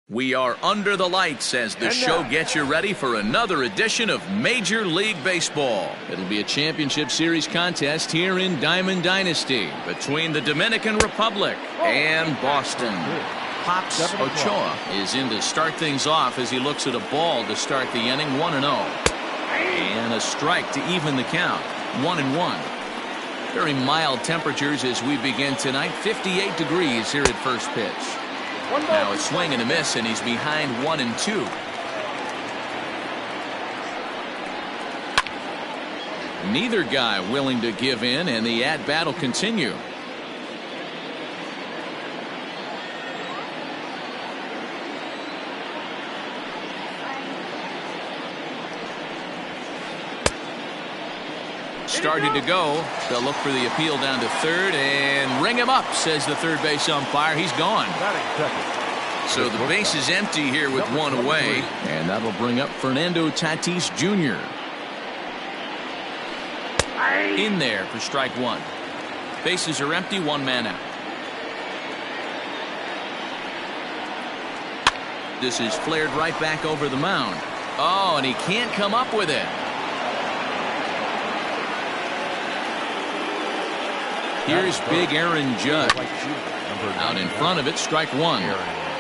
We are under the lights as the show gets you ready for another edition of Major League Baseball. It'll be a championship series contest here in Diamond Dynasty between the Dominican Republic and Boston. Pops Ochoa is in to start things off as he looks at a ball to start the inning, 1-0. And a strike to even the count, 1-1. Very mild temperatures as we begin tonight, 58 degrees here at first pitch. Now a swing and a miss, and he's behind 1-2. Neither guy willing to give in, and the at-bat will continue. Started to go. They'll look for the appeal down to third and ring him up, says the third base umpire. He's gone. So the base is empty here with one away, and that'll bring up Fernando Tatis Jr. in there for strike one. Bases are empty, one man out. This is flared right back over the mound. Oh, and he can't come up with it. Here's big Aaron Judge. Out in front of it, strike one.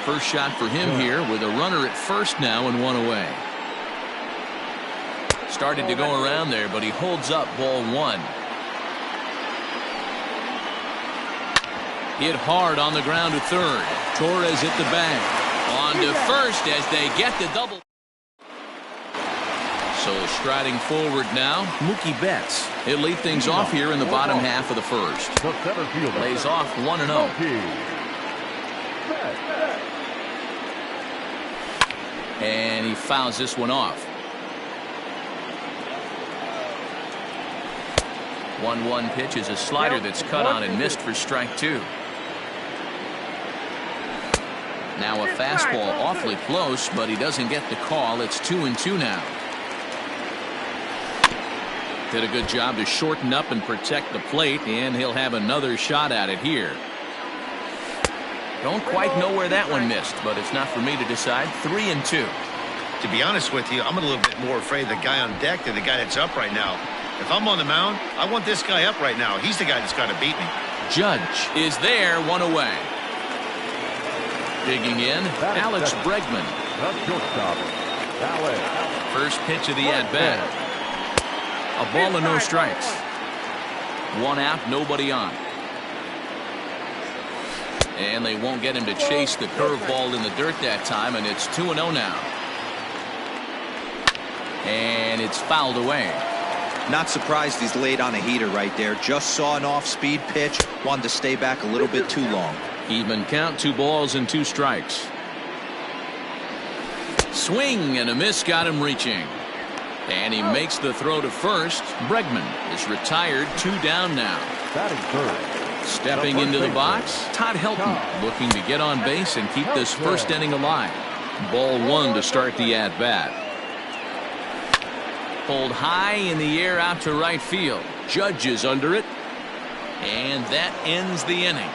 First shot for him here with a runner at first now and one away. Started to go around there, but he holds up, ball one. Hit hard on the ground to third. Torres hit the bag. On to first as they get the double. So striding forward now, Mookie Betts. He'll lead things off here in the bottom half of the first. Lays off 1-0. And he fouls this one off. 1-1 pitch is a slider that's cut on and missed for strike two. Now a fastball awfully close, but he doesn't get the call. It's 2-2 now. Did a good job to shorten up and protect the plate, and he'll have another shot at it here. Don't quite know where that one missed, but it's not for me to decide. 3-2. To be honest with you, I'm a little bit more afraid of the guy on deck than the guy that's up right now. If I'm on the mound, I want this guy up right now. He's the guy that's got to beat me. Judge is there, one away. Digging in, Alex Bregman. First pitch of the at-bat. A ball and no strikes. One out, nobody on. And they won't get him to chase the curveball in the dirt that time, and it's 2-0 now. And it's fouled away. Not surprised he's laid on a heater right there. Just saw an off-speed pitch. Wanted to stay back a little bit too long. Even count, 2 balls and 2 strikes. Swing and a miss got him reaching. And he makes the throw to first. Bregman is retired, 2 down now. Stepping into the box, Todd Helton looking to get on base and keep this first inning alive. Ball one to start the at-bat. Pulled high in the air out to right field. Judge is under it. And that ends the inning.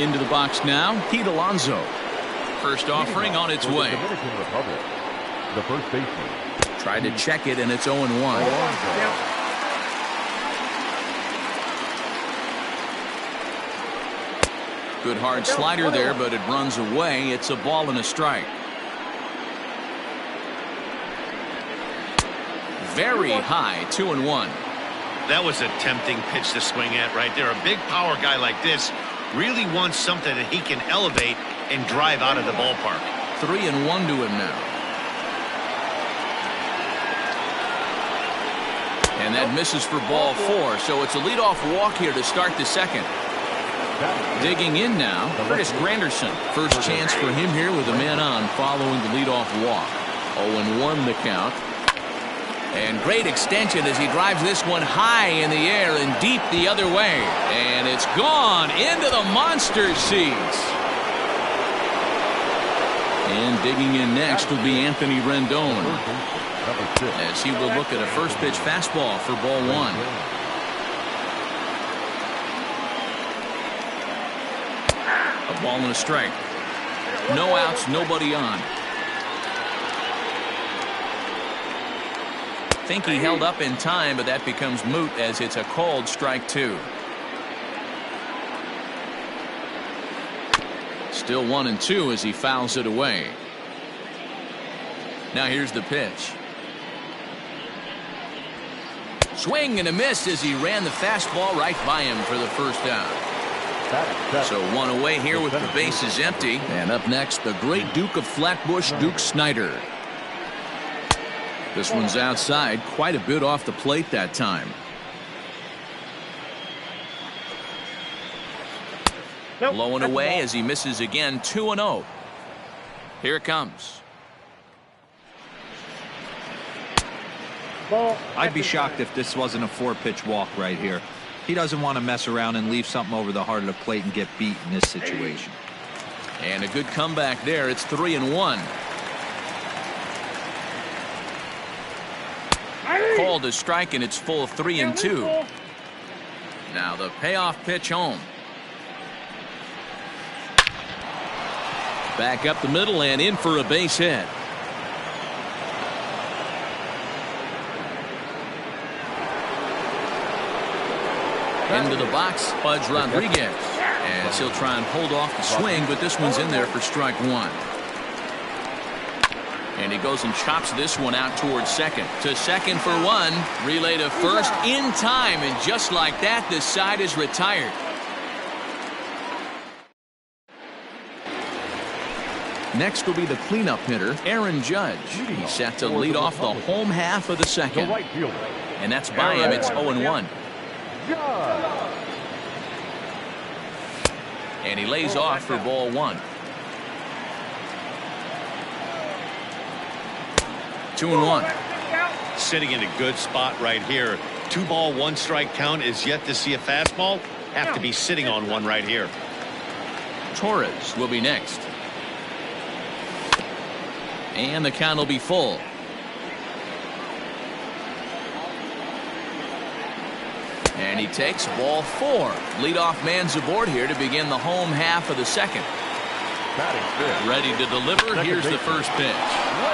Into the box now, Pete Alonso. First offering on its way. The first baseman. Tried to check it, and it's 0-1. Good hard slider there, but it runs away. It's a ball and a strike. Very high, 2-1. That was a tempting pitch to swing at right there. A big power guy like this really wants something that he can elevate and drive out of the ballpark. 3-1 to him now. And that misses for ball 4, so it's a leadoff walk here to start the second. Digging in now, Curtis Granderson. First chance for him here with a man on following the leadoff walk. 0-1 the count. And great extension as he drives this one high in the air and deep the other way. And it's gone into the monster seats. And digging in next will be Anthony Rendon, as he will look at a first pitch fastball for ball 1. A ball and a strike. No outs, nobody on. I think he held up in time, but that becomes moot as it's a called strike 2. Still 1-2 as he fouls it away. Now here's the pitch. Swing and a miss as he ran the fastball right by him for the first out. So one away here with the bases empty. And up next, the great Duke of Flatbush, Duke Snider. This one's outside, quite a bit off the plate that time. Low and away as he misses again, 2-0. Here it comes. I'd be shocked if this wasn't a 4-pitch walk right here. He doesn't want to mess around and leave something over the heart of the plate and get beat in this situation. And a good comeback there. It's 3-1. Called a strike, and it's full 3-2. Now the payoff pitch home. Back up the middle and in for a base hit. Into the box, Pudge Rodriguez. As he'll try and hold off the swing, but this one's in there for strike 1. And he goes and chops this one out towards second. To second for 1. Relay to first in time, and just like that, the side is retired. Next will be the cleanup hitter, Aaron Judge. He's set to lead off the home half of the second. And that's by him. It's 0-1. And he lays off for ball 1. 2-1. Sitting in a good spot right here. 2-ball, 1-strike count is yet to see a fastball. Have to be sitting on one right here. Torres will be next. And the count will be full. And he takes ball 4. Leadoff man's aboard here to begin the home half of the second. Ready to deliver. Here's the first pitch.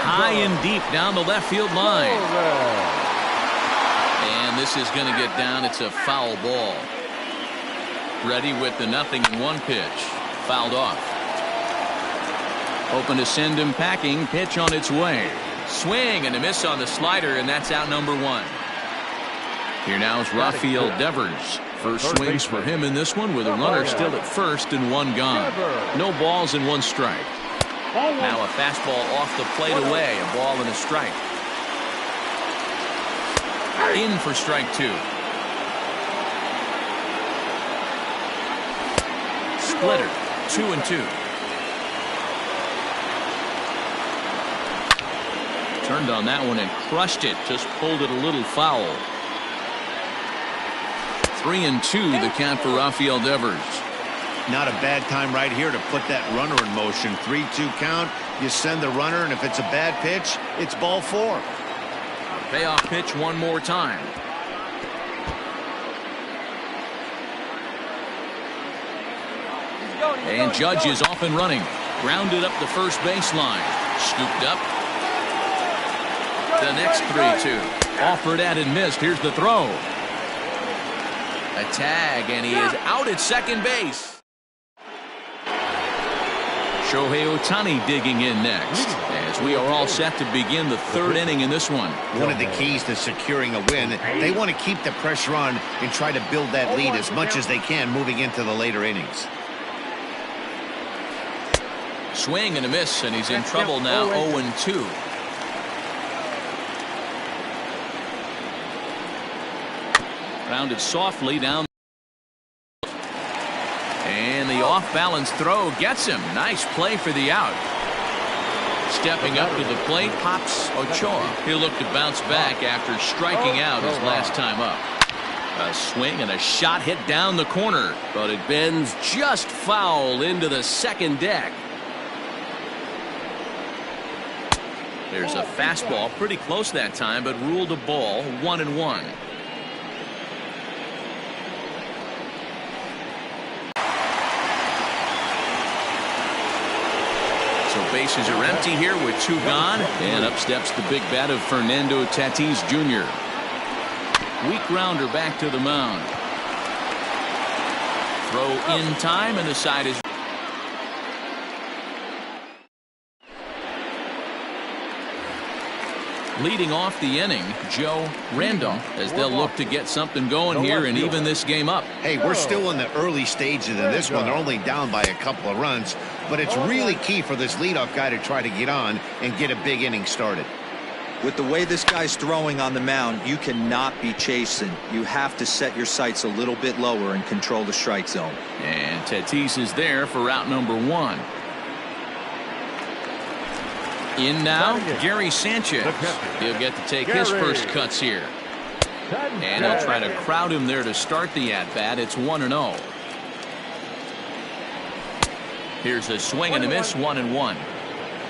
High and deep down the left field line. And this is going to get down. It's a foul ball. Ready with the 0-1 pitch. Fouled off. Hoping to send him packing. Pitch on its way. Swing and a miss on the slider, and that's out number 1. Here now is Rafael Devers. First swings for him in this one with a runner still at first and 1 gone. No balls and 1 strike. Now a fastball off the plate away. A ball and a strike. In for strike 2. Splitter. 2-2. Turned on that one and crushed it. Just pulled it a little foul. 3-2 the count for Rafael Devers. Not a bad time right here to put that runner in motion. 3-2 count. You send the runner, and if it's a bad pitch, it's ball 4. Payoff pitch one more time. And Judge is off and running. Grounded up the first baseline. Scooped up. The next 3-2. Offered at and missed. Here's the throw. A tag, and he is out at second base. Shohei Ohtani digging in next, as we are all set to begin the third inning in this one. One of the keys to securing a win, they want to keep the pressure on and try to build that lead as much as they can moving into the later innings. Swing and a miss, and he's in trouble now. 0-2. Rounded softly down. And the off-balance throw gets him. Nice play for the out. Stepping up to the plate, pops Ochoa. He'll look to bounce back after striking out his last time up. A swing and a shot hit down the corner, but it bends just foul into the second deck. There's a fastball pretty close that time, but ruled a ball. 1-1. Bases are empty here with 2 gone, and up steps the big bat of Fernando Tatis Jr. Weak grounder back to the mound. Throw in time, and the side is leading off the inning. Joe Randolph, as they'll look to get something going here and even this game up. Hey, we're still in the early stages of this one. They're only down by a couple of runs, but it's really key for this leadoff guy to try to get on and get a big inning started. With the way this guy's throwing on the mound, you cannot be chasing. You have to set your sights a little bit lower and control the strike zone. And Tatis is there for out number 1. In now, Gary Sanchez. He'll get to take his first cuts here. And he'll try to crowd him there to start the at-bat. It's 1-0. Here's a swing and a miss. 1-1.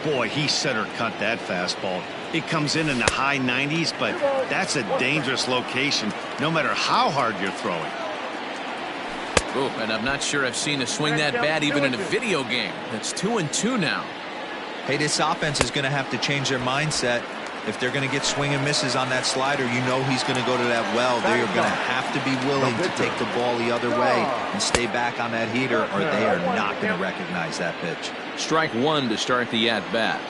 Boy, he center cut that fastball. It comes in the high 90s, but that's a dangerous location no matter how hard you're throwing. Oh, and I'm not sure I've seen a swing that bad even in a video game. It's 2-2 now. Hey, this offense is going to have to change their mindset. If they're going to get swing and misses on that slider, you know he's going to go to that well. They are going to have to be willing to take the ball the other way and stay back on that heater, or they are not going to recognize that pitch. Strike 1 to start the at-bat.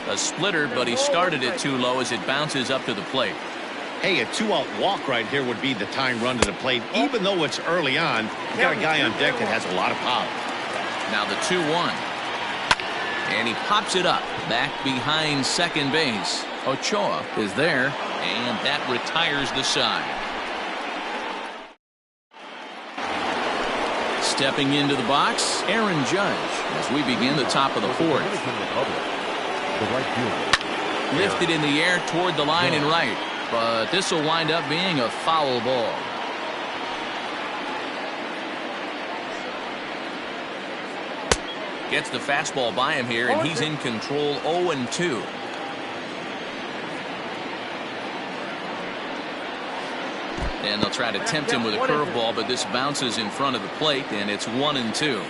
A splitter, but he started it too low as it bounces up to the plate. Hey, a 2-out walk right here would be the time run to the plate. Even though it's early on, you got a guy on deck that has a lot of power. Now the 2-1. And he pops it up back behind second base. Ochoa is there, and that retires the side. Stepping into the box, Aaron Judge, as we begin the top of the 4th. Lifted in the air toward the line and right, but this will wind up being a foul ball. Gets the fastball by him here, and he's in control. 0-2. And they'll try to tempt him with a curveball, but this bounces in front of the plate, and it's 1-2.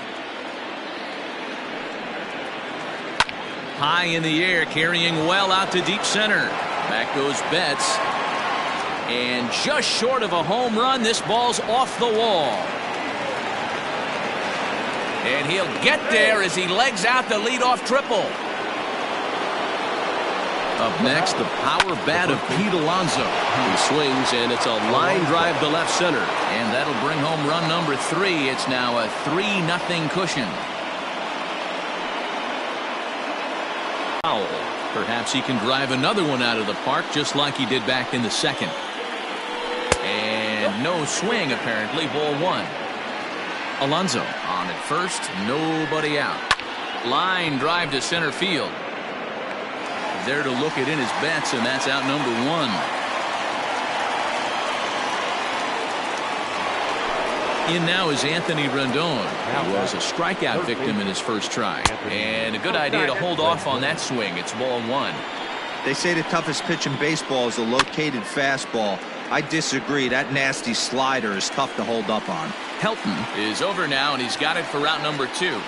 High in the air, carrying well out to deep center. Back goes Betts. And just short of a home run, this ball's off the wall. And he'll get there as he legs out the leadoff triple. Up next, the power bat of Pete Alonso. He swings, and it's a line drive to left center. And that'll bring home run number 3. It's now a 3-0 cushion. Foul. Perhaps he can drive another one out of the park just like he did back in the second. And no swing, apparently. Ball 1. Alonso on at first, nobody out. Line drive to center field. There to look it in his Betts, and that's out number 1. In now is Anthony Rendon, who was a strikeout victim in his first try. And a good idea to hold off on that swing. It's ball 1. They say the toughest pitch in baseball is a located fastball. I disagree. That nasty slider is tough to hold up on. Helton is over now, and he's got it for route number 2.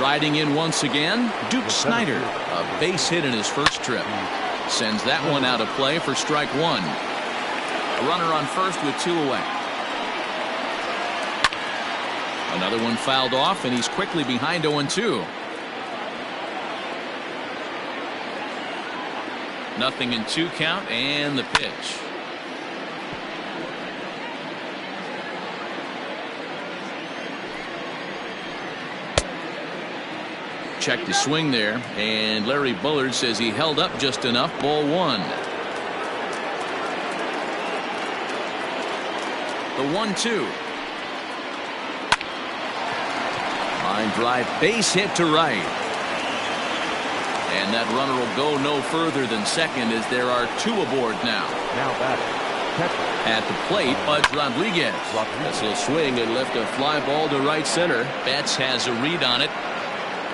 Riding in once again, Duke Snyder. A base hit in his first trip. Sends that one out of play for strike one. A runner on first with 2 away. Another one fouled off, and he's quickly behind 0-2. Nothing in 2 count, and the pitch. Checked his swing there, and Larry Bullard says he held up just enough. Ball 1. The 1-2. Line drive, base hit to right. And that runner will go no further than second as there are 2 aboard now. Now batting, catcher. At the plate, Bud Rodriguez. As he'll swing and lift a fly ball to right center. Betts has a read on it.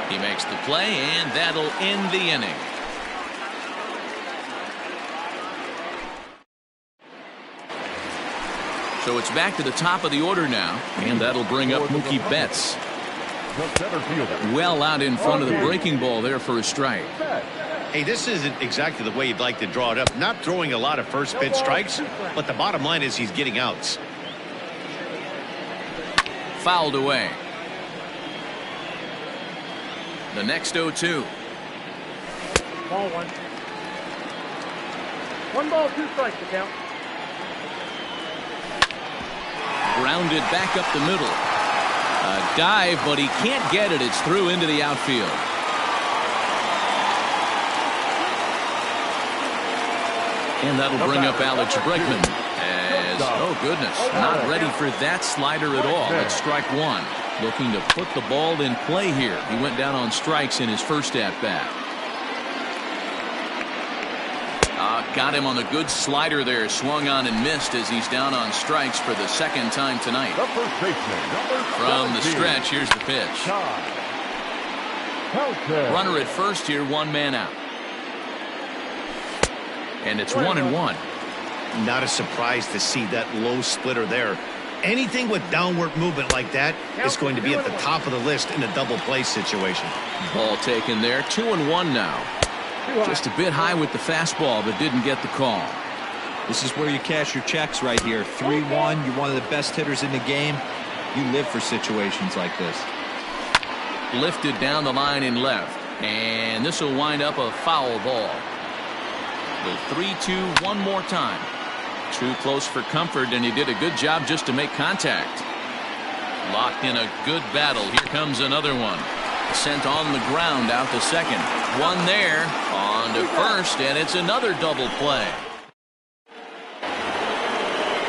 He makes the play, and that'll end the inning. So it's back to the top of the order now, and that'll bring up Mookie Betts. The center fielder. Well out in front of the breaking ball there for a strike. Hey, this isn't exactly the way you'd like to draw it up. Not throwing a lot of first pitch strikes, but the bottom line is he's getting outs. Fouled away. The next 0-2. Ball 1. 1 ball, 2 strikes to count. Grounded back up the middle. A dive, but he can't get it. It's through into the outfield. And that'll bring up Alex Bregman. As, oh goodness, not ready for that slider at all. It's strike 1. Looking to put the ball in play here. He went down on strikes in his first at-bat. Got him on a good slider there. Swung on and missed as he's down on strikes for the second time tonight. The first baseman, number From the 17. stretch, here's the pitch. Runner at first here, 1 man out. And it's 1-1. Not a surprise to see that low splitter there. Anything with downward movement like that is going to be at the top of the list in a double play situation. Ball taken there. 2-1 now. Just a bit high with the fastball, but didn't get the call. This is where you cash your checks right here. 3-1. You're one of the best hitters in the game. You live for situations like this. Lifted down the line in left. And this will wind up a foul ball. The 3-2 one more time. Too close for comfort, and he did a good job just to make contact. Locked in a good battle. Here comes another one. Sent on the ground out to second. One there. On to first, and it's another double play.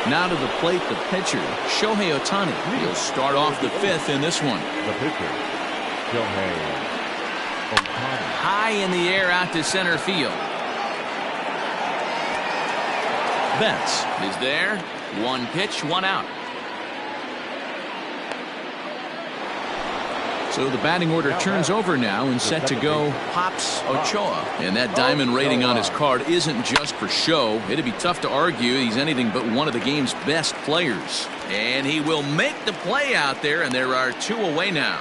Now to the plate, the pitcher, Shohei Ohtani. He'll start off the 5th in this one. The pitcher, Shohei Ohtani. High in the air out to center field. Betts is there. 1 pitch, 1 out. So the batting order turns over now, and set to go Pops Ochoa. And that diamond rating on his card isn't just for show. It'd be tough to argue he's anything but one of the game's best players. And he will make the play out there, and there are 2 away now.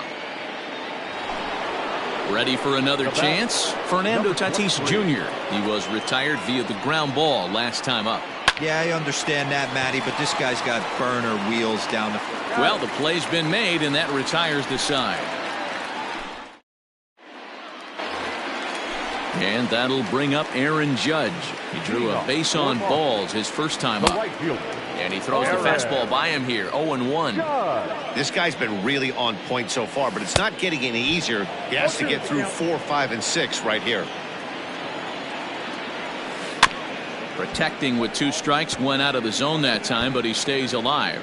Ready for another chance? Fernando Tatis Jr. He was retired via the ground ball last time up. Yeah, I understand that, Matty, but this guy's got burner wheels down the... Well, the play's been made, and that retires the side. And that'll bring up Aaron Judge. He drew a base on balls his first time The up. right fielder, And he throws the fastball by him here. 0-1. This guy's been really on point so far, but it's not getting any easier. He has to get through 4, 5, and 6 right here. Protecting with 2 strikes. Went out of the zone that time, but he stays alive.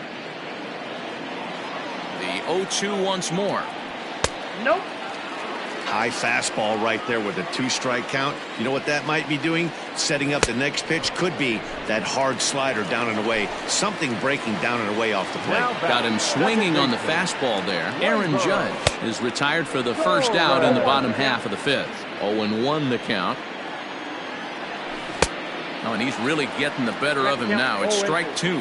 The 0-2 once more. Nope. High fastball right there with a 2-strike count. You know what that might be doing? Setting up the next pitch. Could be that hard slider down and away. Something breaking down and away off the plate. Got him swinging on the fastball there. Aaron Judge is retired for the first out in the bottom half of the 5th. 0-1 the count. Oh, and he's really getting the better of him now. It's strike 2.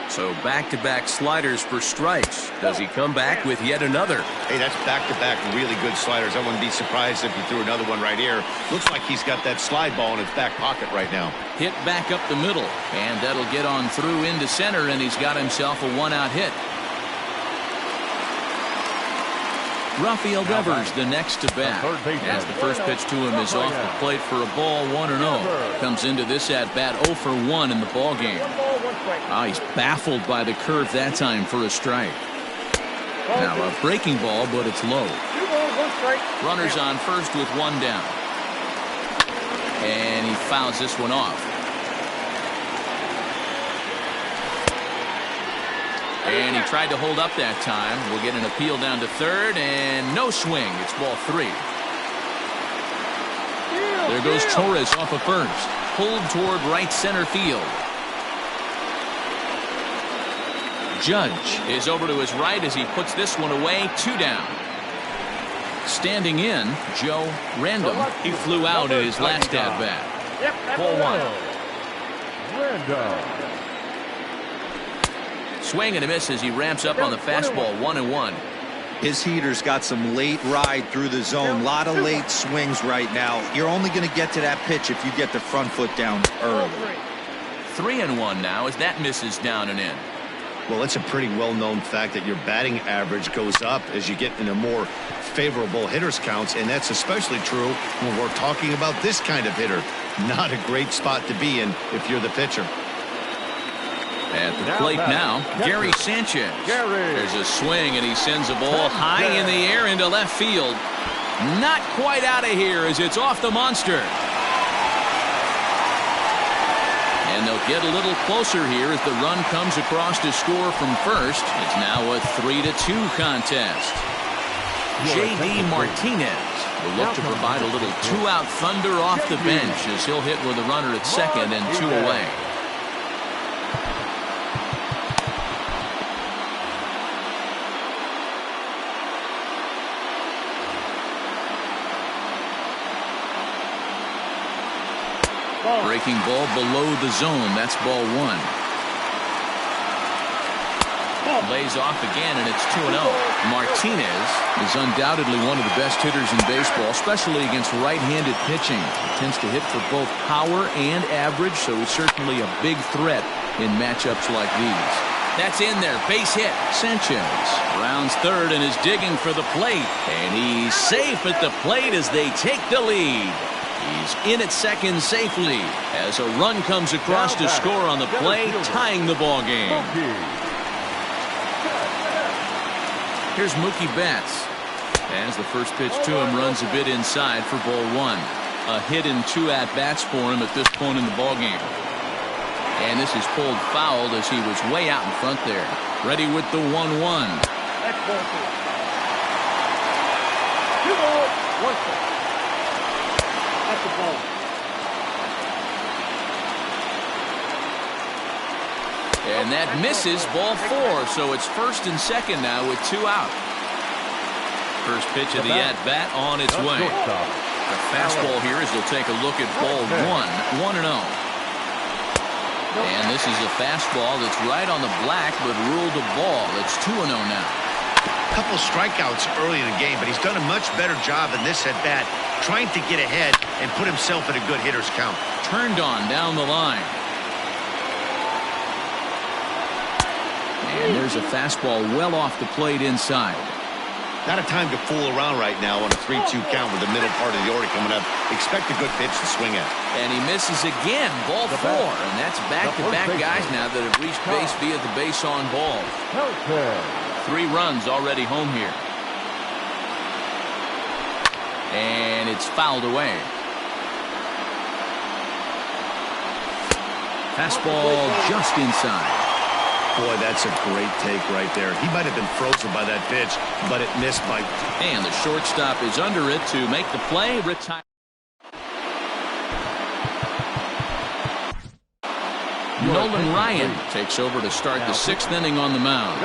So back-to-back sliders for strikes. Does he come back with yet another? Hey, that's back-to-back really good sliders. I wouldn't be surprised if he threw another one right here. Looks like he's got that slide ball in his back pocket right now. Hit back up the middle, and that'll get on through into center, and he's got himself a one-out hit. Rafael Devers the next to bat, as the first pitch to him is off the plate for a ball, 1-0. Comes into this at bat 0 for 1 in the ball game. He's baffled by the curve that time for a strike. Now a breaking ball, but it's low. Runners on first with one down, and he fouls this one off. And he tried to hold up that time. We'll get an appeal down to third, and no swing. It's ball 3. There goes Torres off of first. Pulled toward right center field. Judge is over to his right as he puts this one away. 2 down. Standing in, Joe Random. He flew out in his last at-bat. Ball 1. Random. Swing and a miss as he ramps up on the fastball. 1-1. His heater's got some late ride through the zone. A lot of late swings right now. You're only going to get to that pitch if you get the front foot down early. 3-1 now as that misses down and in. Well, it's a pretty well-known fact that your batting average goes up as you get into more favorable hitters counts, and that's especially true when we're talking about this kind of hitter. Not a great spot to be in if you're the pitcher. At the plate now, Gary Sanchez. There's a swing, and he sends a ball high in the air into left field. Not quite out of here as it's off the monster. And they'll get a little closer here as the run comes across to score from first. It's now a 3-2 contest. J.D. Martinez will look to provide a little 2-out thunder off the bench as he'll hit with a runner at second and 2 away. Breaking ball below the zone. That's ball 1. Lays off again, and it's 2-0. Martinez is undoubtedly one of the best hitters in baseball, especially against right-handed pitching. He tends to hit for both power and average, so he's certainly a big threat in matchups like these. That's in there. Base hit. Sanchez rounds third and is digging for the plate, and he's safe at the plate as they take the lead. He's in at second safely as a run comes across to score on the play, tying the ball game. Here's Mookie Betts as the first pitch to him runs a bit inside for ball 1. A hit in 2 at-bats for him at this point in the ball game. And this is pulled foul as he was way out in front there. Ready with the 1-1. That's ball 2. 2 balls, 1 strike. That's the ball. And that misses ball 4, so it's first and second now with 2 out. First pitch of the at-bat on its way. The fastball here as they'll take a look at ball 1, 1-0. And this is a fastball that's right on the black, but ruled a ball. It's 2-0 now. Couple strikeouts early in the game, but he's done a much better job in this at-bat trying to get ahead and put himself in a good hitter's count. Turned on down the line. And there's a fastball well off the plate inside. Not a time to fool around right now on a 3-2 count with the middle part of the order coming up. Expect a good pitch to swing at. And he misses again, ball 4. And that's back-to-back guys now that have reached base via the base on ball. 3 runs already home here. And it's fouled away. Fastball just inside. Boy, that's a great take right there. He might have been frozen by that pitch, but it missed by. And the shortstop is under it to make the play. Retire. Nolan Ryan takes over to start the 6th inning on the mound.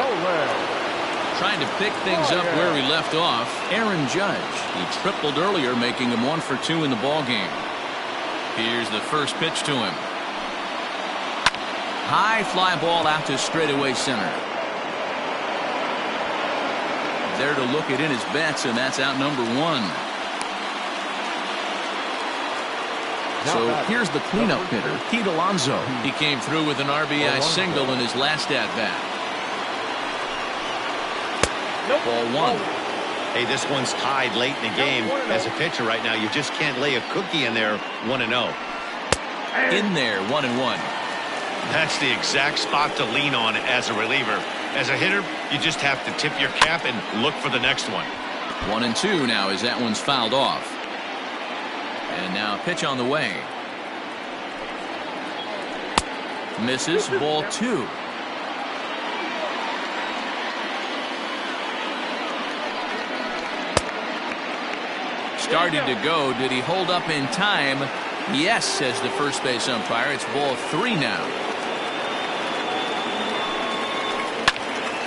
Trying to pick things up where he left off. Aaron Judge. He tripled earlier, making him 1 for 2 in the ball game. Here's the first pitch to him. High fly ball out to straightaway center. There to look it in his bets, and that's out number 1. So here's the cleanup hitter, Pete Alonso. He came through with an RBI single in his last at-bat. Ball 1. Hey, this one's tied late in the game. As a pitcher right now, you just can't lay a cookie in there 1-0. In there, 1-1. That's the exact spot to lean on as a reliever. As a hitter, you just have to tip your cap and look for the next one. 1-2 now as that one's fouled off. And now a pitch on the way. Misses, ball 2. Started to go. Did he hold up in time? Yes, says the first base umpire. It's ball 3 now.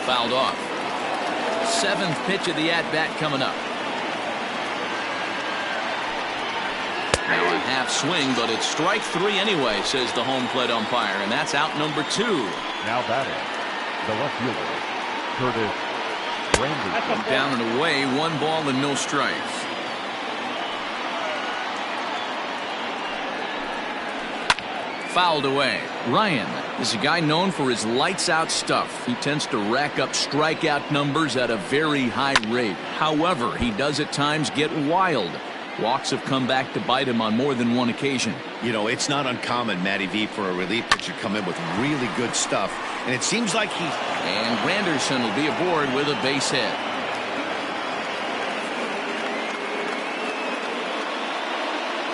Fouled off. 7th pitch of the at-bat coming up. Now a half swing, but it's strike 3 anyway, says the home plate umpire, and that's out number 2. Now batting, the left fielder, Curtis Granderson. Down and away, 1 ball and no strikes. Fouled away. Ryan is a guy known for his lights-out stuff. He tends to rack up strikeout numbers at a very high rate. However, he does at times get wild. Walks have come back to bite him on more than one occasion. You know, it's not uncommon, Matty V, for a relief pitcher to come in with really good stuff. And it seems like he... And Granderson will be aboard with a base hit.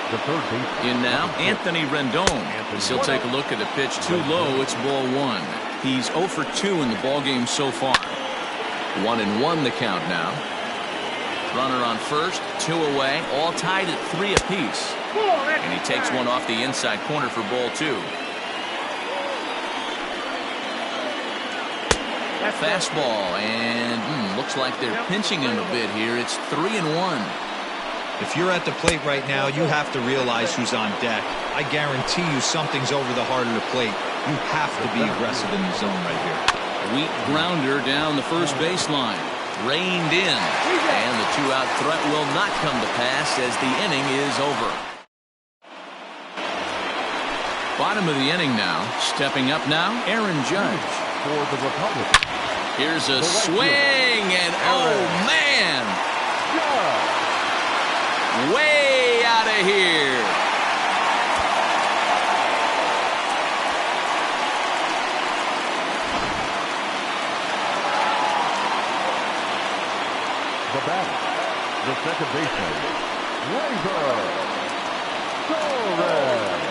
The third base. In now, Anthony Rendon. As he'll take a look at a pitch too low. It's ball 1. He's 0 for 2 in the ballgame so far. 1-1 the count now. Runner on first, 2 away, all tied at 3 apiece. And he takes one off the inside corner for ball 2. Fastball, and looks like they're pinching him a bit here. It's 3-1. If you're at the plate right now, you have to realize who's on deck. I guarantee you something's over the heart of the plate. You have to be aggressive in the zone right here. Weak grounder down the first baseline. Reined in, and the 2-out threat will not come to pass as the inning is over. Bottom of the inning now. Stepping up now, Aaron Judge. For the Republicans. Here's a swing, and oh man, way out of here. The batter, the second baseman, Razor Torres.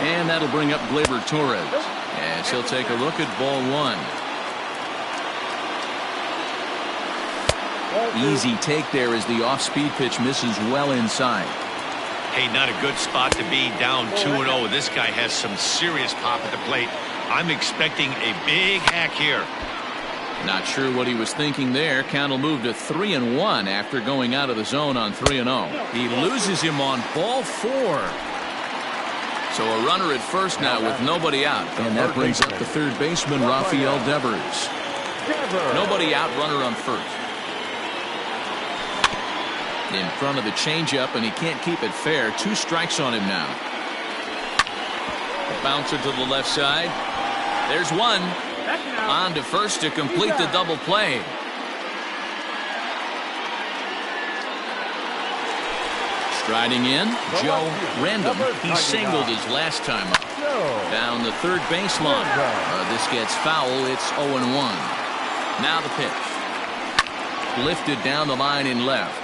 And that'll bring up Gleyber Torres as he'll take a look at ball 1. Easy take there as the off-speed pitch misses well inside. Hey, not a good spot to be, down 2-0. This guy has some serious pop at the plate. I'm expecting a big hack here. Not sure what he was thinking there. Count will move to 3-1 after going out of the zone on 3-0. He loses him on ball 4. So a runner at first now with nobody out. And that brings up the third baseman, Rafael Devers. Nobody out, runner on first. In front of the changeup, and he can't keep it fair. 2 strikes on him now. A bouncer to the left side. There's one. On to first to complete the double play. Striding in, Joe Random. He singled his last time up. Down the third baseline. This gets foul. It's 0-1. Now the pitch. Lifted down the line in left.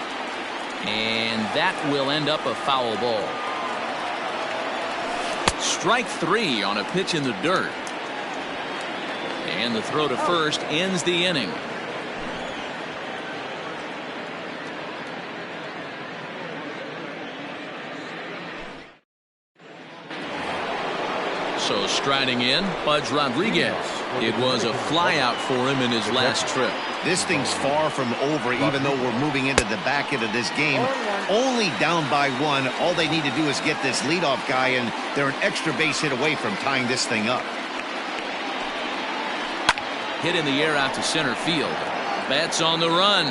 And that will end up a foul ball. Strike 3 on a pitch in the dirt. And the throw to first ends the inning. So striding in, Pudge Rodriguez. It was a flyout for him in his last trip. This thing's far from over, even though we're moving into the back end of this game. Only down by 1. All they need to do is get this leadoff guy, and they're an extra base hit away from tying this thing up. Hit in the air out to center field. Betts on the run,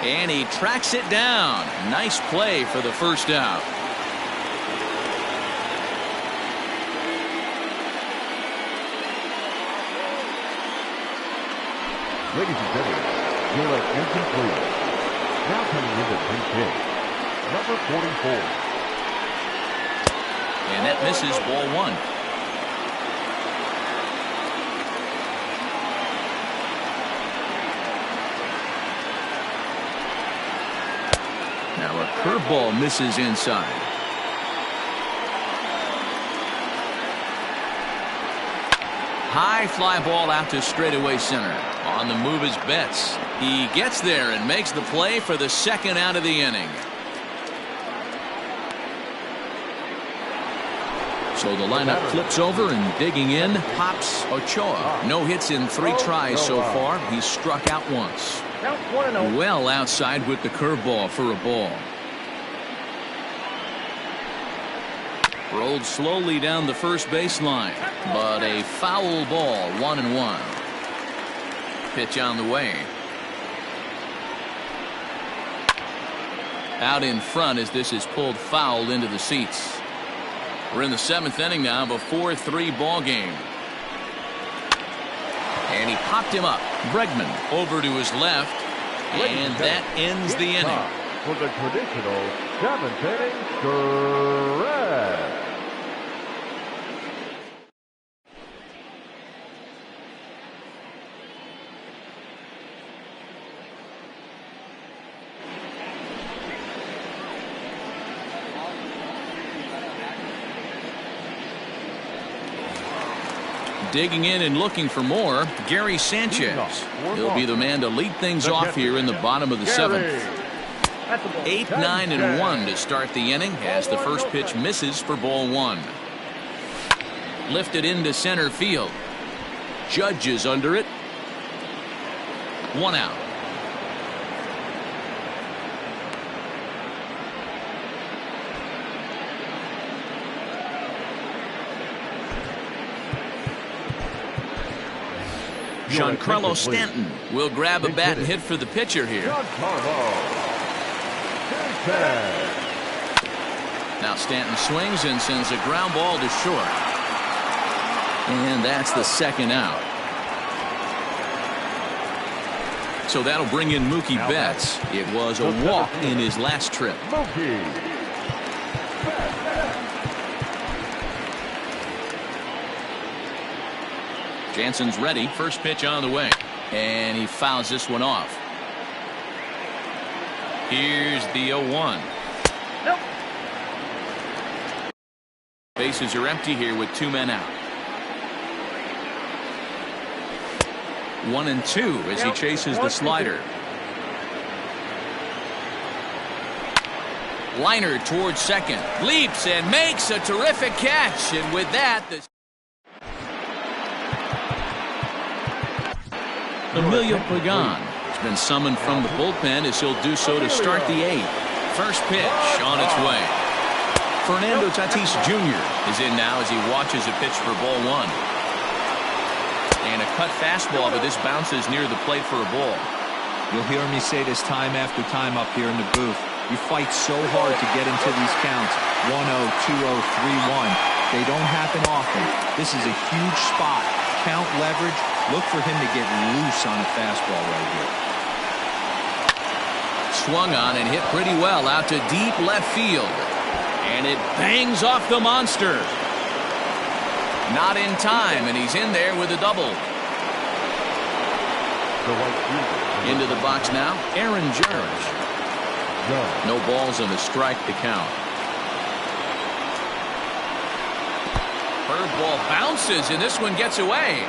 and he tracks it down. Nice play for the first out. Ladies and gentlemen, you're at incomplete. Now coming in at PK, number 44. And that misses, ball 1. Now a curveball misses inside. High fly ball out to straightaway center. On the move is Betts. He gets there and makes the play for the second out of the inning. So the lineup flips over, and digging in pops Ochoa. No hits in 3 tries so far. He's struck out once. Well outside with the curveball for a ball. Rolled slowly down the first baseline, but a foul ball, 1-1. Pitch on the way. Out in front as this is pulled foul into the seats. We're in the 7th inning now of a 4-3 ball game. And he popped him up. Bregman over to his left, and that ends the inning. For the traditional 7th inning stretch. Digging in and looking for more, Gary Sanchez. He'll be the man to lead things off here in the bottom of the 7th. 8, 9, and 1 to start the inning as the first pitch misses for ball 1. Lifted into center field. Judge is under it. 1 out. Giancarlo Stanton will grab a bat and hit for the pitcher here. Now Stanton swings and sends a ground ball to short. And that's the second out. So that'll bring in Mookie Betts. It was a walk in his last trip. Jansen's ready. First pitch on the way. And he fouls this one off. Here's the 0-1. Nope. Bases are empty here with 2 men out. 1-2 as he chases the slider. Liner towards second. Leaps and makes a terrific catch. And with that, the Emilio Pagan has been summoned from the bullpen as he'll do so to start the 8th. First pitch on its way. Fernando Tatis Jr. is in now as he watches a pitch for ball 1. And a cut fastball, but this bounces near the plate for a ball. You'll hear me say this time after time up here in the booth. You fight so hard to get into these counts. 1-0, 2-0, 3-1. They don't happen often. This is a huge spot. Count leverage. Look for him to get loose on a fastball right here. Swung on and hit pretty well out to deep left field. And it bangs off the monster. Not in time, and he's in there with a double. Into the box now, Aaron Judge. No balls and a strike to count. Curveball bounces, and this one gets away.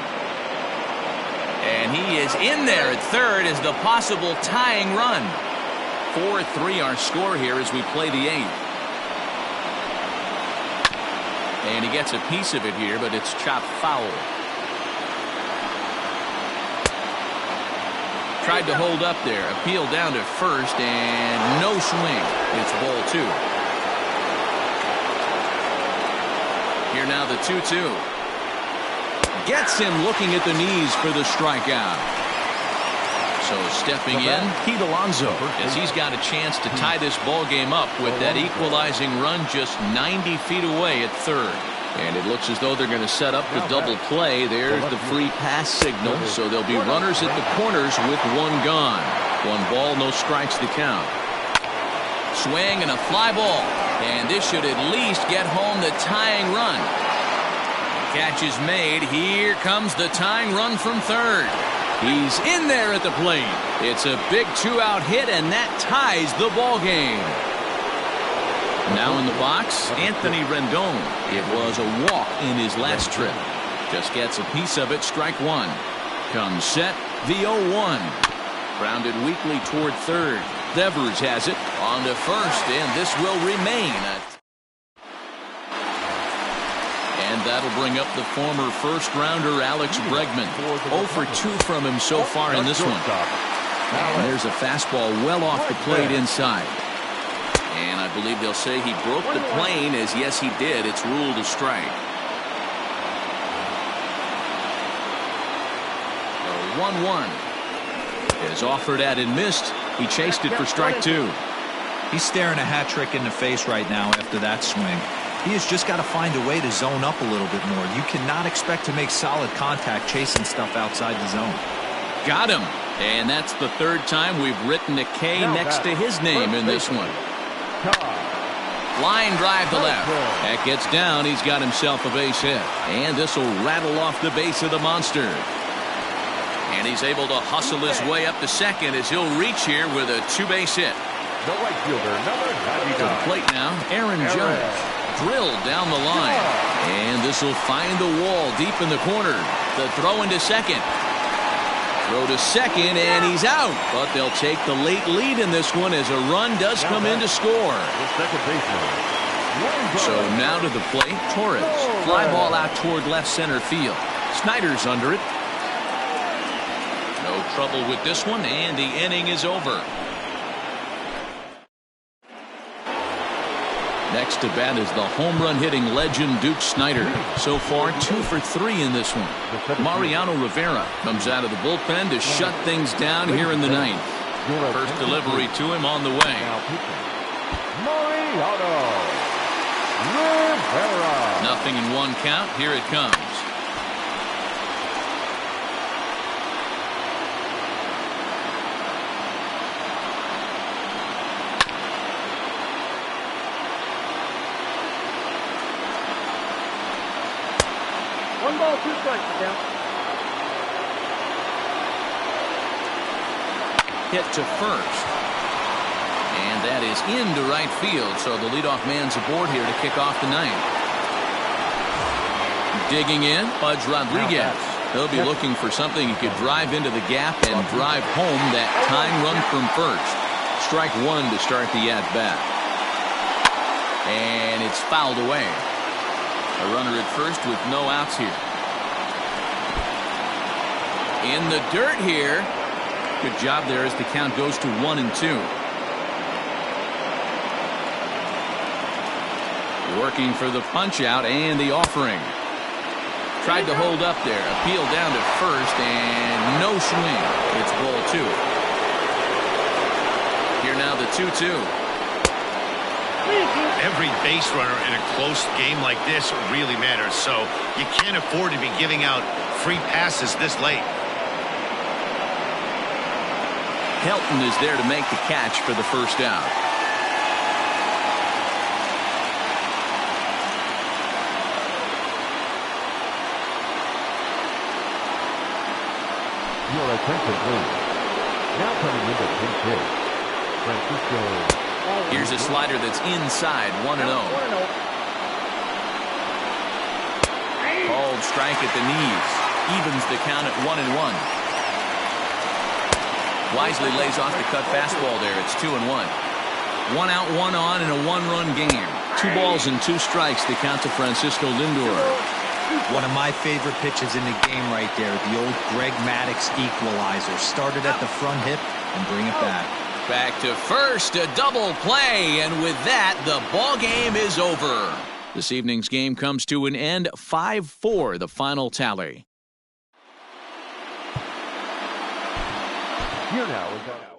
And he is in there at third as the possible tying run. 4-3 our score here as we play the 8th. And he gets a piece of it here, but it's chopped foul. Tried to hold up there. Appeal down to first, and no swing. It's ball 2. Here now the 2-2. Gets him looking at the knees for the strikeout. So stepping in, Pete Alonso, as he's got a chance to tie this ball game up with that equalizing run just 90 feet away at third. And it looks as though they're going to set up the double play. There's the free pass signal, so there'll be runners at the corners with 1 gone. 1 ball, no strikes to count. Swing and a fly ball. And this should at least get home the tying run. Catch is made. Here comes the tying run from third. He's in there at the plate. It's a big 2-out hit, and that ties the ball game. Now in the box, Anthony Rendon. It was a walk in his last trip. Just gets a piece of it, strike 1. Comes set, the 0-1. Grounded weakly toward third. Devers has it on to first, and this will remain. And that'll bring up the former first-rounder Alex Bregman. 0 for 2 from him so far in this one. And there's a fastball well off the plate inside. And I believe they'll say he broke the plane, as yes he did. It's ruled a strike. 1-1 is offered at and missed. He chased it for strike 2. He's staring a hat trick in the face right now after that swing. He has just got to find a way to zone up a little bit more. You cannot expect to make solid contact chasing stuff outside the zone. Got him. And that's the 3rd time we've written a K next to his name in this one. Line drive to left. That gets down. He's got himself a base hit. And this will rattle off the base of the monster. And he's able to hustle his way up to second as he'll reach here with a 2-base hit. The right fielder, number 99. To the plate now, Aaron Judge. Drilled down the line. And this will find the wall deep in the corner. The throw into second. Throw to second, and he's out. But they'll take the late lead in this one as a run does come in to score. The second baseman. So now to the plate, Torres. Fly ball out toward left center field. Snyder's under it. No trouble with this one, and the inning is over. Next to bat is the home run hitting legend Duke Snyder. So far 2 for 3 in this one. Mariano Rivera comes out of the bullpen to shut things down here in the 9th. First delivery to him on the way. Mariano Rivera. Nothing in 1 count. Here it comes. One ball, 2 strikes again. Hit to first. And that is into right field. So the leadoff man's aboard here to kick off the 9th. Digging in, Pudge Rodriguez. He'll be looking for something he could drive into the gap and drive home that tying run from first. Strike 1 to start the at-bat. And it's fouled away. A runner at first with no outs here. In the dirt here. Good job there as the count goes to 1-2. Working for the punch out and the offering. Tried to hold up there. Appeal down to first and no swing. It's ball 2. Here now the 2-2. Every base runner in a close game like this really matters, so you can't afford to be giving out free passes this late. Helton is there to make the catch for the first out. Your attention, please. Now coming into pinch hit, Francisco. Here's a slider that's inside, 1-0. Called strike at the knees. Evens the count at 1-1. Wisely lays off the cut fastball there. It's 2-1. 1 out, 1 on in a 1-run game. 2 balls and 2 strikes. The count to Francisco Lindor. One of my favorite pitches in the game right there. The old Greg Maddux equalizer. Started at the front hip and bring it back. Back to first, a double play, and with that, the ball game is over. This evening's game comes to an end, 5-4, the final tally. Here now is our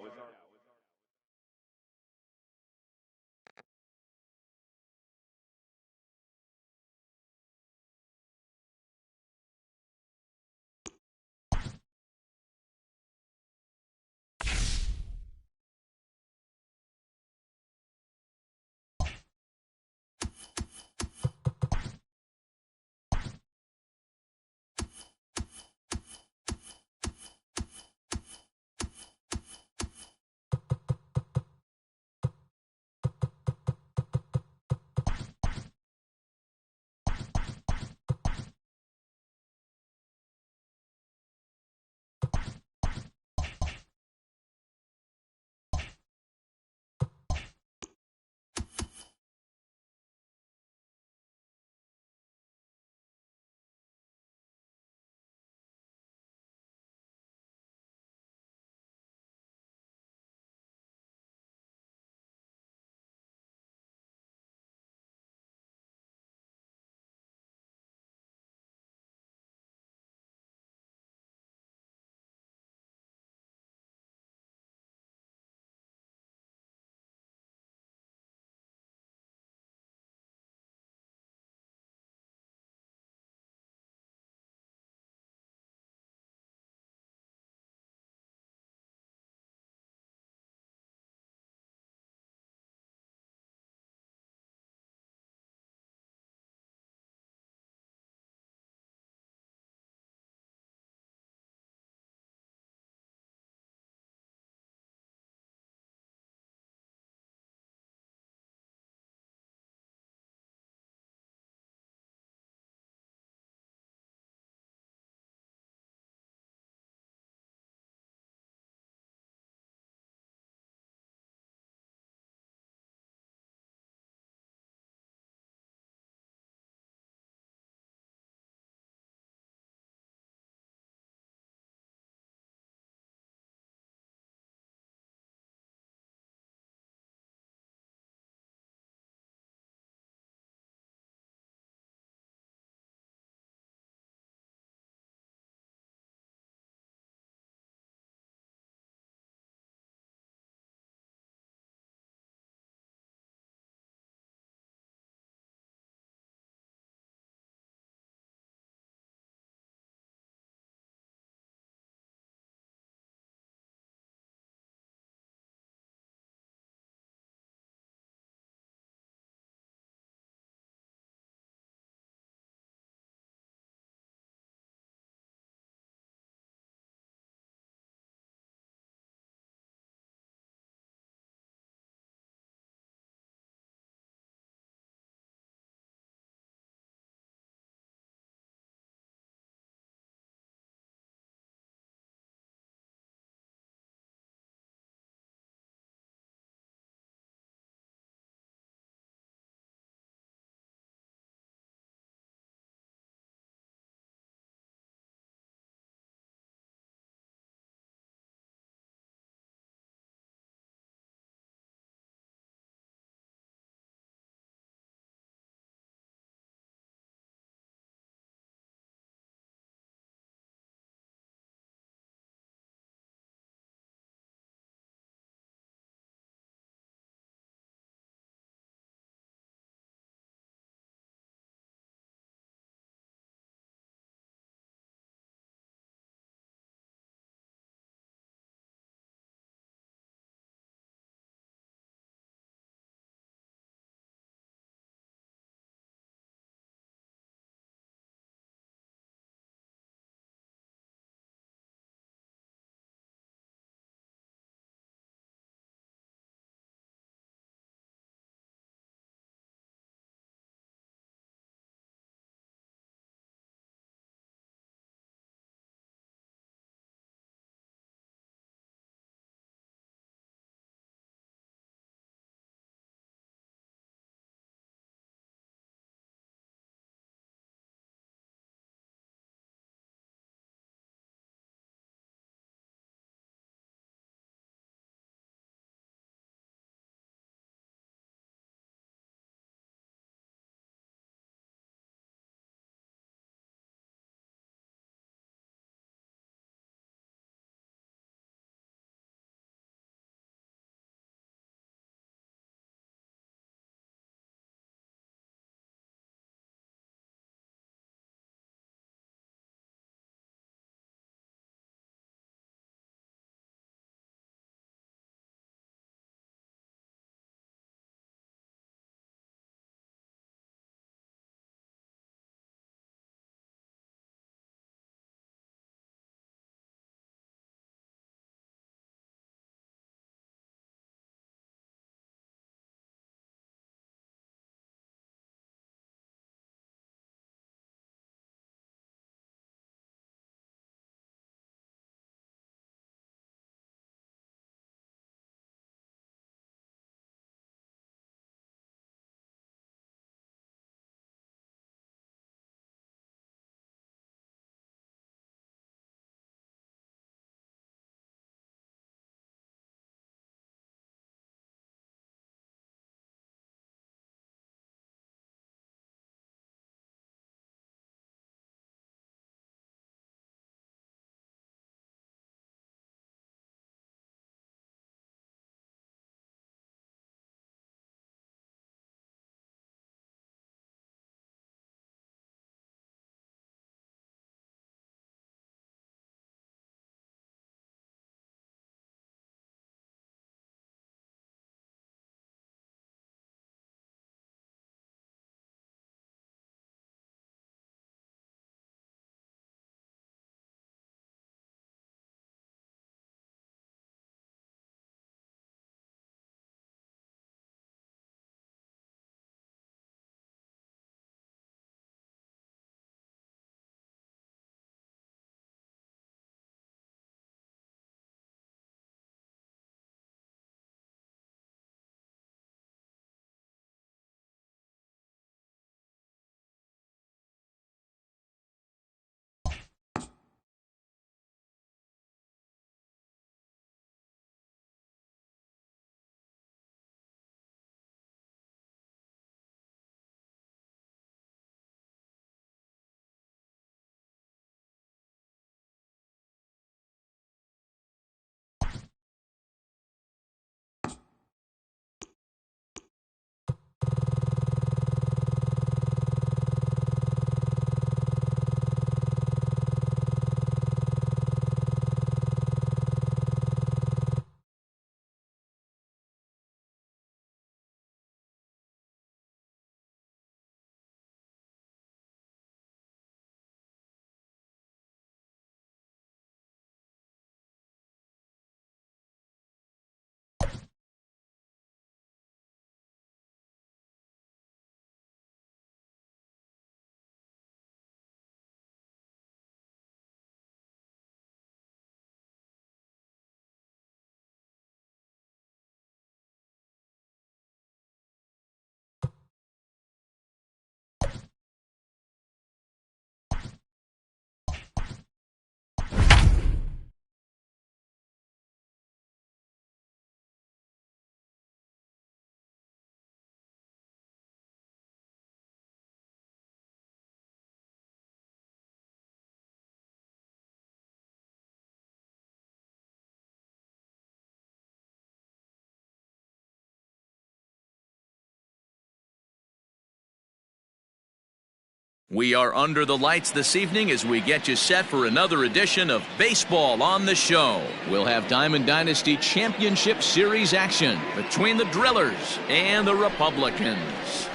We are under the lights this evening as we get you set for another edition of Baseball on the Show. We'll have Diamond Dynasty Championship Series action between the Drillers and the Republicans.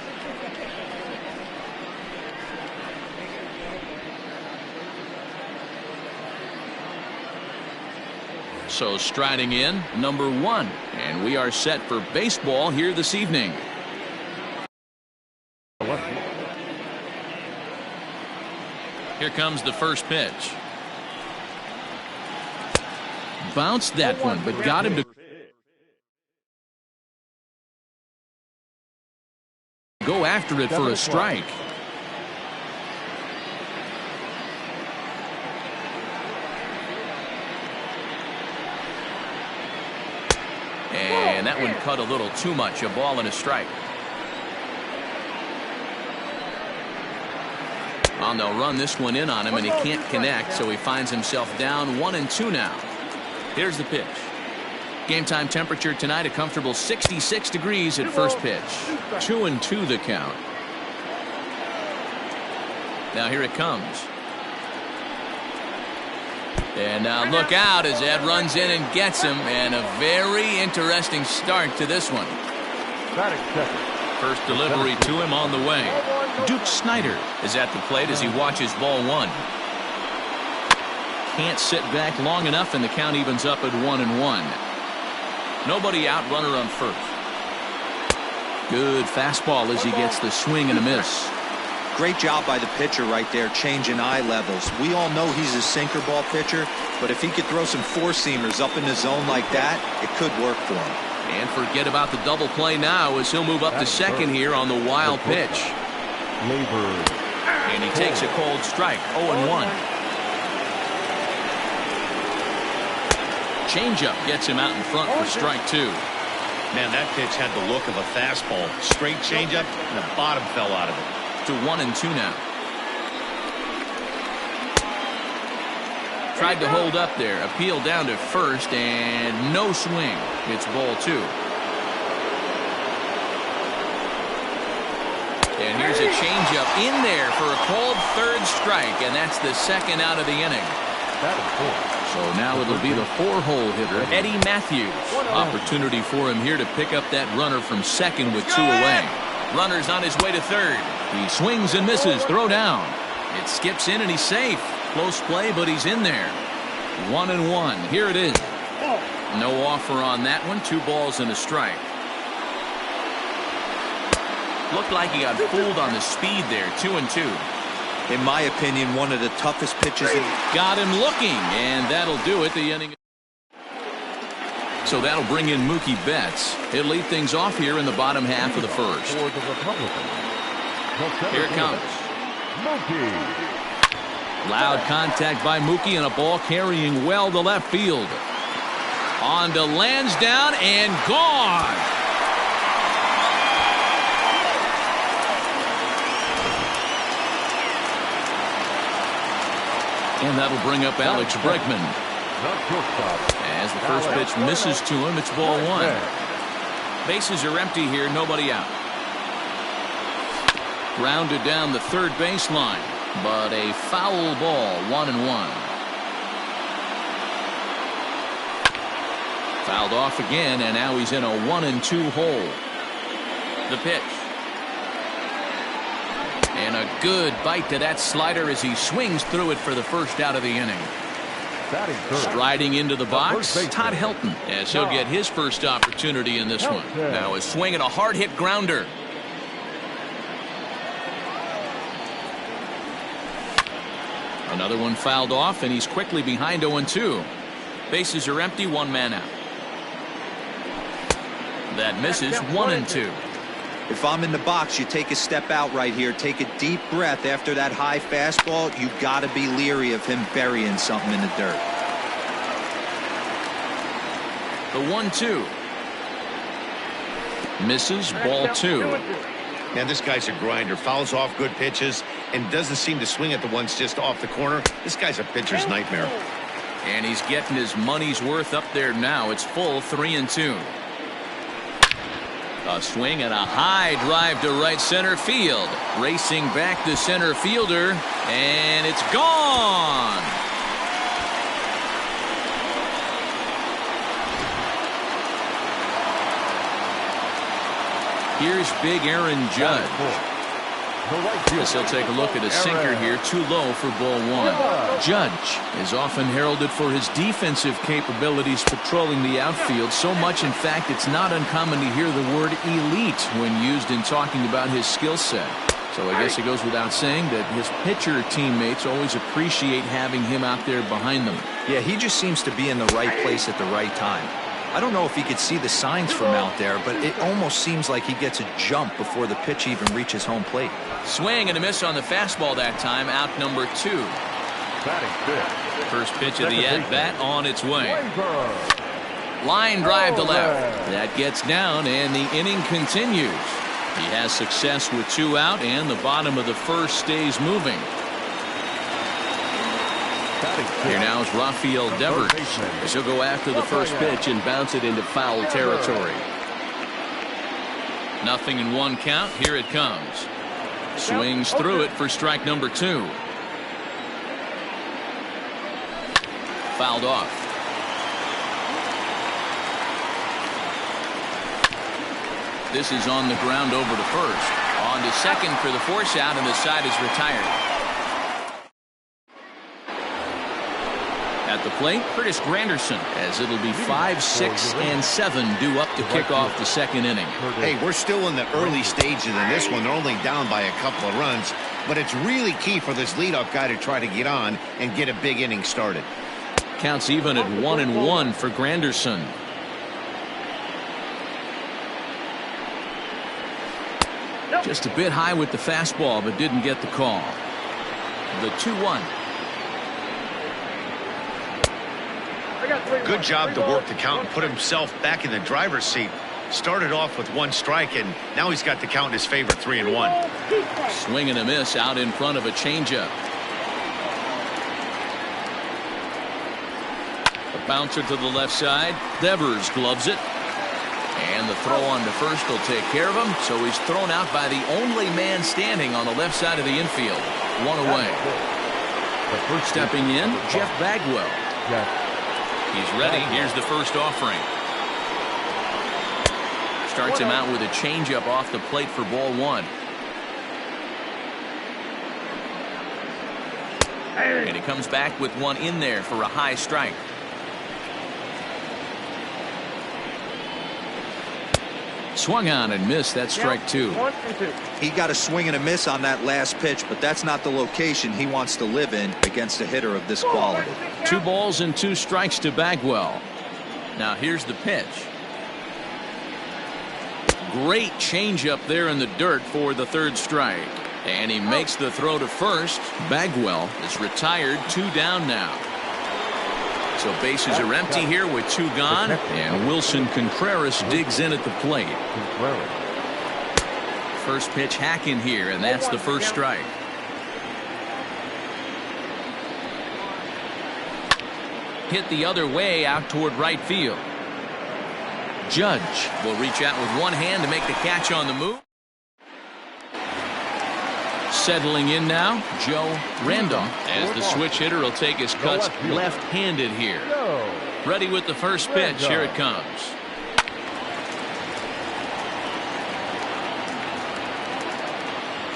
So striding in, number 1, and we are set for baseball here this evening. Here comes the first pitch. Bounced that one, but got him to go after it for a strike. And that one cut a little too much. A ball and a strike. Well, they'll run this one in on him, and he can't connect, so he finds himself down 1-2 now. Here's the pitch. Game time temperature tonight, a comfortable 66 degrees at first pitch. 2-2 the count. Now here it comes. And now look out as Ed runs in and gets him, and a very interesting start to this one. First delivery to him on the way. Duke Snider is at the plate as he watches ball 1. Can't sit back long enough, and the count evens up at 1-1. Nobody out, runner on first. Good fastball as he gets the swing and a miss. Great job by the pitcher right there, changing eye levels. We all know he's a sinker ball pitcher, but if he could throw some four-seamers up in the zone like that, it could work for him. And forget about the double play now as he'll move up to second here on the wild pitch. And he takes a cold strike. 0-1. Changeup gets him out in front for strike 2. Man, that pitch had the look of a fastball. Straight changeup, and the bottom fell out of it. To 1-2 now. Tried to hold up there. Appeal down to first, and no swing. It's ball 2. And here's a changeup in there for a called third strike, and that's the second out of the inning. So now it'll be the 4-hole hitter, Eddie Matthews. Opportunity for him here to pick up that runner from second with 2 away. Runner's on his way to third. He swings and misses. Throw down. It skips in and he's safe. Close play, but he's in there. 1-1. Here it is. No offer on that one. 2 balls and a strike. Looked like he got fooled on the speed there. 2-2. In my opinion, one of the toughest pitches. Got him looking, and that'll do it. The inning. So that'll bring in Mookie Betts. He'll lead things off here in the bottom half of the first. Here it comes. Loud contact by Mookie, and a ball carrying well to left field. On to Lansdowne and gone. And that'll bring up Alex Bregman. As the first pitch misses to him, it's ball 1. Bases are empty here, nobody out. Grounded down the third baseline, but a foul ball. 1-1. Fouled off again, and now he's in a 1-2 hole. The pitch. And a good bite to that slider as he swings through it for the first out of the inning. Striding into the box, Todd Helton, as he'll get his first opportunity in this one. Now a swing and a hard hit grounder. Another one fouled off, and he's quickly behind 0-2. Bases are empty, 1 man out. That misses. 1-2. If I'm in the box, you take a step out right here. Take a deep breath after that high fastball. You got to be leery of him burying something in the dirt. The 1-2. Misses. Ball 2. Man, this guy's a grinder. Fouls off good pitches and doesn't seem to swing at the ones just off the corner. This guy's a pitcher's nightmare. And he's getting his money's worth up there now. It's full. 3-2. A swing and a high drive to right center field. Racing back the center fielder, and it's gone. Here's big Aaron Judge. Yes, he'll take a look at a sinker here, too low for ball one. Judge is often heralded for his defensive capabilities patrolling the outfield, so much in fact it's not uncommon to hear the word elite when used in talking about his skill set. So I guess it goes without saying that his pitcher teammates always appreciate having him out there behind them. Yeah, he just seems to be in the right place at the right time. I don't know if he could see the signs from out there, but it almost seems like he gets a jump before the pitch even reaches home plate. Swing and a miss on the fastball that time. Out number 2. First pitch of the at-bat on its way. Line drive to left. That gets down, and the inning continues. He has success with 2 out, and the bottom of the first stays moving. Here now is Rafael Devers. He'll go after the first pitch and bounce it into foul territory. 0-1 count. Here it comes. Swings through it for strike number 2. Fouled off. This is on the ground over to first. On to second for the force out, and the side is retired. At the plate, Curtis Granderson, as it'll be 5, 6, and 7 due up to kick off the second inning. Hey, we're still in the early stages in this one. They're only down by a couple of runs, but it's really key for this leadoff guy to try to get on and get a big inning started. Counts even at 1-1 for Granderson. Just a bit high with the fastball, but didn't get the call. The 2-1. Good job to work the count and put himself back in the driver's seat. Started off with 1 strike, and now he's got the count in his favor, 3-1. Swing and a miss out in front of a changeup. A bouncer to the left side. Devers gloves it. And the throw on to first will take care of him. So he's thrown out by the only man standing on the left side of the infield. 1 away. Stepping in, Jeff Bagwell. He's ready. Here's the first offering. Starts him out with a changeup off the plate for ball 1. And he comes back with one in there for a high strike. Swung on and missed. That's strike 2. He got a swing and a miss on that last pitch, but that's not the location he wants to live in against a hitter of this quality. 2 balls and 2 strikes to Bagwell. Now here's the pitch. Great changeup there in the dirt for the 3rd strike. And he makes the throw to first. Bagwell is retired. 2 down now. So bases are empty here with 2 gone, and Wilson Contreras digs in at the plate. First pitch hack in here, and that's the first strike. Hit the other way out toward right field. Judge will reach out with one hand to make the catch on the move. Settling in now, Joe Randolph, as the switch hitter will take his cuts left-handed here. Ready with the first pitch. Here it comes.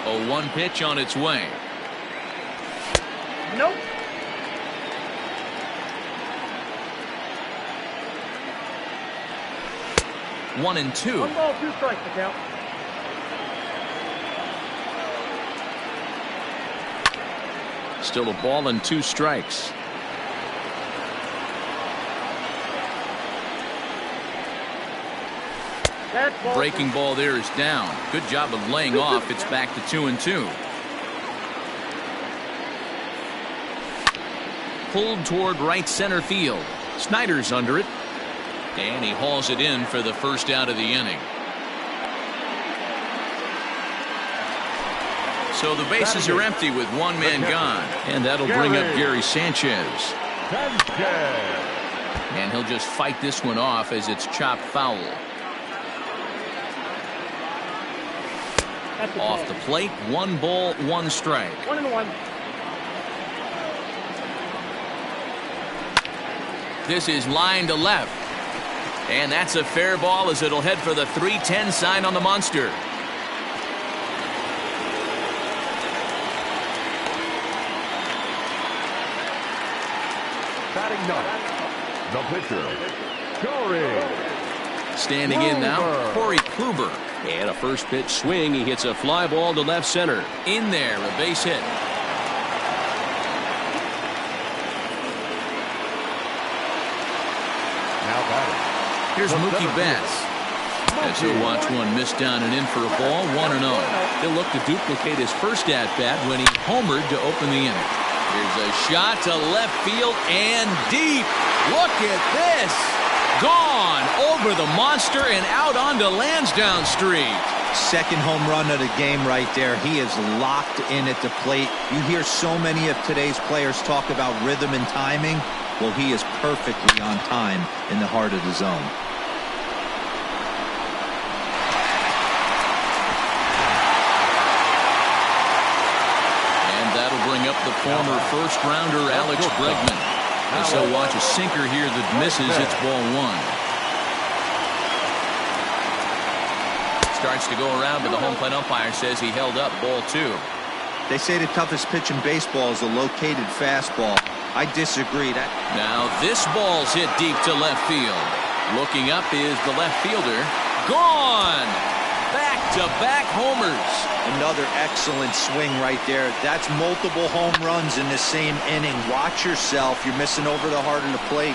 A 1 pitch on its way. Nope. One and 2. 1 ball, 2 strikes to count. Still a ball and 2 strikes. Breaking ball there is down. Good job of laying off. It's back to 2-2. Pulled toward right center field. Snyder's under it. And he hauls it in for the first out of the inning. So the bases are empty with 1 man gone. And that'll bring up Gary Sanchez. And he'll just fight this one off as it's chopped foul. Off the plate, 1 ball, 1 strike. 1-1. This is line to left. And that's a fair ball as it'll head for the 3-10 sign on the monster. Batting ninth, the pitcher, Corey. Standing in now, Corey Kluber. And a first pitch swing. He hits a fly ball to left center. In there, a base hit. Now batting. Here's Mookie Betts. As he'll watch one miss down and in for a ball, 1-0. He'll look to duplicate his first at-bat when he Homered to open the inning. Here's a shot to left field and deep. Look at this. Gone over the monster and out onto Lansdowne Street. Second home run of the game right there. He is locked in at the plate. You hear so many of today's players talk about rhythm and timing. Well, he is perfectly on time in the heart of the zone. And that'll bring up the former first-rounder Alex Bregman. As he'll watch a sinker here that misses. It's ball 1. Starts to go around, but the home plate umpire says he held up ball 2. They say the toughest pitch in baseball is a located fastball. I disagree. Now this ball's hit deep to left field. Looking up is the left fielder. Gone! Back-to-back homers. Another excellent swing right there. That's multiple home runs in the same inning. Watch yourself. You're missing over the heart of the plate.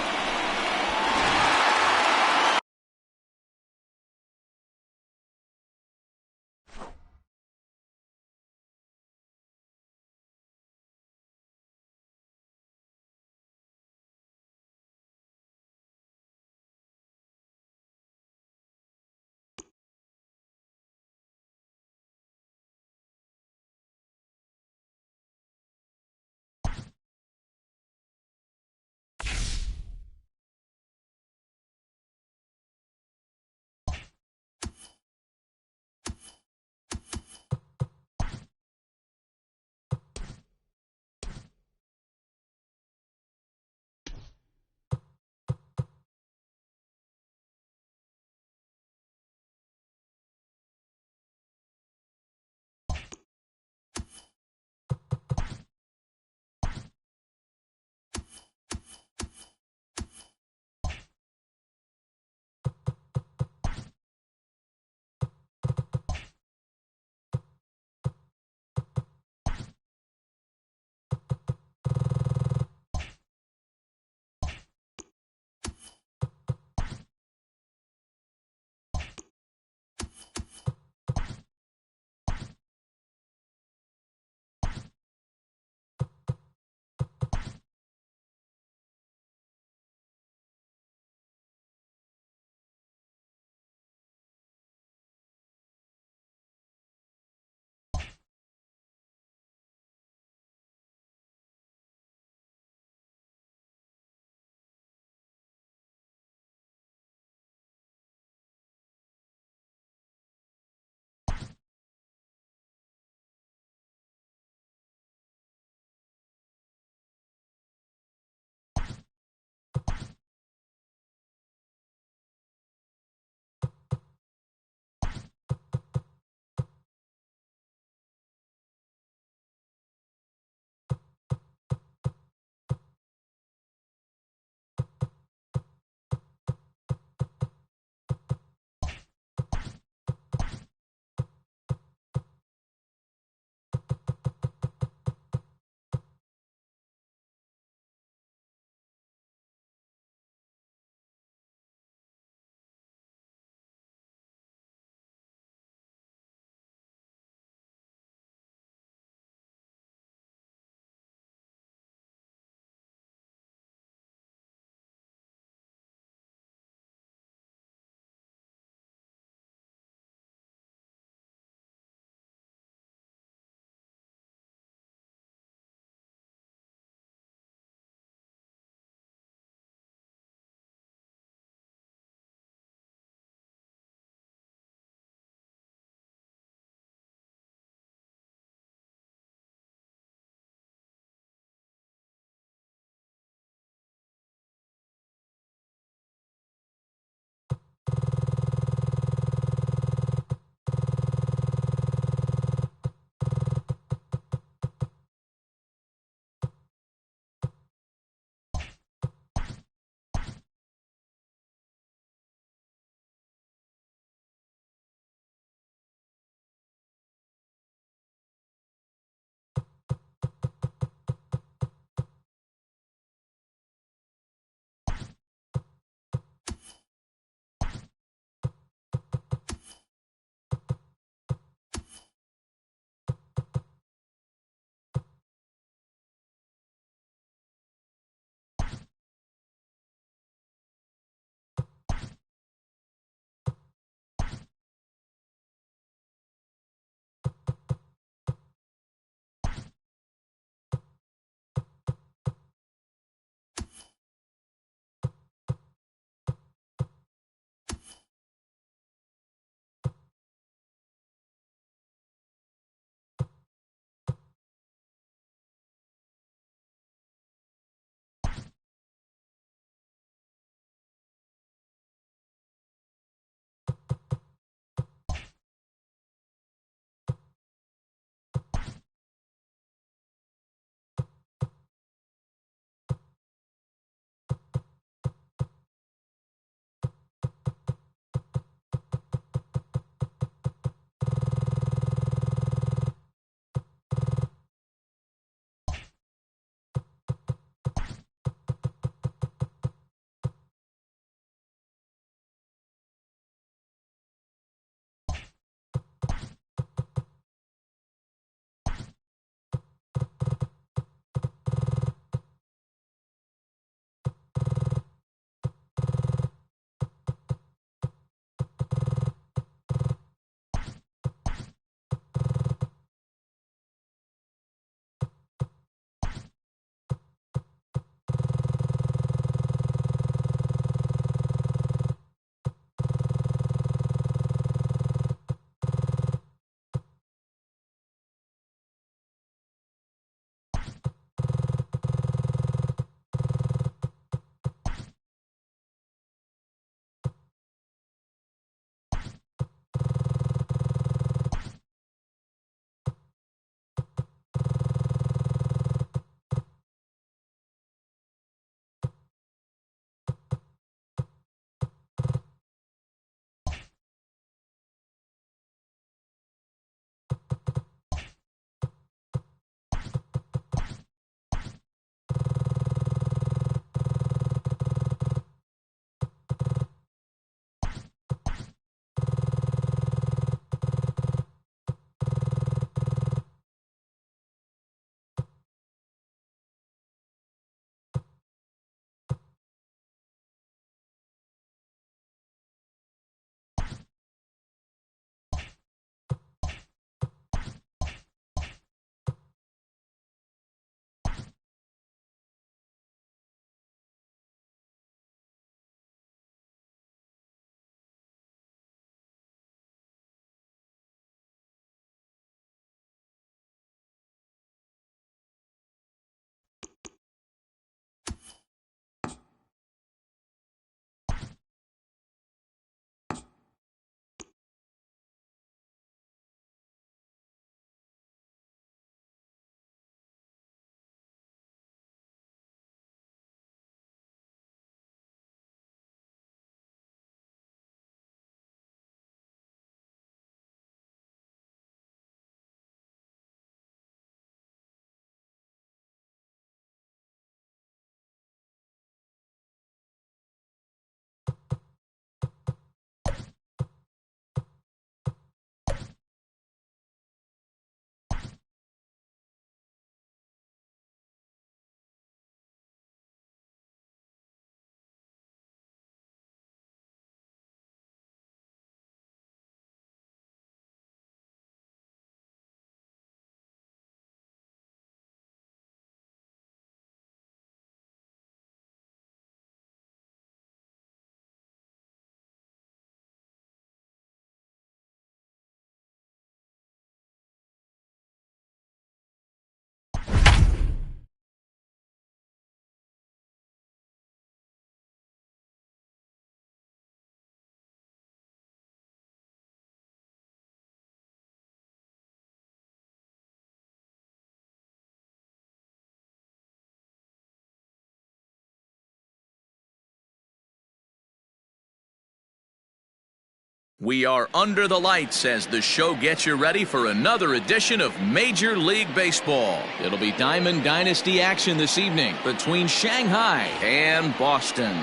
We are under the lights as the show gets you ready for another edition of Major League Baseball. It'll be Diamond Dynasty action this evening between Shanghai and Boston.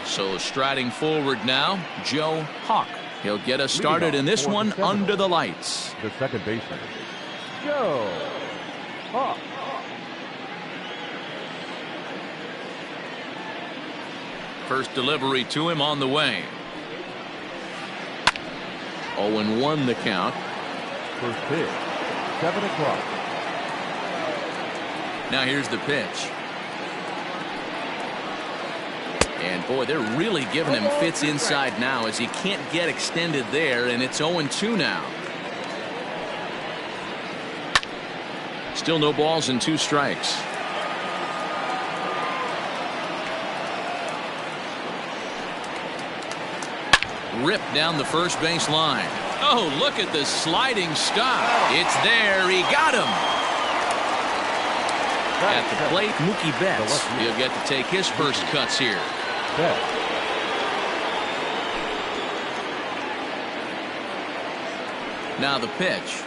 So striding forward now, Joe Hawk. He'll get us started in this one under the lights. The second baseman, Joe Hawk. First delivery to him on the way. 0-1 the count. First pitch, 7 o'clock. Now here's the pitch. And boy, they're really giving him fits inside now as he can't get extended there, and it's 0-2 now. Still no balls and 2 strikes. Ripped down the first base line. Oh, look at the sliding stop. It's there. He got him. At the plate, Mookie Betts. He'll get to take his first cuts here. Now the pitch.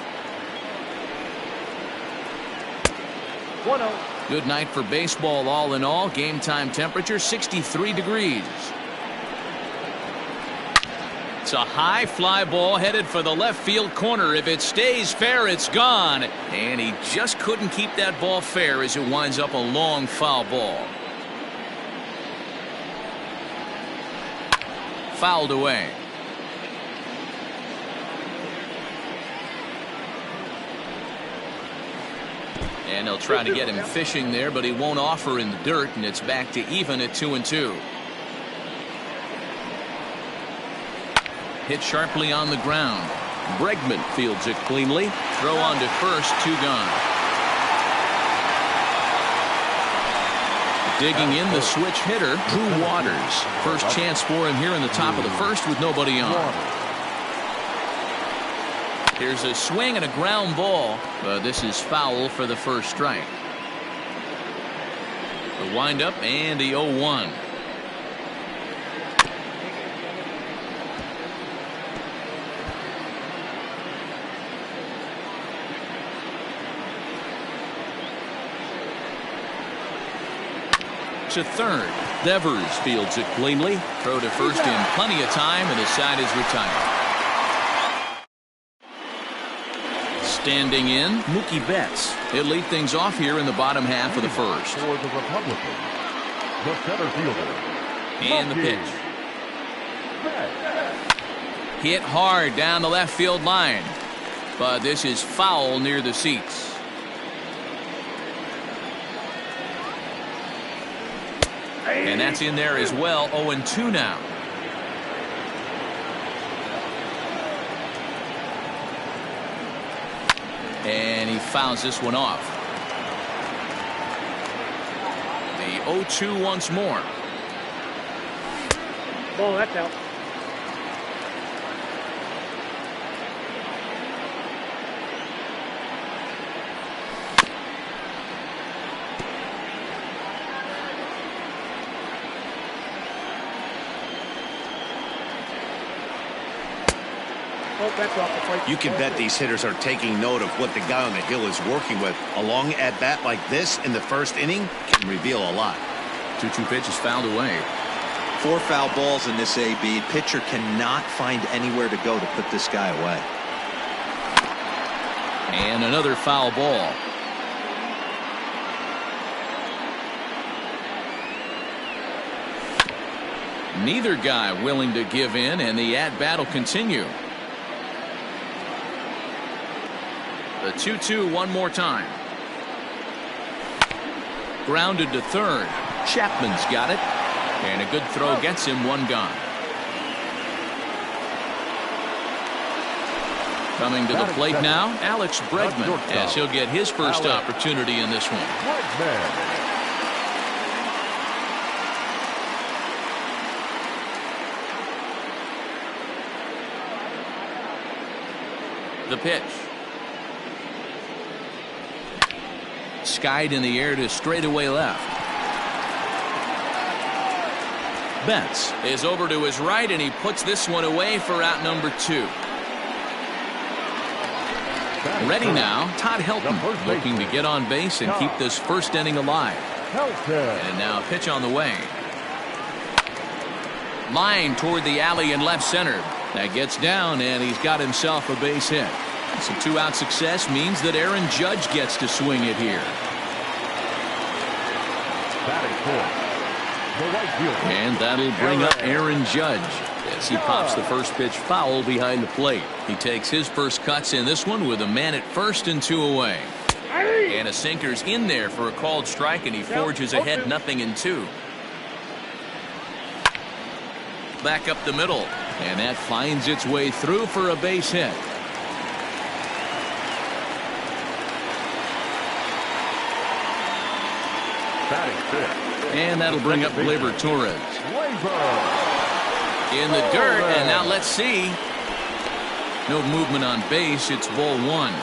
1-0. Good night for baseball all in all. Game time temperature 63 degrees. It's a high fly ball headed for the left field corner. If it stays fair, it's gone. And he just couldn't keep that ball fair as it winds up a long foul ball. Fouled away. And they'll try to get him fishing there, but he won't offer in the dirt, and it's back to even at 2-2. Hit sharply on the ground. Bregman fields it cleanly. Throw on to first, 2 gone. Digging in the switch hitter, Drew Waters. First chance for him here in the top of the first with nobody on. Here's a swing and a ground ball, but this is foul for the first strike. The windup and the 0-1. To third. Devers fields it cleanly. Throw to first in plenty of time, and the side is retired. Standing in, Mookie Betts. He'll lead things off here in the bottom half of the first. For the Republicans, the center fielder. And the pitch. Hit hard down the left field line. But this is foul near the seats. And that's in there as well. 0-2 now. And he fouls this one off. The 0-2 once more. Ball, that's out. You can bet these hitters are taking note of what the guy on the hill is working with. A long at-bat like this in the first inning can reveal a lot. 2-2 pitch is fouled away. 4 foul balls in this AB. Pitcher cannot find anywhere to go to put this guy away. And another foul ball. Neither guy willing to give in, and the at-bat will continue. The 2-2 one more time. Grounded to third. Chapman's got it. And a good throw gets him 1 gone. Coming to the plate now, Alex Bregman, as he'll get his first opportunity in this one. The pitch. skied in the air to straightaway left. Betts is over to his right, and he puts this one away for out number 2. Ready now, Todd Helton looking to get on base and keep this first inning alive. And now a pitch on the way. Line toward the alley in left center. That gets down, and he's got himself a base hit. Some 2-out success means that Aaron Judge gets to swing it here. And that'll bring up Aaron Judge as he pops the first pitch foul behind the plate. He takes his first cuts in this one with a man at first and 2 away. And a sinker's in there for a called strike, and he forges ahead 0-2. Back up the middle, and that finds its way through for a base hit. And that'll bring up Gleyber Torres. In the dirt, and now let's see. No movement on base. It's ball 1.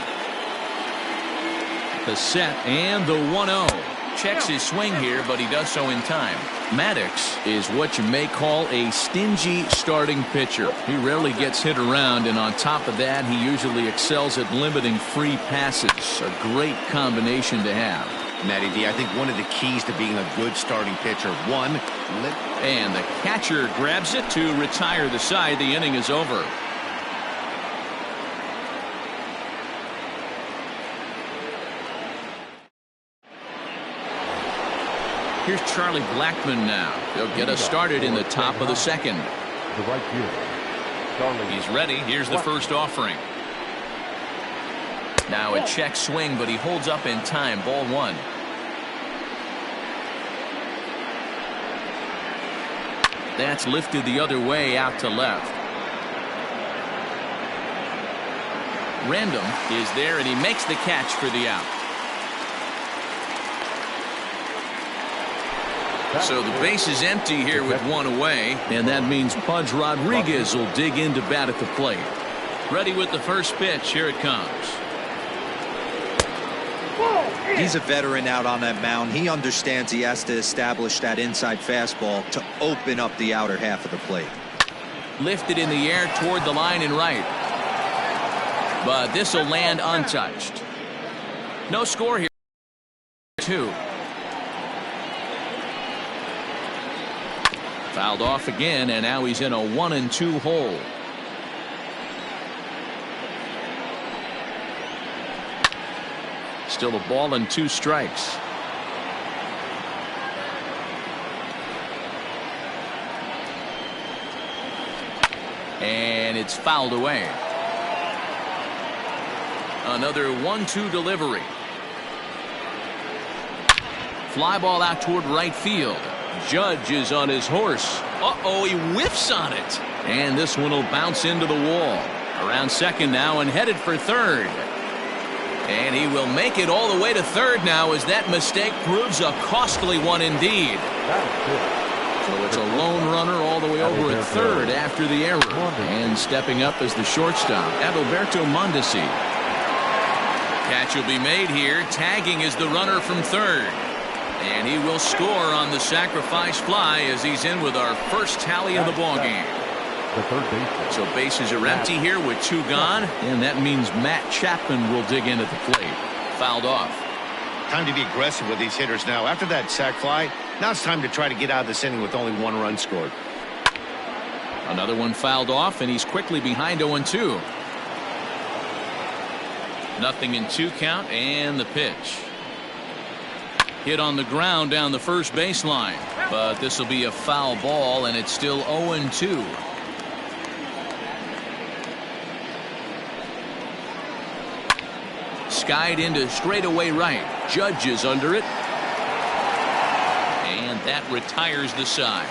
The set and the 1-0. Checks his swing here, but he does so in time. Maddox is what you may call a stingy starting pitcher. He rarely gets hit around, and on top of that, he usually excels at limiting free passes. A great combination to have. Matty D, I think one of the keys to being a good starting pitcher, and the catcher grabs it to retire the side. The inning is over. Here's Charlie Blackmon now. He'll get us started in the top of the second. He's ready. Here's the first offering. Now a check swing, but he holds up in time. Ball 1. That's lifted the other way out to left. Random is there, and he makes the catch for the out. So the base is empty here with 1 away, and that means Pudge Rodriguez will dig in to bat at the plate. Ready with the first pitch. Here it comes. He's a veteran out on that mound. He understands he has to establish that inside fastball to open up the outer half of the plate. Lifted in the air toward the line and right. But this will land untouched. No score here. 2. Fouled off again, and now he's in a 1-2 hole. Still a ball and 2 strikes. And it's fouled away. Another 1-2 delivery. Fly ball out toward right field. Judge is on his horse. He whiffs on it. And this one will bounce into the wall. Around second now and headed for third. And he will make it all the way to third now, as that mistake proves a costly one indeed. So it's a lone runner all the way over at third after the error. And stepping up as the shortstop, Adalberto Mondesi. Catch will be made here. Tagging is the runner from third. And he will score on the sacrifice fly as he's in with our first tally of the ballgame. So bases are empty here with 2 gone, and that means Matt Chapman will dig in at the plate. Fouled off. Time to be aggressive with these hitters now. After that sac fly, now it's time to try to get out of this inning with only 1 run scored. Another one fouled off, and he's quickly behind 0-2. 0-2 count, and the pitch. Hit on the ground down the first baseline, but this will be a foul ball, and it's still 0-2. Skied into straightaway right. Judge is under it. And that retires the side.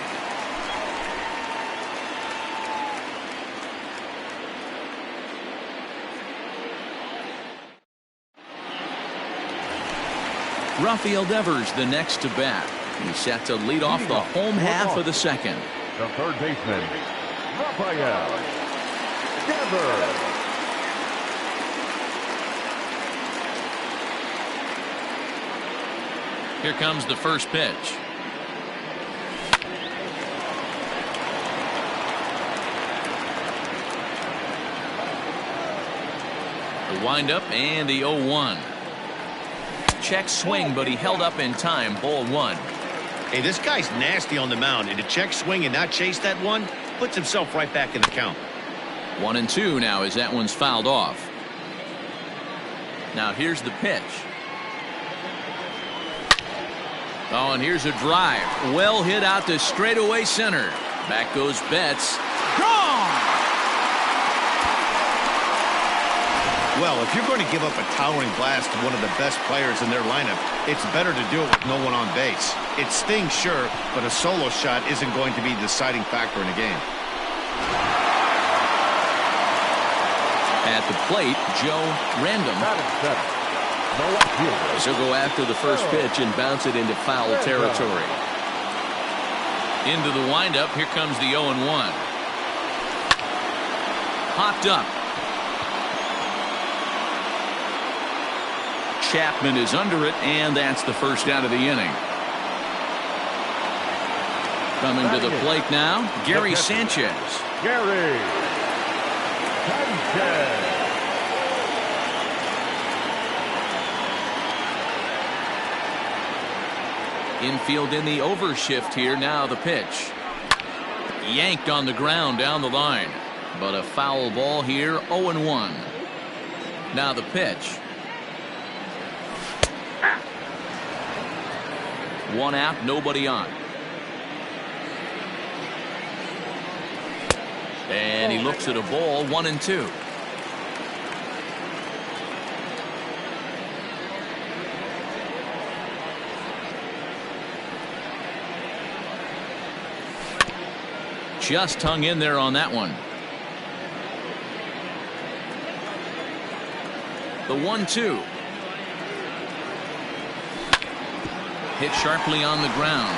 Rafael Devers the next to bat. He's set to lead off the home half of the second. The third baseman, Rafael Devers. Here comes the first pitch. The windup and the 0-1. Check swing, but he held up in time. Ball 1. Hey, this guy's nasty on the mound, and to check swing and not chase that one puts himself right back in the count. 1-2 now as that one's fouled off. Now here's the pitch. Oh, and here's a drive. Well hit out to straightaway center. Back goes Betts. Gone! Well, if you're going to give up a towering blast to one of the best players in their lineup, it's better to do it with no one on base. It stings, sure, but a solo shot isn't going to be the deciding factor in a game. At the plate, Joe Random. He'll go after the first pitch and bounce it into foul territory. Into the windup. Here comes the 0-1. Popped up. Chapman is under it, and that's the first out of the inning. Coming to the plate now, Gary Sanchez. Gary Sanchez. Infield in the overshift here. Now the pitch. Yanked on the ground down the line. But a foul ball here. 0-1. Now the pitch. One out, nobody on. And he looks at a ball. 1-2. Just hung in there on that one. The 1-2. Hit sharply on the ground.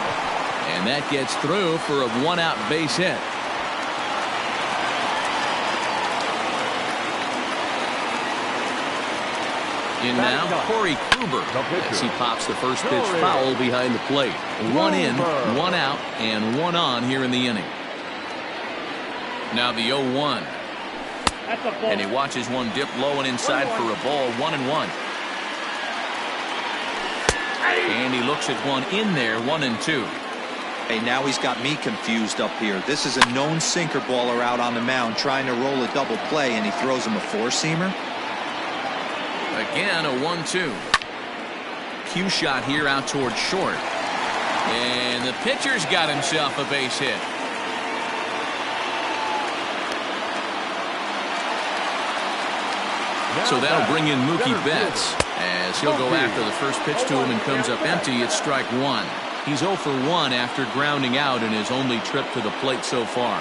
And that gets through for a one-out base hit. In now, Corey Kluber as he pops the first pitch foul behind the plate. One in, one out, and one on here in the inning. Now the 0-1. And he watches one dip low and inside for a ball. 1-1. And he looks at one in there. 1-2. Hey, now he's got me confused up here. This is a known sinker baller out on the mound trying to roll a double play, and he throws him a four-seamer. Again, a 1-2. Cue shot here out towards short. And the pitcher's got himself a base hit. So that'll bring in Mookie Betts as he'll go after the first pitch to him and comes up empty. It's strike one. He's 0 for 1 after grounding out in his only trip to the plate so far.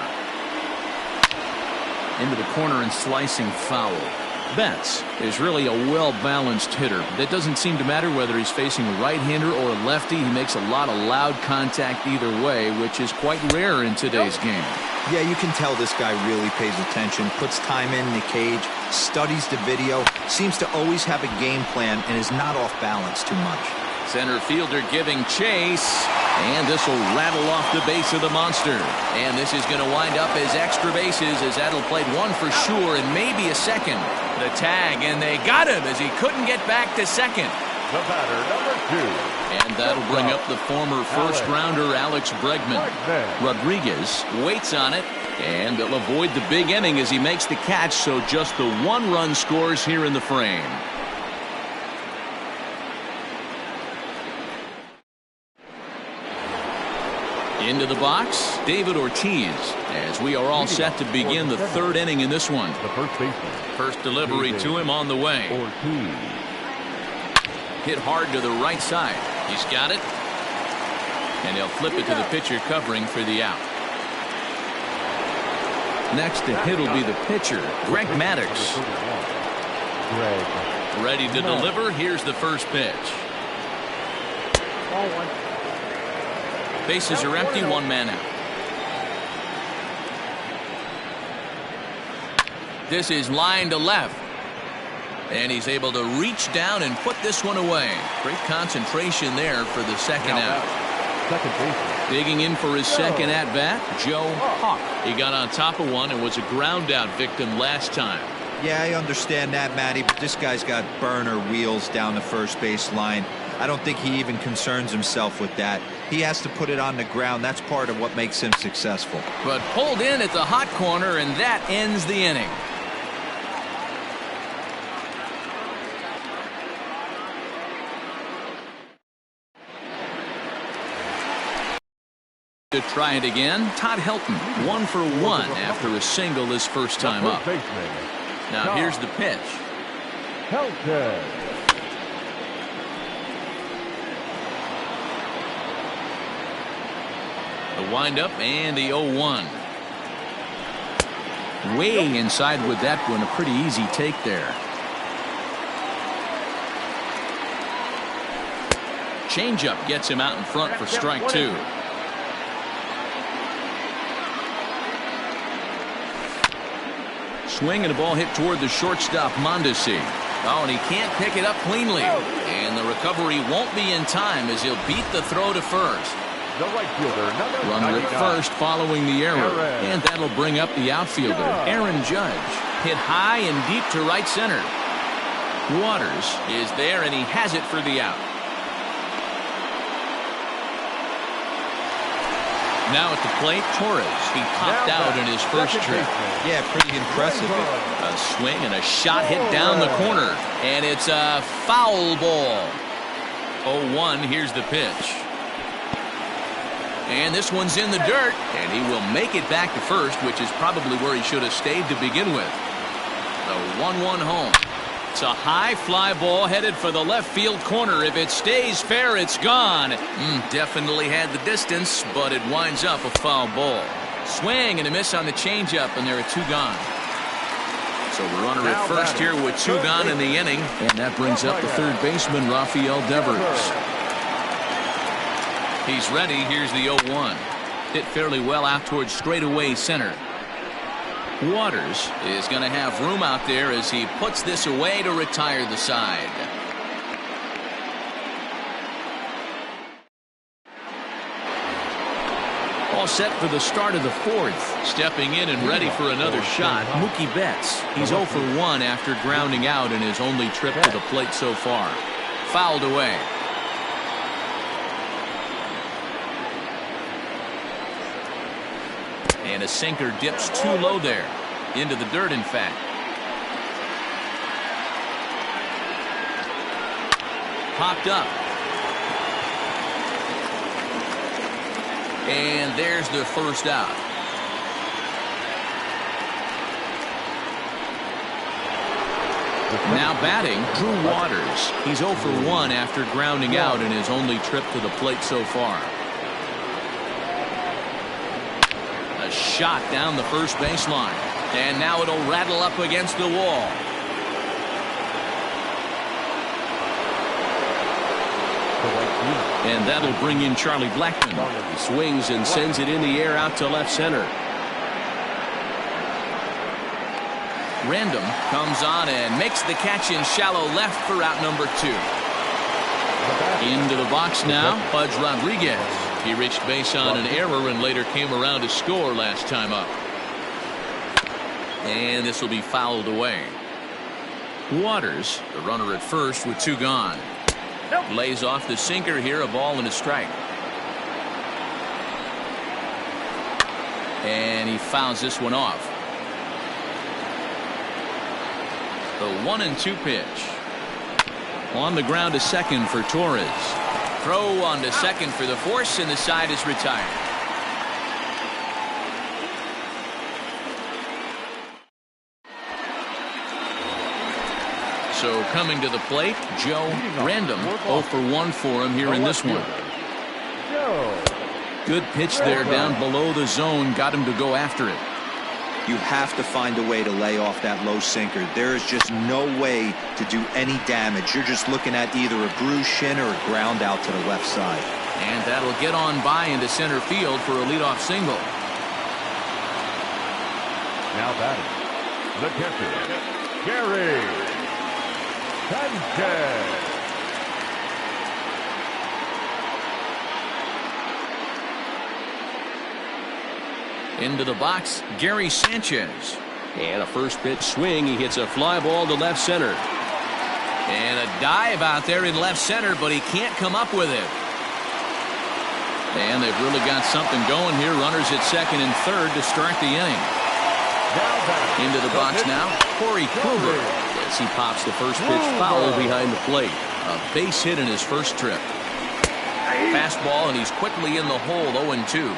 Into the corner and slicing foul. Betts is really a well-balanced hitter. That doesn't seem to matter whether he's facing a right-hander or a lefty. He makes a lot of loud contact either way, which is quite rare in today's game. Yeah, you can tell this guy really pays attention, puts time in the cage, studies the video, seems to always have a game plan, and is not off balance too much. Center fielder giving chase, and this will rattle off the base of the monster. And this is going to wind up as extra bases as that'll play one for sure and maybe a second. The tag, and they got him as he couldn't get back to second. The batter, number 2. And that'll bring up the former first-rounder Alex Bregman. Rodriguez waits on it, and they'll avoid the big inning as he makes the catch, so just the one run scores here in the frame. Into the box, David Ortiz, as we are all set to begin the third inning in this one. The first baseman. First delivery to him on the way. Ortiz. Hit hard to the right side. He's got it. And he'll flip it to the pitcher covering for the out. Next to hit will be the pitcher, Greg Maddux. Ready to deliver. Here's the first pitch. Bases are empty, one man out. This is line to left. And he's able to reach down and put this one away. Great concentration there for the second out. Second baseman. Digging in for his second at-bat, Joe Hawk. He got on top of one and was a ground-out victim last time. Yeah, I understand that, Matty, but this guy's got burner wheels down the first base line. I don't think he even concerns himself with that. He has to put it on the ground. That's part of what makes him successful. But pulled in at the hot corner, and that ends the inning. To try it again, Todd Helton, 1 for 1 after a single his first time up. Now here's the pitch. Helton. The windup and the 0-1. Way inside with that one, a pretty easy take there. Changeup gets him out in front for strike 2. Swing and a ball hit toward the shortstop, Mondesi. Oh, and he can't pick it up cleanly. And the recovery won't be in time as he'll beat the throw to first. The right fielder, runner at first following the error. And that'll bring up the outfielder, Aaron Judge. Hit high and deep to right center. Waters is there, and he has it for the out. Now at the plate, Torres. He popped out in his first trip. Yeah, pretty impressive. A swing and a shot hit down the corner. And it's a foul ball. 0-1, here's the pitch. And this one's in the dirt. And he will make it back to first, which is probably where he should have stayed to begin with. The 1-1 home. It's a high fly ball headed for the left field corner. If it stays fair, it's gone. Definitely had the distance, but it winds up a foul ball. Swing and a miss on the changeup, and there are 2 gone. So the runner at first here with 2 gone in the inning, and that brings up the third baseman, Rafael Devers. He's ready. Here's the 0-1. Hit fairly well out towards straightaway center. Waters is going to have room out there as he puts this away to retire the side. All set for the start of the 4th. Stepping in and ready for another shot, Mookie Betts. He's 0 for 1 after grounding out in his only trip to the plate so far. Fouled away. And a sinker dips too low there. Into the dirt, in fact. Popped up. And there's the first out. Now batting, Drew Waters. He's 0 for 1 after grounding out in his only trip to the plate so far. A shot down the first baseline. And now it'll rattle up against the wall. And that'll bring in Charlie Blackmon. He swings and sends it in the air out to left center. Random comes on and makes the catch in shallow left for out number 2. Into the box now, Pudge Rodriguez. He reached base on an error and later came around to score last time up. And this will be fouled away. Waters, the runner at first with 2 gone. Lays off the sinker here, a ball and a strike. And he fouls this one off. The 1-2 pitch. On the ground to second for Torres. Throw on to second for the force, and the side is retired. So coming to the plate, Joe Random. 0 for 1 for him here in this one. Good pitch there down below the zone. Got him to go after it. You have to find a way to lay off that low sinker. There is just no way to do any damage. You're just looking at either a bruised shin or a ground out to the left side. And that'll get on by into center field for a leadoff single. Now batting, the catcher, Gary. Sanchez. Into the box, Gary Sanchez. And a first pitch swing. He hits a fly ball to left center. And a dive out there in left center, but he can't come up with it. And they've really got something going here. Runners at second and third to start the inning. Into the box now, Corey Kluber. As he pops the first pitch foul behind the plate. A base hit in his first trip. Fastball, and he's quickly in the hole, 0-2.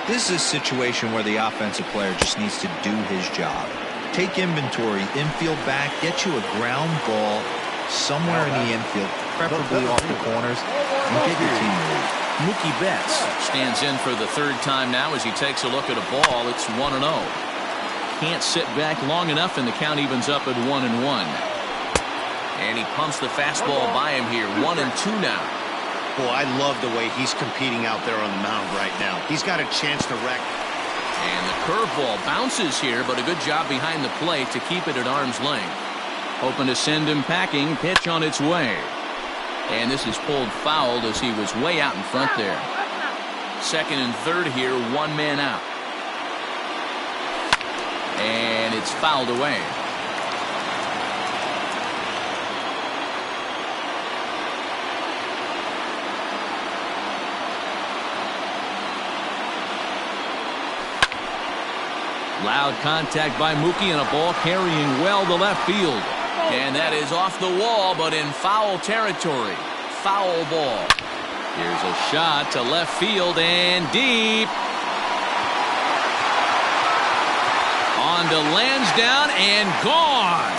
This is a situation where the offensive player just needs to do his job. Take inventory, infield back, get you a ground ball somewhere in the infield, preferably off the corners, and get your team moved. Mookie Betts stands in for the third time now as he takes a look at a ball. It's 1-0. Can't sit back long enough, and the count evens up at 1-1. And he pumps the fastball by him here. 1-2 now. Boy, I love the way he's competing out there on the mound right now. He's got a chance to wreck. And the curveball bounces here, but a good job behind the plate to keep it at arm's length. Hoping to send him packing. Pitch on its way. And this is pulled foul as he was way out in front there. Second and third here, one man out. And it's fouled away. Loud contact by Mookie, and a ball carrying well to left field. And that is off the wall, but in foul territory. Foul ball. Here's a shot to left field and deep. On to Lansdowne and gone.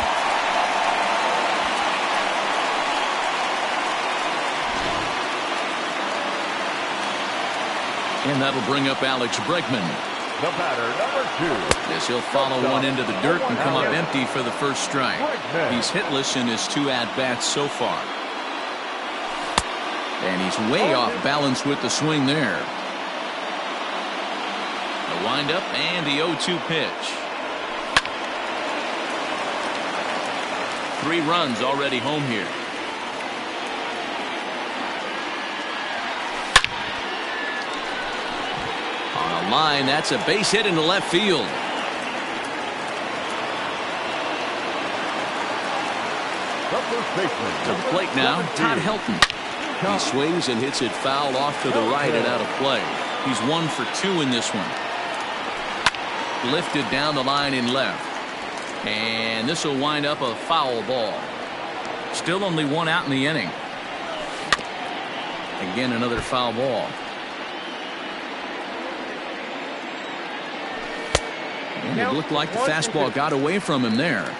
And that'll bring up Alex Bregman. The batter, number 2. Yes, he'll follow one into the dirt and come up empty for the first strike. He's hitless in his 2 at-bats so far. And he's way off balance with the swing there. The windup and the 0-2 pitch. 3 runs already home here. On a line, that's a base hit into left field. To the plate now, Todd Helton. He swings and hits it foul off to the right and out of play. He's 1 for 2 in this one. Lifted down the line in left. And this will wind up a foul ball. Still only 1 out in the inning. Again, another foul ball. And it looked like the fastball got away from him there.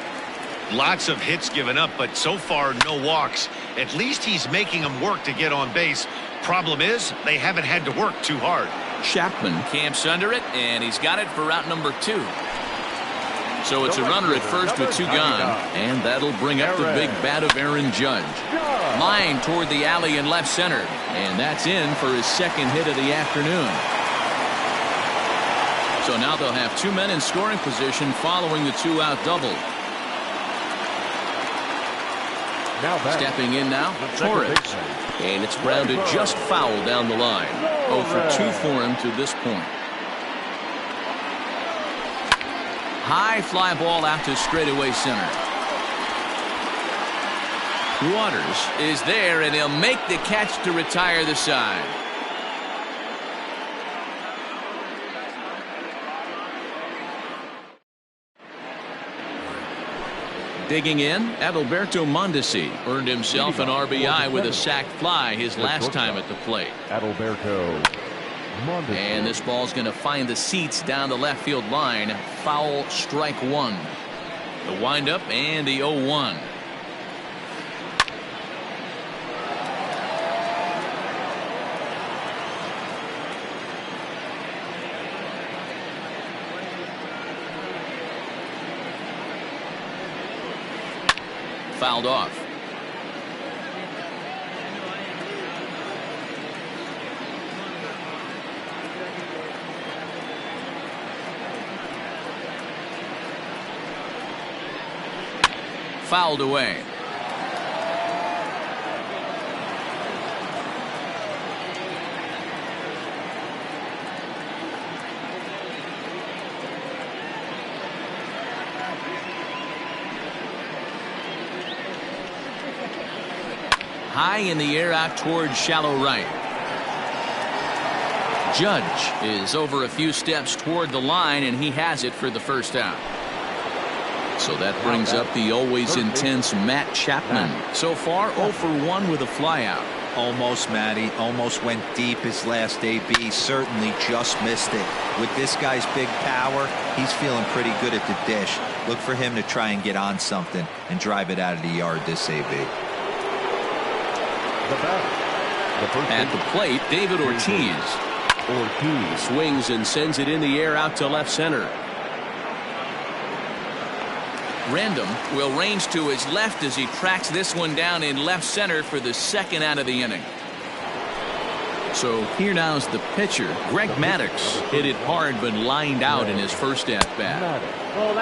Lots of hits given up, but so far no walks. At least he's making them work to get on base. Problem is, they haven't had to work too hard. Chapman camps under it, and he's got it for out number 2. So it's a runner at first with 2 gone, and that'll bring up the big bat of Aaron Judge. Line toward the alley in left center, and that's in for his second hit of the afternoon. So now they'll have 2 men in scoring position following the 2-out double. Stepping in now, Torres. And it's grounded just foul down the line. 0 for 2 for him to this point. High fly ball out to straightaway center. Waters is there, and he'll make the catch to retire the side. Digging in, Adalberto Mondesi earned himself an RBI with a sacked fly his last time at the plate. Adalberto Mondesi. And this ball's going to find the seats down the left field line. Foul, strike 1. The windup and the 0-1. Fouled off. Fouled away. high in the air out towards shallow right. Judge is over a few steps toward the line, and he has it for the first out. So that brings up the always intense Matt Chapman. So far 0 for 1 with a flyout. Almost, Matty. Almost went deep his last AB. Certainly just missed it. With this guy's big power, he's feeling pretty good at the dish. Look for him to try and get on something and drive it out of the yard this AB. At the plate, David Ortiz. Swings and sends it in the air out to left center. Random will range to his left as he tracks this one down in left center for the second out of the inning. So here now's the pitcher. Greg Maddux hit it hard but lined out in his first at bat.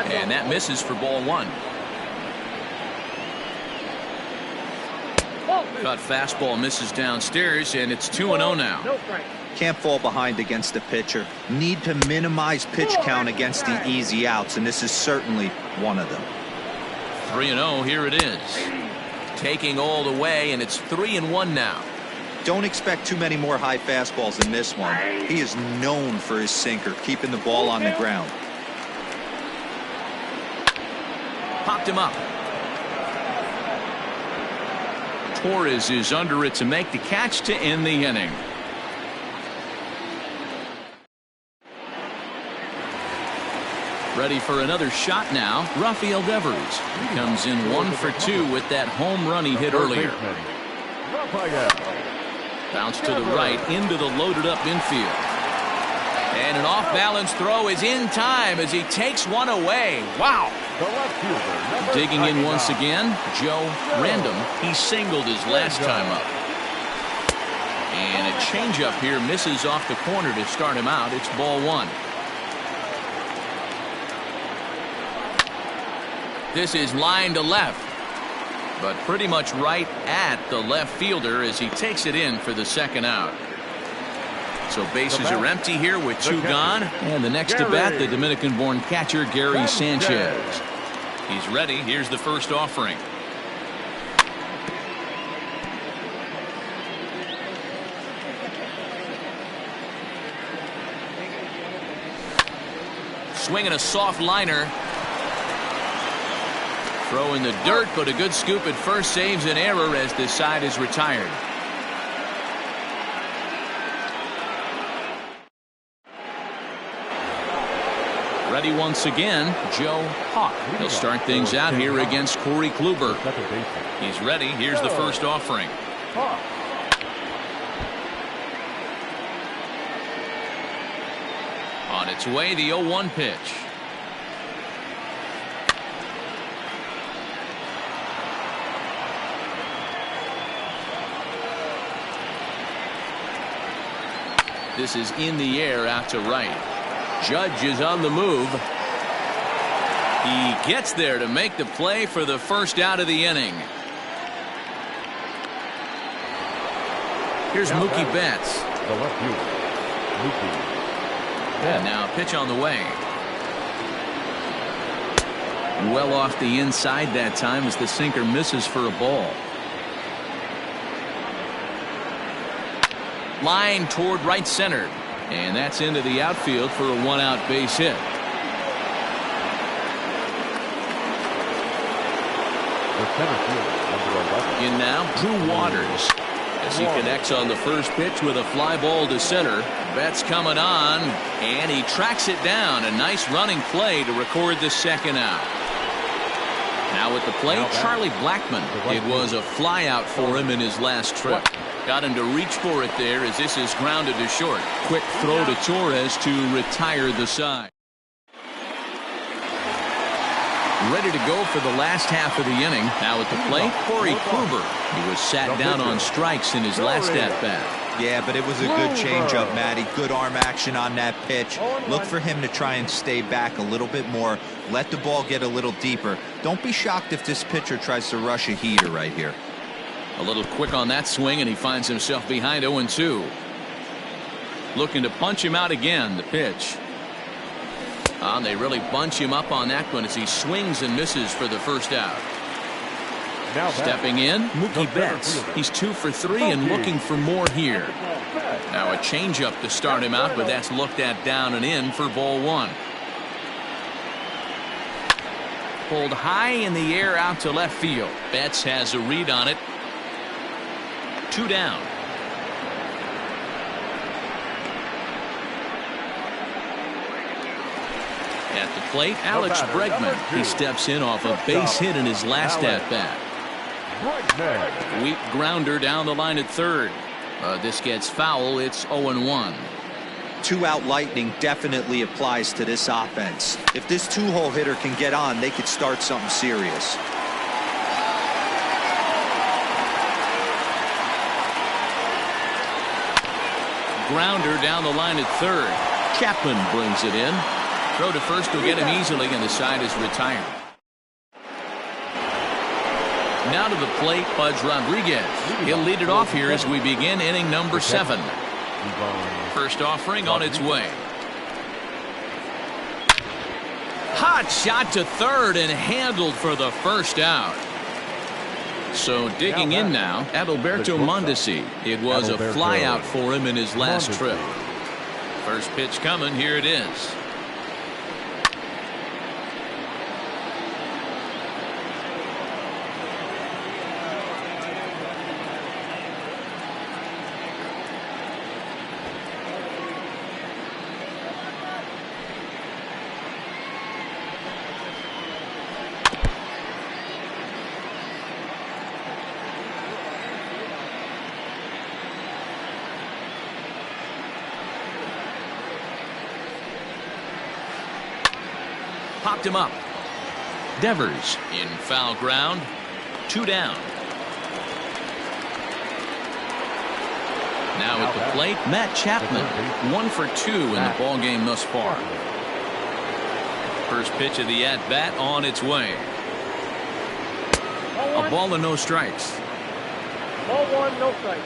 And that misses for ball 1. Cut fastball misses downstairs, and it's 2-0 now. Can't fall behind against the pitcher. Need to minimize pitch count against the easy outs, and this is certainly one of them. 3-0, here it is. Taking all the way, and it's 3-1 now. Don't expect too many more high fastballs in this one. He is known for his sinker, keeping the ball on the ground. Popped him up. Torres is under it to make the catch to end the inning. Ready for another shot now. Rafael Devers comes in 1 for 2 with that home run he hit earlier. Bounce to the right into the loaded up infield. And an off-balance throw is in time as he takes one away. Wow. Digging in once again, Joe Random. He singled his last time up. And a changeup here misses off the corner to start him out. It's ball 1. This is line to left, but pretty much right at the left fielder as he takes it in for the second out. So bases are empty here with 2 gone. And the next to bat, the Dominican-born catcher, Gary Sanchez. He's ready. Here's the first offering. Swinging a soft liner. Throw in the dirt, but a good scoop at first saves an error as this side is retired. Ready once again, Joe Hawk. He'll start things out here against Corey Kluber. He's ready. Here's the first offering. On its way, the 0-1 pitch. This is in the air out to right. Judge is on the move. He gets there to make the play for the first out of the inning. Here's Mookie Betts. And now a pitch on the way. Well off the inside that time as the sinker misses for a ball. Line toward right center, and that's into the outfield for a 1-out base hit. In now, Drew Waters as he connects on the first pitch with a fly ball to center. Betts coming on, and he tracks it down. A nice running play to record the second out. Now at the plate, Charlie Blackmon. It was a fly out for him in his last trip. Got him to reach for it there as this is grounded to short. Quick throw to Torres to retire the side. Ready to go for the last half of the inning. Now at the plate, Corey Kluber. He was sat down on strikes in his last at-bat. Yeah, but it was a good changeup, Matty. Good arm action on that pitch. Look for him to try and stay back a little bit more. Let the ball get a little deeper. Don't be shocked if this pitcher tries to rush a heater right here. A little quick on that swing, and he finds himself behind 0-2. Looking to punch him out again. The pitch. They really bunch him up on that one as he swings and misses for the first out. Stepping in, Mookie Betts. He's 2 for 3 and looking for more here. Now a changeup to start him out, but that's looked at down and in for ball 1. Pulled high in the air out to left field. Betts has a read on it. 2 down. At the plate, Alex Bregman. He steps in off a base hit in his last at-bat. Weak grounder down the line at third. This gets foul. It's 0-1. 2-out lightning definitely applies to this offense. If this 2-hole hitter can get on, they could start something serious. Grounder down the line at third. Chapman brings it in. Throw to first will get him easily, and the side is retired. Now to the plate, Pudge Rodriguez. He'll lead it off here as we begin inning number 7. First offering on its way. Hot shot to third and handled for the first out. So digging in now, Adalberto Mondesi. It was a fly out for him in his last trip. First pitch coming. Here it is. Popped him up. Devers in foul ground. 2 down. Now at the plate, Matt Chapman. 1 for 2 in the ball game thus far. First pitch of the at-bat on its way. A ball and no strikes. Ball 1, no strikes.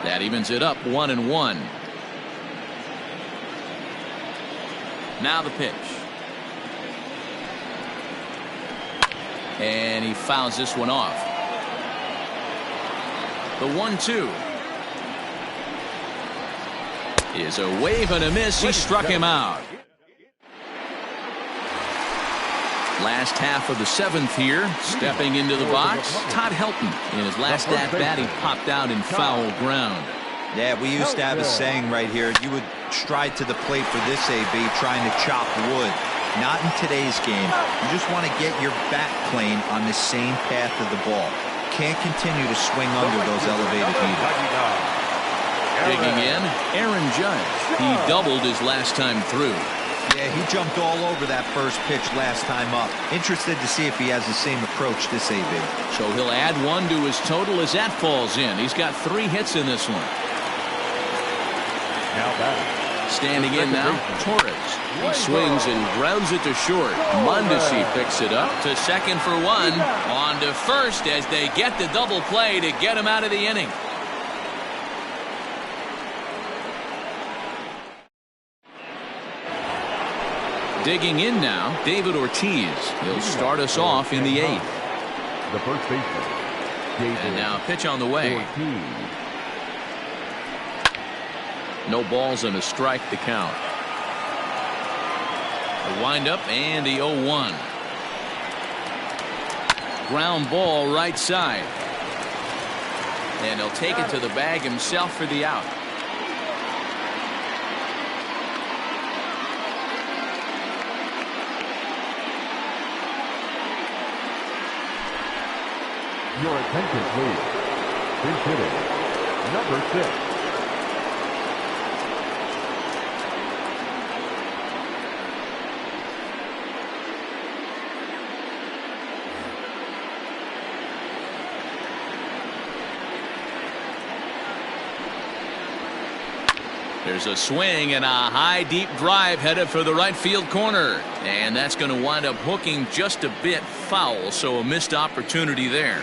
That evens it up 1-1. Now the pitch. And he fouls this one off. The 1-2 is a wave and a miss. He struck him out. Last half of the 7th here. Stepping into the box, Todd Helton. In his last at-bat, he popped out in foul ground. Yeah, we used to have a saying right here. You would stride to the plate for this AB, trying to chop wood. Not in today's game. You just want to get your bat plane on the same path of the ball. Can't continue to swing under those elevated heaters. Digging in, Aaron Judge. He doubled his last time through. Yeah, he jumped all over that first pitch last time up. Interested to see if he has the same approach this AB. So he'll add 1 to his total as that falls in. He's got 3 hits in this one. Now batting. Standing in now, Torres. He swings and grounds it to short. Mondesi picks it up to second for 1. On to first as they get the double play to get him out of the inning. Digging in now, David Ortiz. He'll start us off in the 8th. The first baseman, David And now pitch on the way. Ortiz. No balls and a strike to count. The windup and the 0-1. Ground ball right side. And he'll take it to the bag himself for the out. Your attention, please. Pinch hitting, number 6. There's a swing and a high deep drive headed for the right field corner. And that's going to wind up hooking just a bit foul, so a missed opportunity there.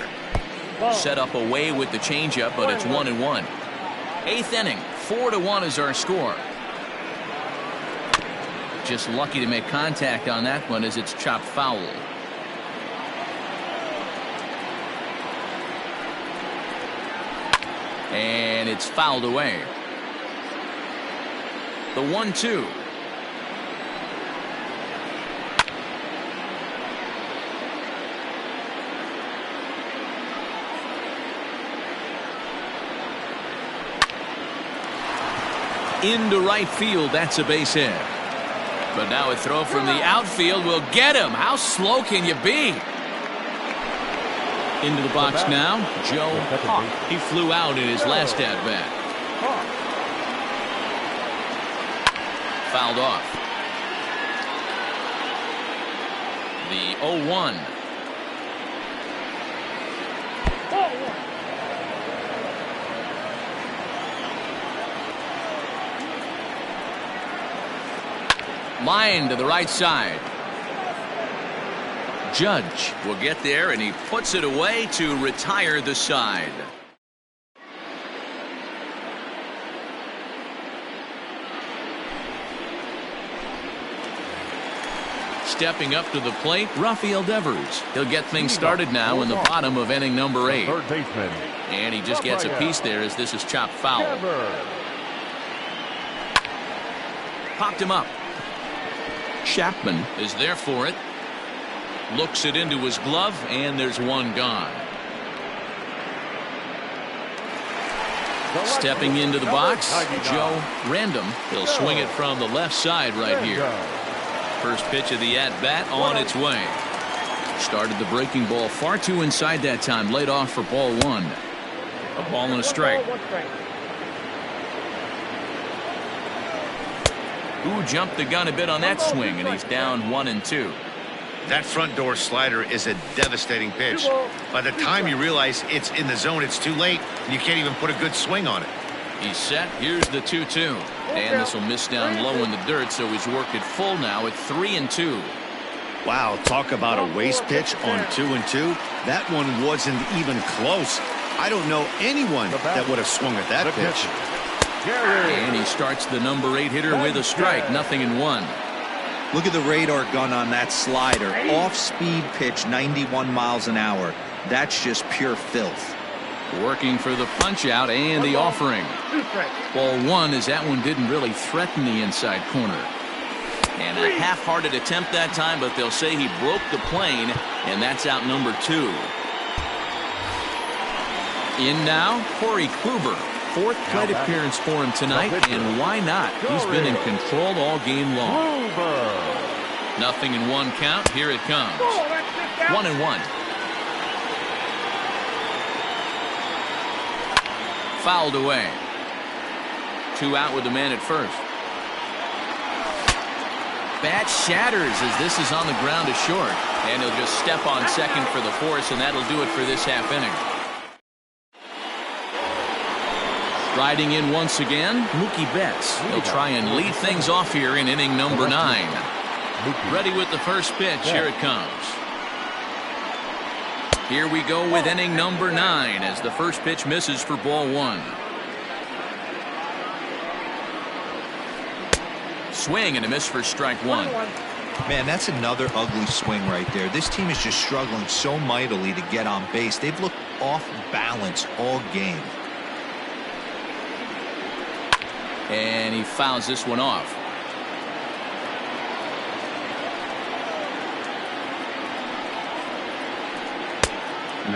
Set up away with the changeup, but it's 1-1. 8th inning, 4-1 is our score. Just lucky to make contact on that one as it's chopped foul. And it's fouled away. The 1-2. Into right field. That's a base hit. But now a throw from the outfield will get him. How slow can you be? Into the box now, Joe Hawk. He flew out in his last at-bat. Fouled off. The 0-1. Line to the right side. Judge will get there, and he puts it away to retire the side. Stepping up to the plate, Rafael Devers. He'll get things started now in the bottom of inning number 8. Third baseman. And he just gets a piece there as this is chopped foul. Popped him up. Chapman is there for it. Looks it into his glove, and there's one gone. Stepping into the box, Joe Random. He'll swing it from the left side right here. First pitch of the at-bat on its way. Started the breaking ball far too inside that time. Laid off for ball 1. A ball and a strike. Who jumped the gun a bit on that swing, and he's down 1-2. That front door slider is a devastating pitch. By the time you realize it's in the zone, it's too late, and you can't even put a good swing on it. He's set. Here's the 2-2. And this will miss down low in the dirt, so he's worked it full now at 3-2. Wow, talk about a waste pitch on 2-2. That one wasn't even close. I don't know anyone that would have swung at that pitch. And he starts the number 8 hitter with a strike. 0-1. Look at the radar gun on that slider. Off-speed pitch, 91 miles an hour. That's just pure filth. Working for the punch out and the offering. Ball 1 as that one didn't really threaten the inside corner. And a half-hearted attempt that time, but they'll say he broke the plane, and that's out number 2. In now, Corey Kluber. 4th plate appearance for him tonight, and why not? He's been in control all game long. 0-1 count. Here it comes. 1-1. Fouled away. 2 out with the man at first. Bat shatters as this is on the ground to short, and he'll just step on second for the force, and that'll do it for this half inning. Riding in once again, Mookie Betts. He'll try and lead things off here in inning number 9. Ready with the first pitch. Here it comes. Here we go with inning number 9 as the first pitch misses for ball 1. Swing and a miss for strike 1. Man, that's another ugly swing right there. This team is just struggling so mightily to get on base. They've looked off balance all game. And he fouls this one off.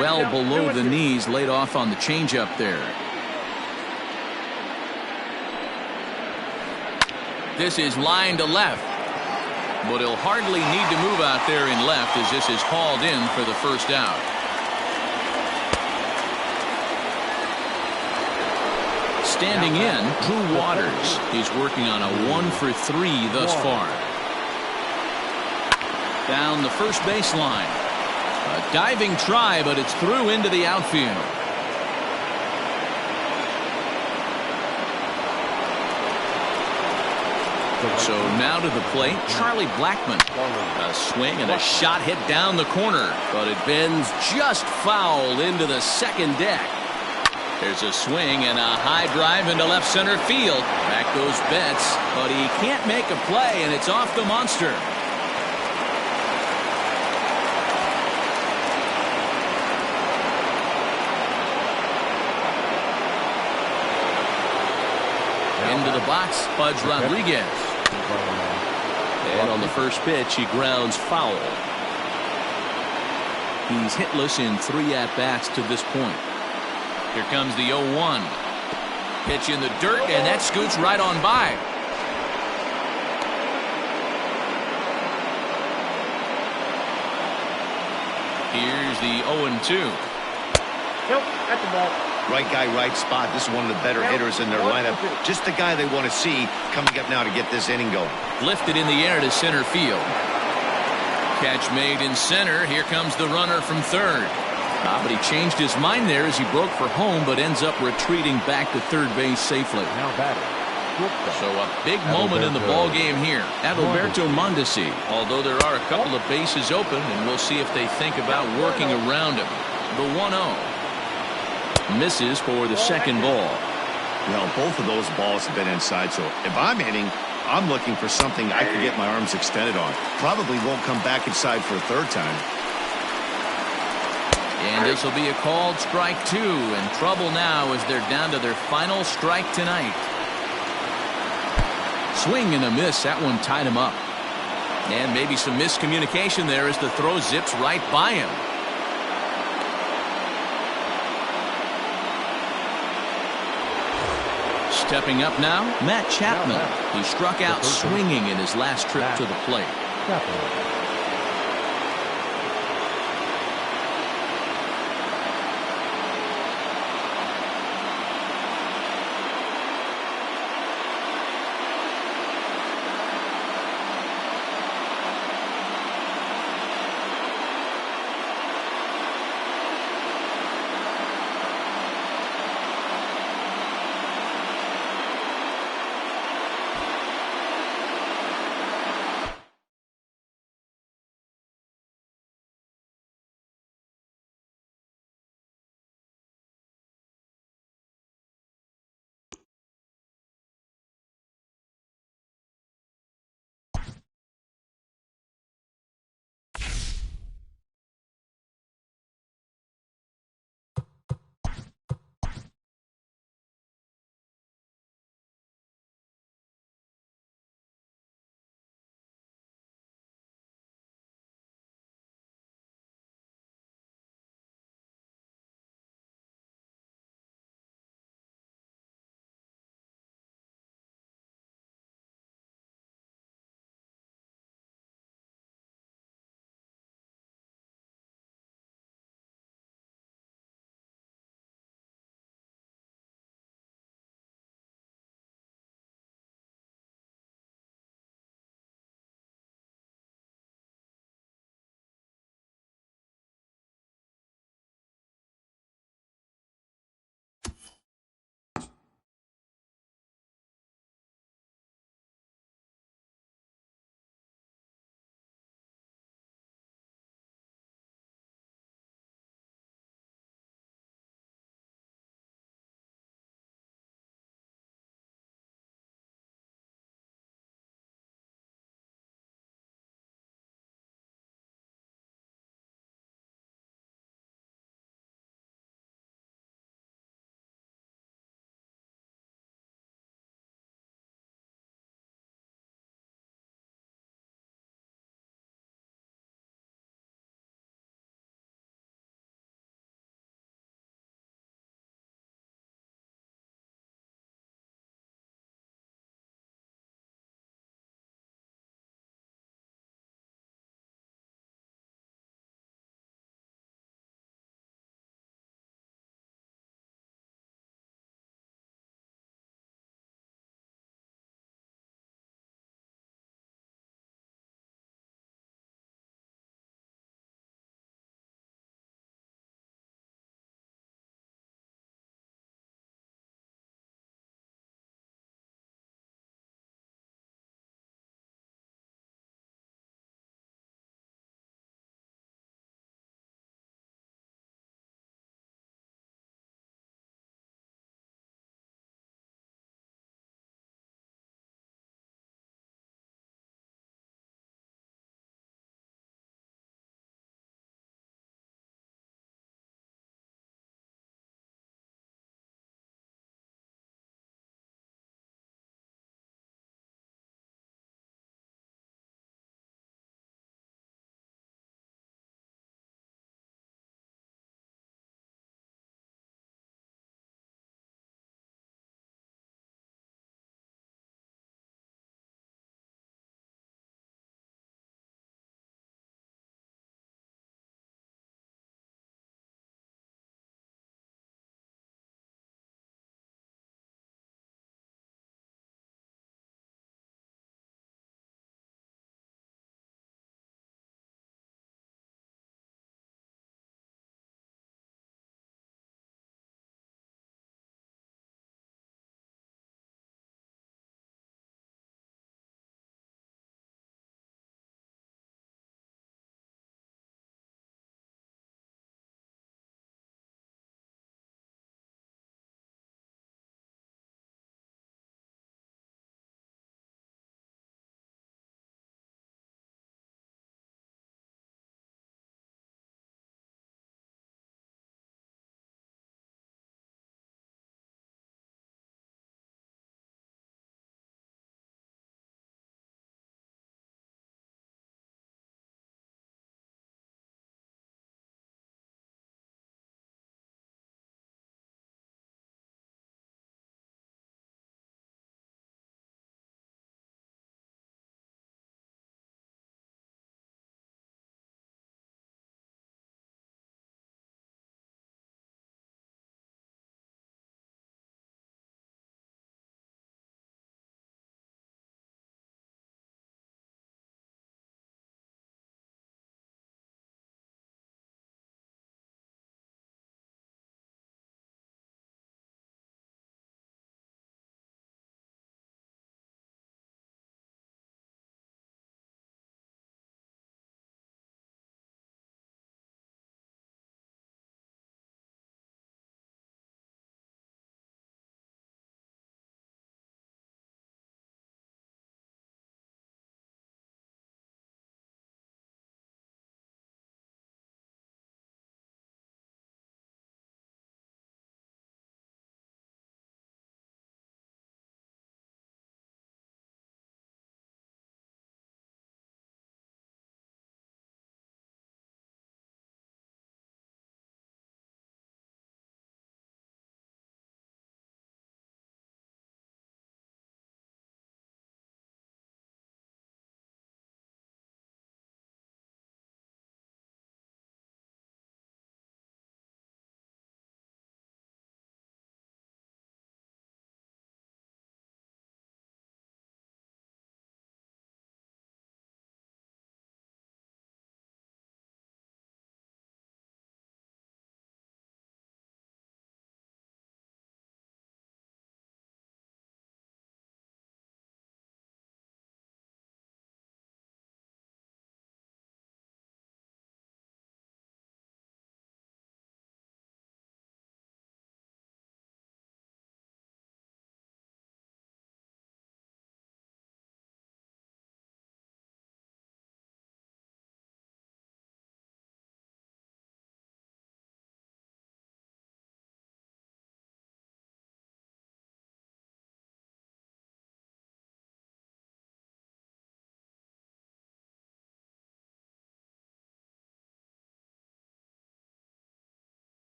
Well below the knees, laid off on the changeup there. This is line to left, but he'll hardly need to move out there in left as this is hauled in for the first out. Standing in, Drew Waters. He's working on a 1-for-3 thus far. Down the first baseline. A diving try, but it's through into the outfield. So now to the plate, Charlie Blackmon. A swing and a shot hit down the corner, but it bends just foul into the second deck. There's a swing and a high drive into left center field. Back goes Betts, but he can't make a play, and it's off the monster. Into the box, Pudge Rodriguez. And on the first pitch, he grounds foul. He's hitless in 3 at-bats to this point. Here comes the 0-1. Pitch in the dirt, and that scoots right on by. Here's the 0-2. Nope, that's the ball. Right guy, right spot. This is one of the better hitters in their lineup. Just the guy they want to see coming up now to get this inning going. Lifted in the air to center field. Catch made in center. Here comes the runner from third. But he changed his mind there as he broke for home, but ends up retreating back to third base safely. Now batting. So a big moment in the ball game here. Adalberto Mondesi. Although there are a couple of bases open, and we'll see if they think about working around him. The 1-0. Misses for the second ball. Well, both of those balls have been inside, so if I'm hitting, I'm looking for something I could get my arms extended on. Probably won't come back inside for a third time. And this will be a called strike 2, and trouble now as they're down to their final strike tonight. Swing and a miss. That one tied him up. And maybe some miscommunication there as the throw zips right by him. Stepping up now, Matt Chapman. He struck out swinging in his last trip to the plate. Chapman.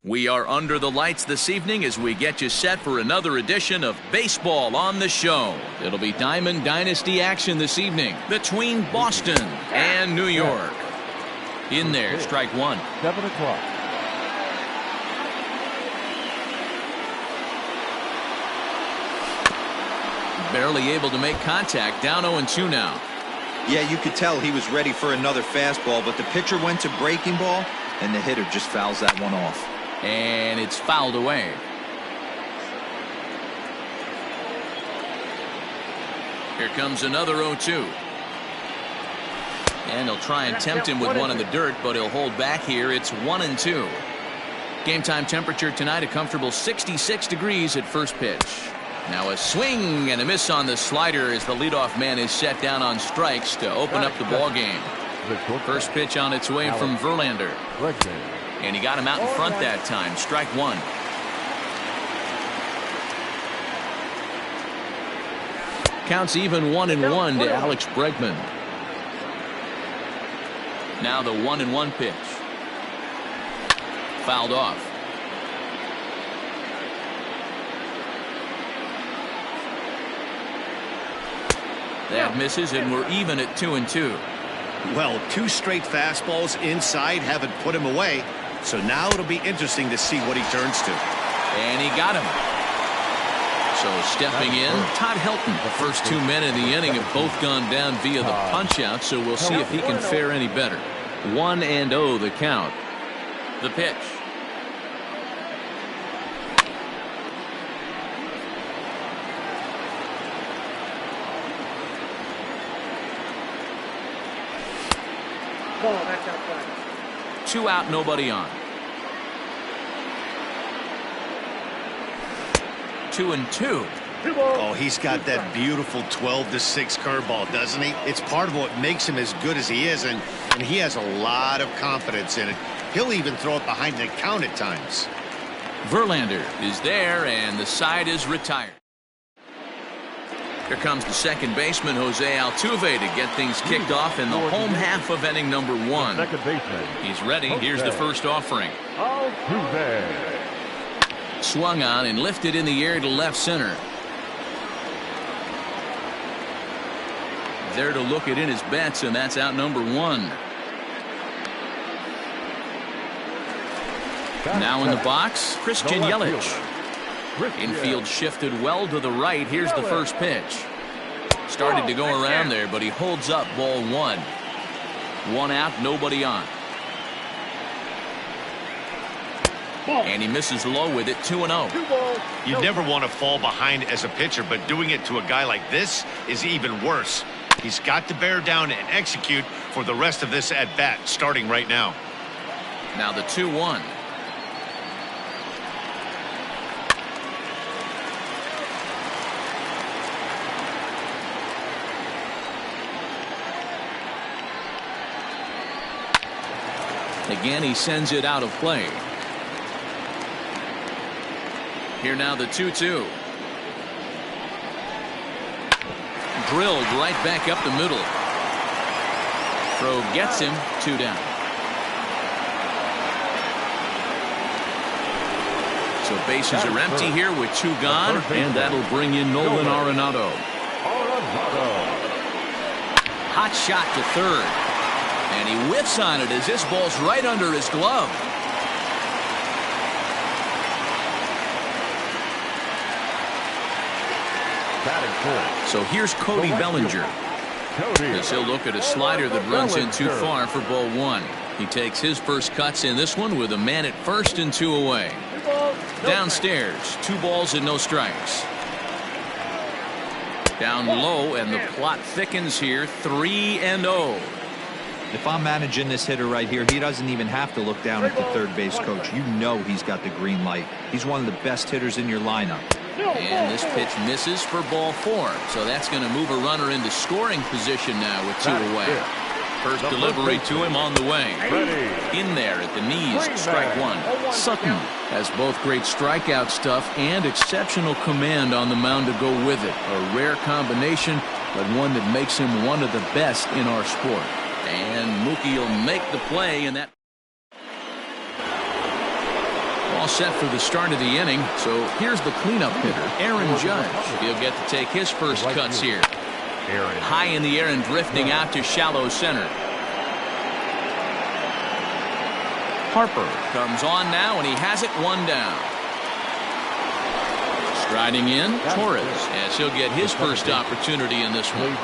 We are under the lights this evening as we get you set for another edition of Baseball on the Show. It'll be Diamond Dynasty action this evening between Boston and New York. In there, strike one. 7 o'clock. Barely able to make contact, down 0-2 now. Yeah, you could tell he was ready for another fastball, but the pitcher went to breaking ball, and the hitter just fouls that one off. And it's fouled away. Here comes another 0-2. And he'll try and tempt him with one in the dirt, but he'll hold back here. It's 1-2. Game time temperature tonight, a comfortable 66 degrees at first pitch. Now a swing and a miss on the slider as the leadoff man is set down on strikes to open up the ball game. First pitch on its way from Verlander. And he got him out in front that time. Strike one. Counts even 1-1 to Alex Bregman. Now the 1-1 pitch. Fouled off. That misses, and we're even at 2-2. Well, 2 straight fastballs inside haven't put him away. So now it'll be interesting to see what he turns to. And he got him. So stepping in, Todd Helton. The first 2 men in the inning have both gone down via the punch-out, so we'll see if he can fare any better. 1-0 the count. The pitch. That's outside. 2 out, nobody on. 2-2. Oh, he's got that beautiful 12-6 curveball, doesn't he? It's part of what makes him as good as he is, and he has a lot of confidence in it. He'll even throw it behind the count at times. Verlander is there, and the side is retired. Here comes the second baseman, Jose Altuve, to get things kicked off in the home half of inning number 1. Second baseman. He's ready. Here's the first offering. Altuve. Swung on and lifted in the air to left center. There to look it in his bets, and that's out number 1. Now in the box, Christian Yelich. Infield shifted well to the right. Here's the first pitch. Started to go around there, but he holds up ball 1. 1 out, nobody on. And he misses low with it. 2-0. You never want to fall behind as a pitcher, but doing it to a guy like this is even worse. He's got to bear down and execute for the rest of this at bat, starting right now. Now the 2-1. Again, he sends it out of play. Here now the 2-2. Drilled right back up the middle. Throw gets him. 2 down. So bases are empty here with 2 gone, and that'll bring in Nolan Arenado. Hot shot to third. And he whiffs on it as this ball's right under his glove. So here's Cody Bellinger. As he'll look at a slider that runs in too far for ball 1. He takes his first cuts in this one with a man at first and 2 away. Downstairs, 2 balls and no strikes. Down low, and the plot thickens here. 3-0. If I'm managing this hitter right here, he doesn't even have to look down at the third base coach. You know he's got the green light. He's one of the best hitters in your lineup. And this pitch misses for ball 4. So that's going to move a runner into scoring position now with 2 away. First delivery to him on the way. In there at the knees, strike 1. Sutton has both great strikeout stuff and exceptional command on the mound to go with it. A rare combination, but one that makes him one of the best in our sport. And Mookie will make the play, and that All set for the start of the inning. So here's the cleanup hitter, Aaron Judge. He'll get to take his first cuts here. High in the air and drifting out to shallow center. Harper comes on now, and he has it one down. Striding in, Torres, as he'll get his first opportunity in this one.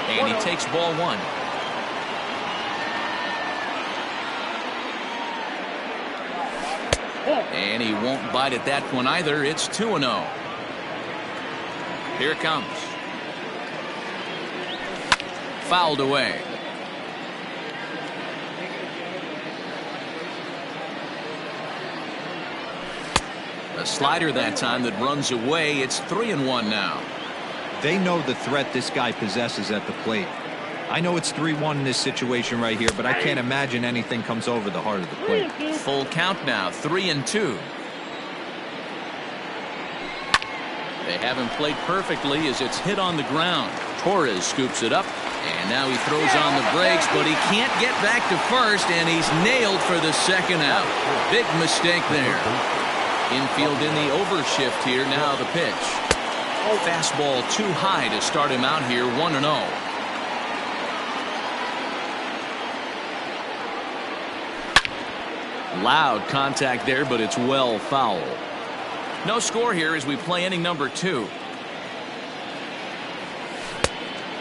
And he takes ball one. And he won't bite at that one either. It's 2-0. Here it comes. Fouled away. A slider that time that runs away. It's 3-1 now. They know the threat this guy possesses at the plate. I know it's 3-1 in this situation right here, but I can't imagine anything comes over the heart of the plate. Full count now, 3-2. They have him played perfectly as it's hit on the ground. Torres scoops it up, and now he throws on the brakes, but he can't get back to first, and he's nailed for the second out. Big mistake there. Infield in the overshift here. Now the pitch. Fastball too high to start him out here, 1-0. Loud contact there, but it's well foul. No score here as we play inning number 2.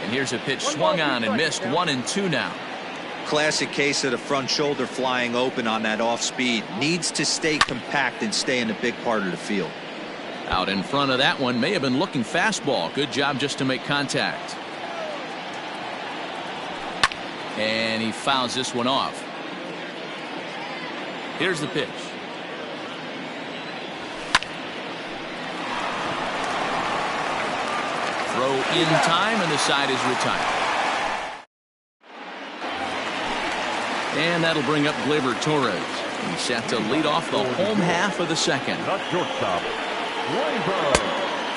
And here's a pitch swung on and missed, 1-2 now. Classic case of the front shoulder flying open on that off speed. Needs to stay compact and stay in a big part of the field. Out in front of that one, may have been looking fastball. Good job just to make contact. And he fouls this one off. Here's the pitch. Throw in time, and the side is retired. And that'll bring up Gleyber Torres. He's set to lead off the home half of the second.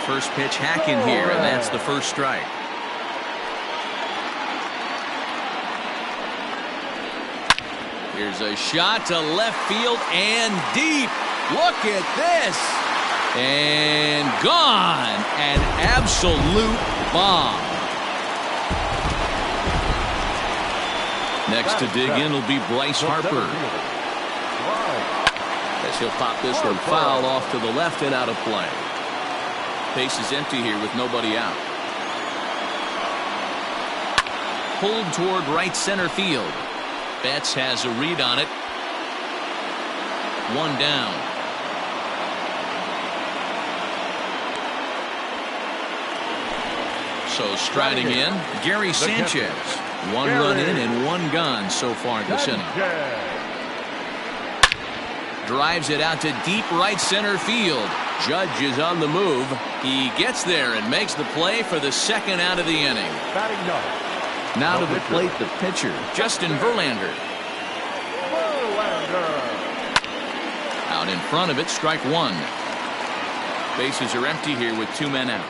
First pitch hacking here, and that's the first strike. Here's a shot to left field and deep. Look at this. And gone. An absolute bomb. Next to dig in will be Bryce Harper. As he'll pop this one foul off to the left and out of play. Base is empty here with nobody out. Pulled toward right center field. Betts has a read on it. One down. So striding in, Gary Sanchez. One run in and one gone so far this inning. Drives it out to deep right center field. Judge is on the move. He gets there and makes the play for the second out of the inning. Now to the plate, the pitcher, Justin Verlander. Out in front of it, strike one. Bases are empty here with 2 men out.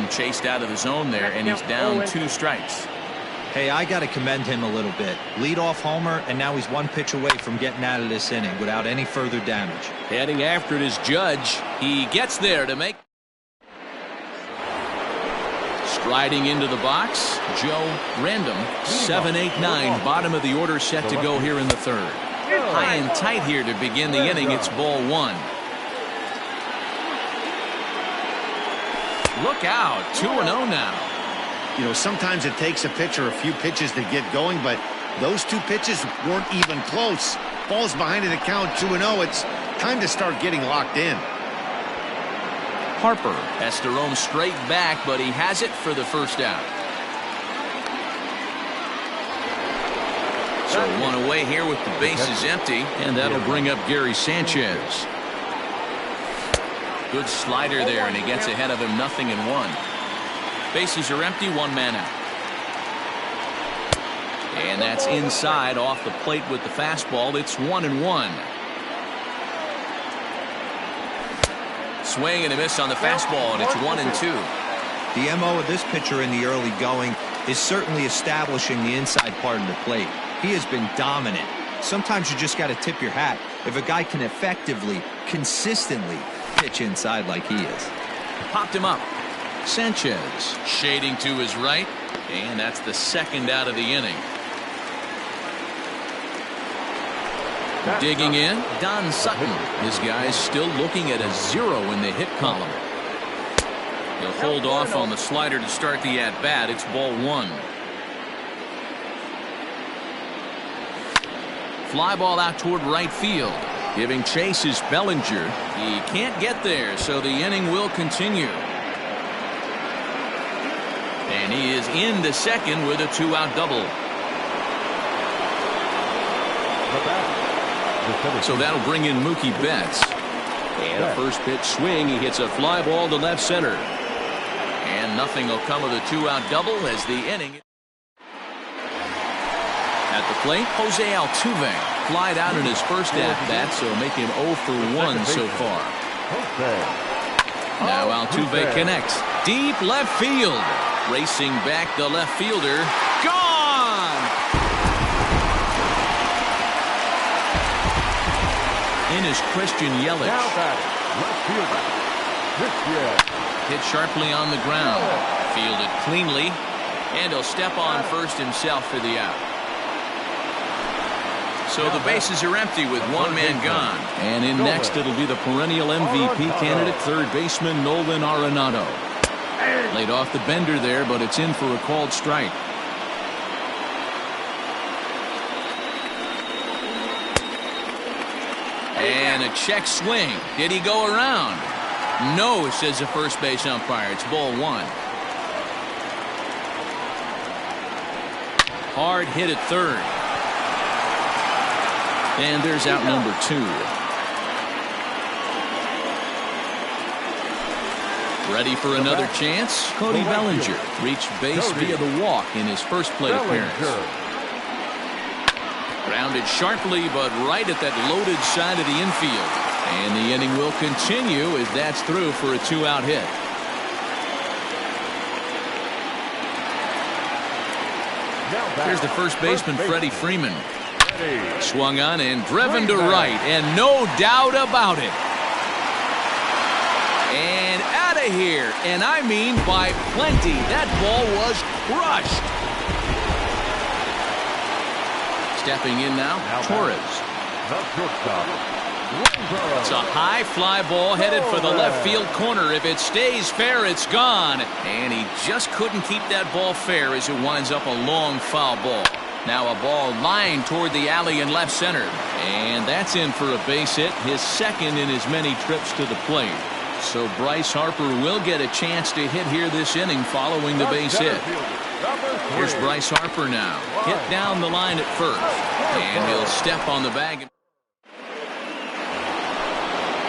Chased out of the zone there, and he's down 2 strikes. Hey, I got to commend him a little bit. Leadoff homer, and now he's 1 pitch away from getting out of this inning without any further damage. Heading after it is Judge. He gets there to make. Striding into the box, Joe Random. 7-8-9, bottom of the order set to go here in the third. High and tight here to begin the inning. It's ball 1. Look out, 2-0 now. You know, sometimes it takes a pitcher a few pitches to get going, but those 2 pitches weren't even close. Falls behind in the count, 2-0. It's time to start getting locked in. Harper has to roam straight back, but he has it for the first out. So 1 away here with the bases empty, and that'll bring up Gary Sanchez. Good slider there, and he gets ahead of him, 0-1. Bases are empty, 1 man out. And that's inside off the plate with the fastball. It's 1-1. Swing and a miss on the fastball, and it's 1-2. The MO of this pitcher in the early going is certainly establishing the inside part of the plate. He has been dominant. Sometimes you just got to tip your hat if a guy can effectively, consistently pitch inside like he is. Popped him up. Sanchez shading to his right, and that's the second out of the inning. Digging in, Don Sutton. This guy's still looking at a 0 in the hit column. He'll hold off on the slider to start the at-bat. It's ball 1. Fly ball out toward right field. Giving chase is Bellinger. He can't get there, so the inning will continue. And he is into second with a 2-out double. So that'll bring in Mookie Betts. And a first pitch swing. He hits a fly ball to left center. And nothing will come of the 2-out double as the inning. At the plate, Jose Altuve flied out in his first at-bat, so making 0 for 1 so far. Now Altuve connects. Deep left field. Racing back the left fielder. Gone! In is Christian Yelich. Hit sharply on the ground. Fielded cleanly. And he'll step on first himself for the out. So the bases are empty with one man gone. And in next it'll be the perennial MVP candidate, third baseman Nolan Arenado. Laid off the bender there, but it's in for a called strike. And a check swing. Did he go around? No, says the first base umpire. It's ball 1. Hard hit at third. And there's out number 2. Ready for another chance? Cody Bellinger reached base via the walk in his first plate appearance. Grounded sharply, but right at that loaded side of the infield. And the inning will continue as that's through for a 2-out hit. Here's the first baseman, Freddie Freeman. Swung on and driven to right, and no doubt about it. And out of here, and I mean by plenty. That ball was crushed. Stepping in now, Torres. It's a high fly ball headed for the left field corner. If it stays fair, it's gone. And he just couldn't keep that ball fair as it winds up a long foul ball. Now a ball lined toward the alley in left center. And that's in for a base hit, his second in as many trips to the plate. So Bryce Harper will get a chance to hit here this inning following the base hit. Here's Bryce Harper now. Hit down the line at first. And he'll step on the bag.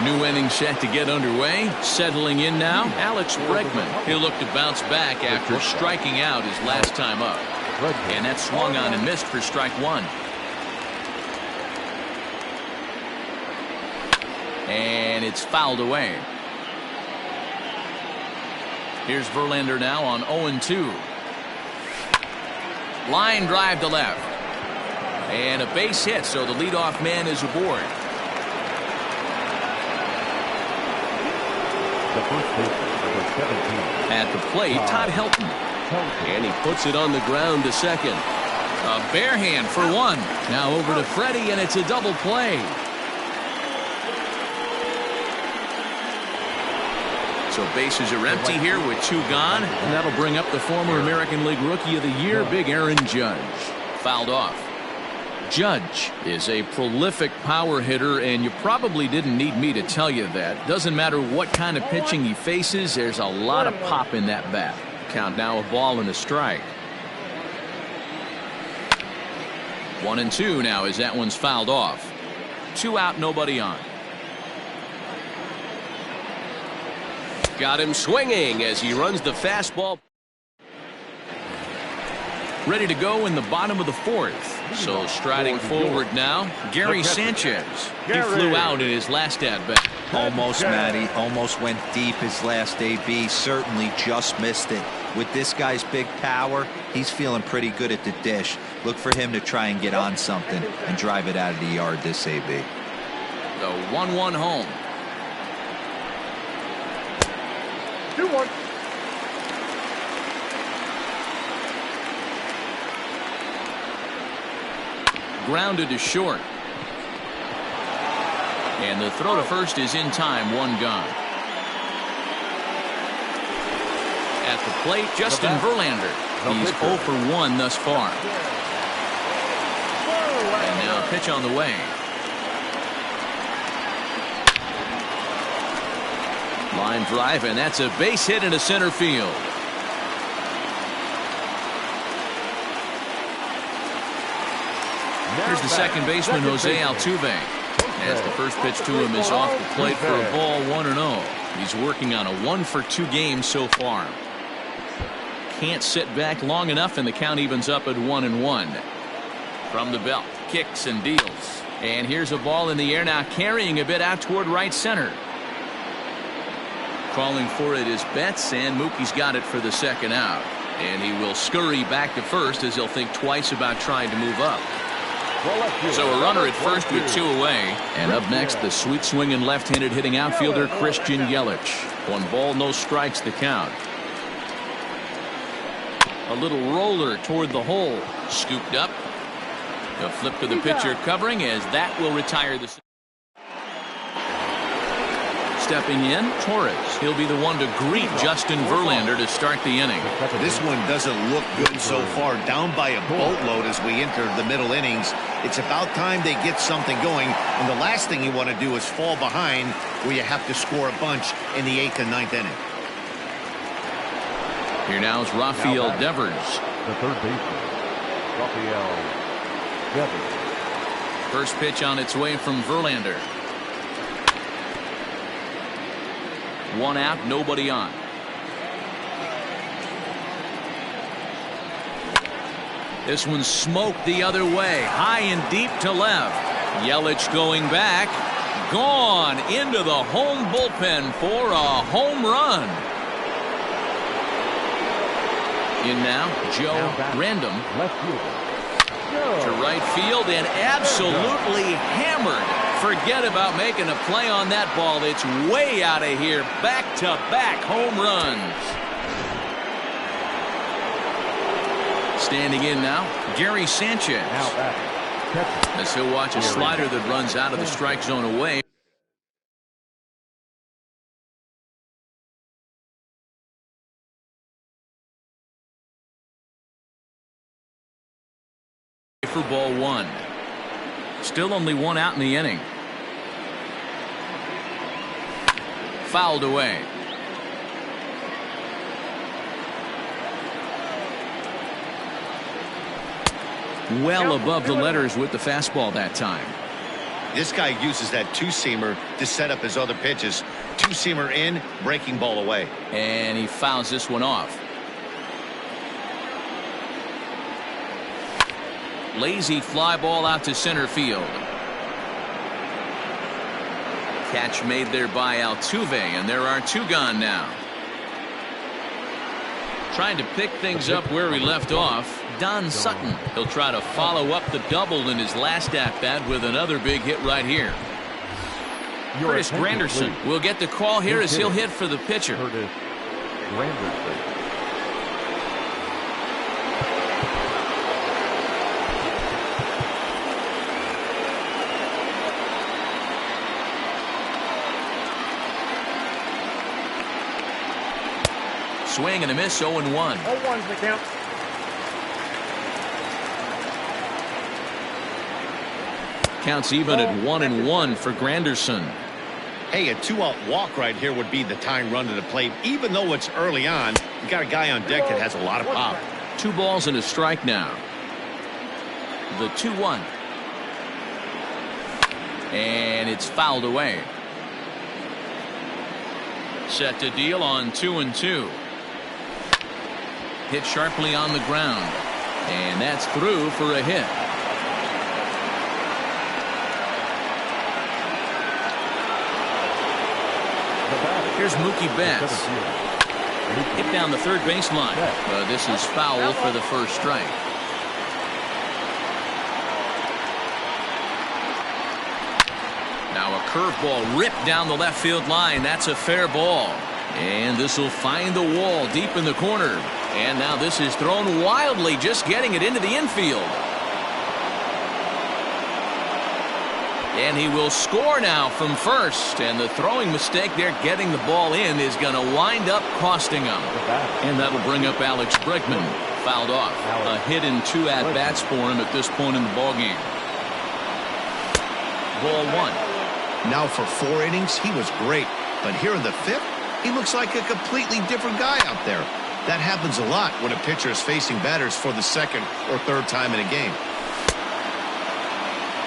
New inning set to get underway. Settling in now, Alex Bregman. He'll look to bounce back after striking out his last time up. And that swung on and missed for strike 1. And it's fouled away. Here's Verlander now on 0-2. Line drive to left. And a base hit, so the leadoff man is aboard. At the plate, Todd Helton. And he puts it on the ground to second. A bare hand for 1. Now over to Freddie, and it's a double play. So bases are empty here with 2 gone. And that'll bring up the former American League Rookie of the Year, Big Aaron Judge. Fouled off. Judge is a prolific power hitter, and you probably didn't need me to tell you that. Doesn't matter what kind of pitching he faces, there's a lot of pop in that bat. Count now a ball and a strike. 1-2 now as that one's fouled off. 2 out, nobody on. Got him swinging as he runs the fastball. Ready to go in the bottom of the 4th. So striding forward now, Gary Sanchez. He flew out in his last at bat. Almost, Matty. Almost went deep his last AB. Certainly just missed it. With this guy's big power, he's feeling pretty good at the dish. Look for him to try and get on something and drive it out of the yard this AB. The 1-1 home. 2-1. Grounded to short. And the throw to first is in time. One gone. At the plate, Justin Verlander. He's 0 for 1 thus far. And now a pitch on the way. Line drive, and that's a base hit into center field. Here's the second baseman, Jose Altuve. As the first pitch to him is off the plate for a ball, 1-0. He's working on a 1-for-2 game so far. Can't sit back long enough, and the count evens up at 1-1. From the belt, kicks and deals. And here's a ball in the air now, carrying a bit out toward right center. Calling for it is Betts, and Mookie's got it for the second out. And he will scurry back to first as he'll think twice about trying to move up. So a runner at first with 2 away. And up next, the sweet swinging left-handed hitting outfielder Christian Yelich. 1 ball, no strikes the count. A little roller toward the hole. Scooped up. A flip to the pitcher covering as that will retire the. Stepping in, Torres. He'll be the one to greet Justin Verlander to start the inning. This one doesn't look good so far. Down by a boatload as we enter the middle innings. It's about time they get something going. And the last thing you want to do is fall behind where you have to score a bunch in the 8th and 9th inning. Here now is Rafael Devers. The third baseman, Rafael Devers. First pitch on its way from Verlander. 1 out, nobody on. This one smoked the other way, high and deep to left. Yelich going back, gone into the home bullpen for a home run. In now, Joe Random to right field and absolutely hammered. Forget about making a play on that ball. It's way out of here. Back-to-back home runs. Standing in now, Gary Sanchez. As he'll watch a slider that runs out of the strike zone away. For ball 1. Still only 1 out in the inning. Fouled away. Well above the letters with the fastball that time. This guy uses that 2-seamer to set up his other pitches. 2-seamer in, breaking ball away. And he fouls this one off. Lazy fly ball out to center field. Catch made there by Altuve, and there are 2 gone now. Trying to pick things up where he left off, Don Sutton. He'll try to follow up the double in his last at-bat with another big hit right here. Curtis Granderson will get the call here as he'll hit for the pitcher. Curtis Granderson. Swing and a miss, 0-1. 0-1's the count. Counts even at 1-1 for Granderson. Hey, a 2-out walk right here would be the tying run to the plate. Even though it's early on, you got a guy on deck that has a lot of pop. 2 balls and a strike now. The 2-1. And it's fouled away. Set to deal on 2-2. Hit sharply on the ground. And that's through for a hit. Here's Mookie Betts. Hit down the third baseline. This is foul for the first strike. Now a curveball ripped down the left field line. That's a fair ball. And this will find the wall deep in the corner. And now this is thrown wildly, just getting it into the infield. And he will score now from first. And the throwing mistake there, getting the ball in, is going to wind up costing him. And that'll bring up Alex Bregman. Fouled off. A hit and 2 at-bats for him at this point in the ballgame. Ball 1. Now for 4 innings, he was great. But here in the 5th, he looks like a completely different guy out there. That happens a lot when a pitcher is facing batters for the 2nd or 3rd time in a game.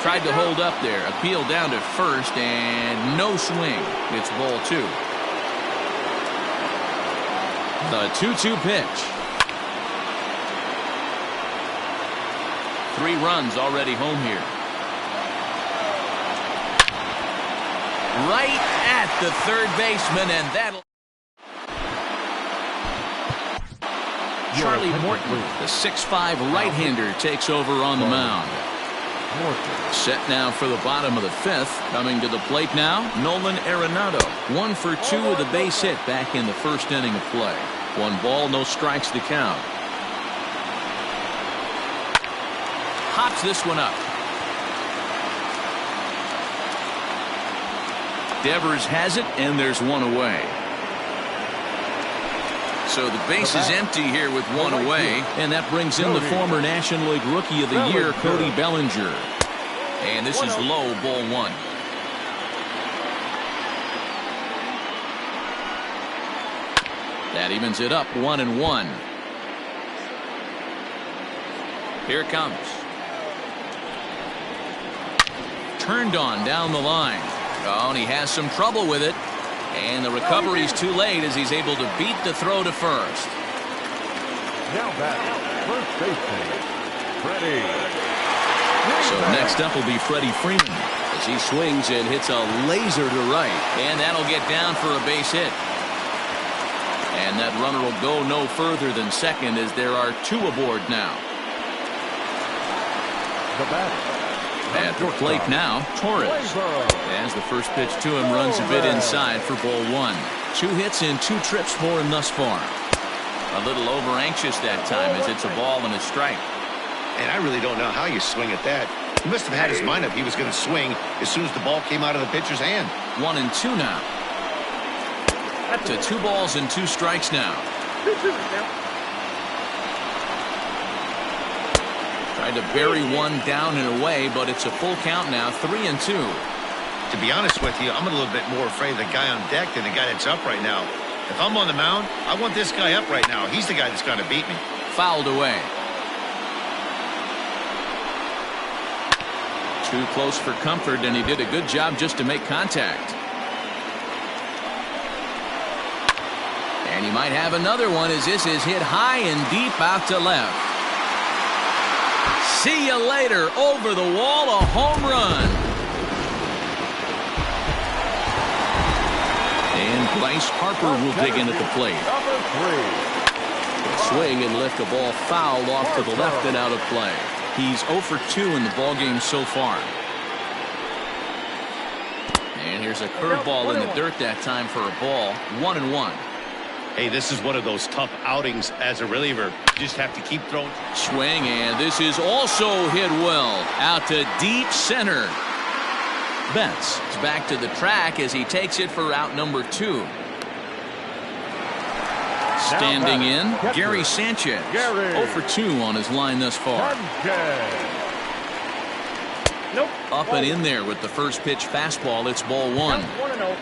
Tried to hold up there. Appeal down to first and no swing. It's ball 2. The 2-2 pitch. 3 runs already home here. Right at the third baseman, and that'll... Charlie Morton, the 6'5" right-hander, takes over on the mound. Set now for the bottom of the 5th. Coming to the plate now, Nolan Arenado. 1 for 2 with a base hit back in the first inning of play. 1 ball, no strikes to count. Hops this one up. Devers has it, and there's 1 away. So the base is empty here with 1 away, and that brings in the former National League Rookie of the Year, Cody Bellinger. And this is low, ball 1. That evens it up, 1-1. Here it comes. Turned on down the line. Oh, and he has some trouble with it. And the recovery's too late as he's able to beat the throw to first. Now back, first baseman, Freddie. So next up will be Freddie Freeman as he swings and hits a laser to right. And that'll get down for a base hit. And that runner will go no further than second as there are 2 aboard now. The batter. At the plate now, Torres. As the first pitch to him runs a bit inside for ball 1. 2 hits and 2 trips for him thus far. A little over anxious that time as it's a ball and a strike. And I really don't know how you swing at that. He must have had his mind up he was going to swing as soon as the ball came out of the pitcher's hand. 1-2 now. To 2 balls and 2 strikes now. Tried to bury one down and away, but it's a full count now, 3-2. To be honest with you, I'm a little bit more afraid of the guy on deck than the guy that's up right now. If I'm on the mound, I want this guy up right now. He's the guy that's going to beat me. Fouled away. Too close for comfort, and he did a good job just to make contact. And he might have another one as this is hit high and deep out to left. See you later. Over the wall, a home run. And Bryce Harper will dig in at the plate. Swing and lift a ball fouled off to the left and out of play. He's 0 for 2 in the ballgame so far. And here's a curveball in the dirt that time for a ball. 1-1. Hey, this is one of those tough outings as a reliever. You just have to keep throwing. Swing, and this is also hit well. Out to deep center. Betts is back to the track as he takes it for out number 2. Standing in, Gary Sanchez. 0 for 2 on his line thus far. Nope. Up and in there with the first pitch fastball. It's ball 1. 1-0.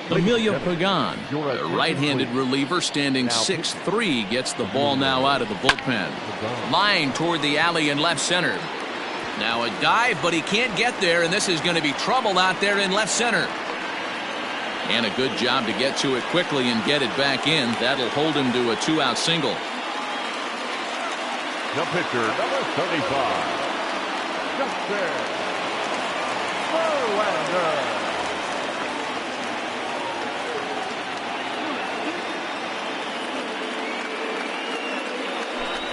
Emilio Pagan, a right-handed reliever standing 6'3", gets the ball now out of the bullpen. Line toward the alley in left center. Now a dive, but he can't get there, and this is going to be trouble out there in left center. And a good job to get to it quickly and get it back in. That'll hold him to a 2-out single. The pitcher, number 35, Justin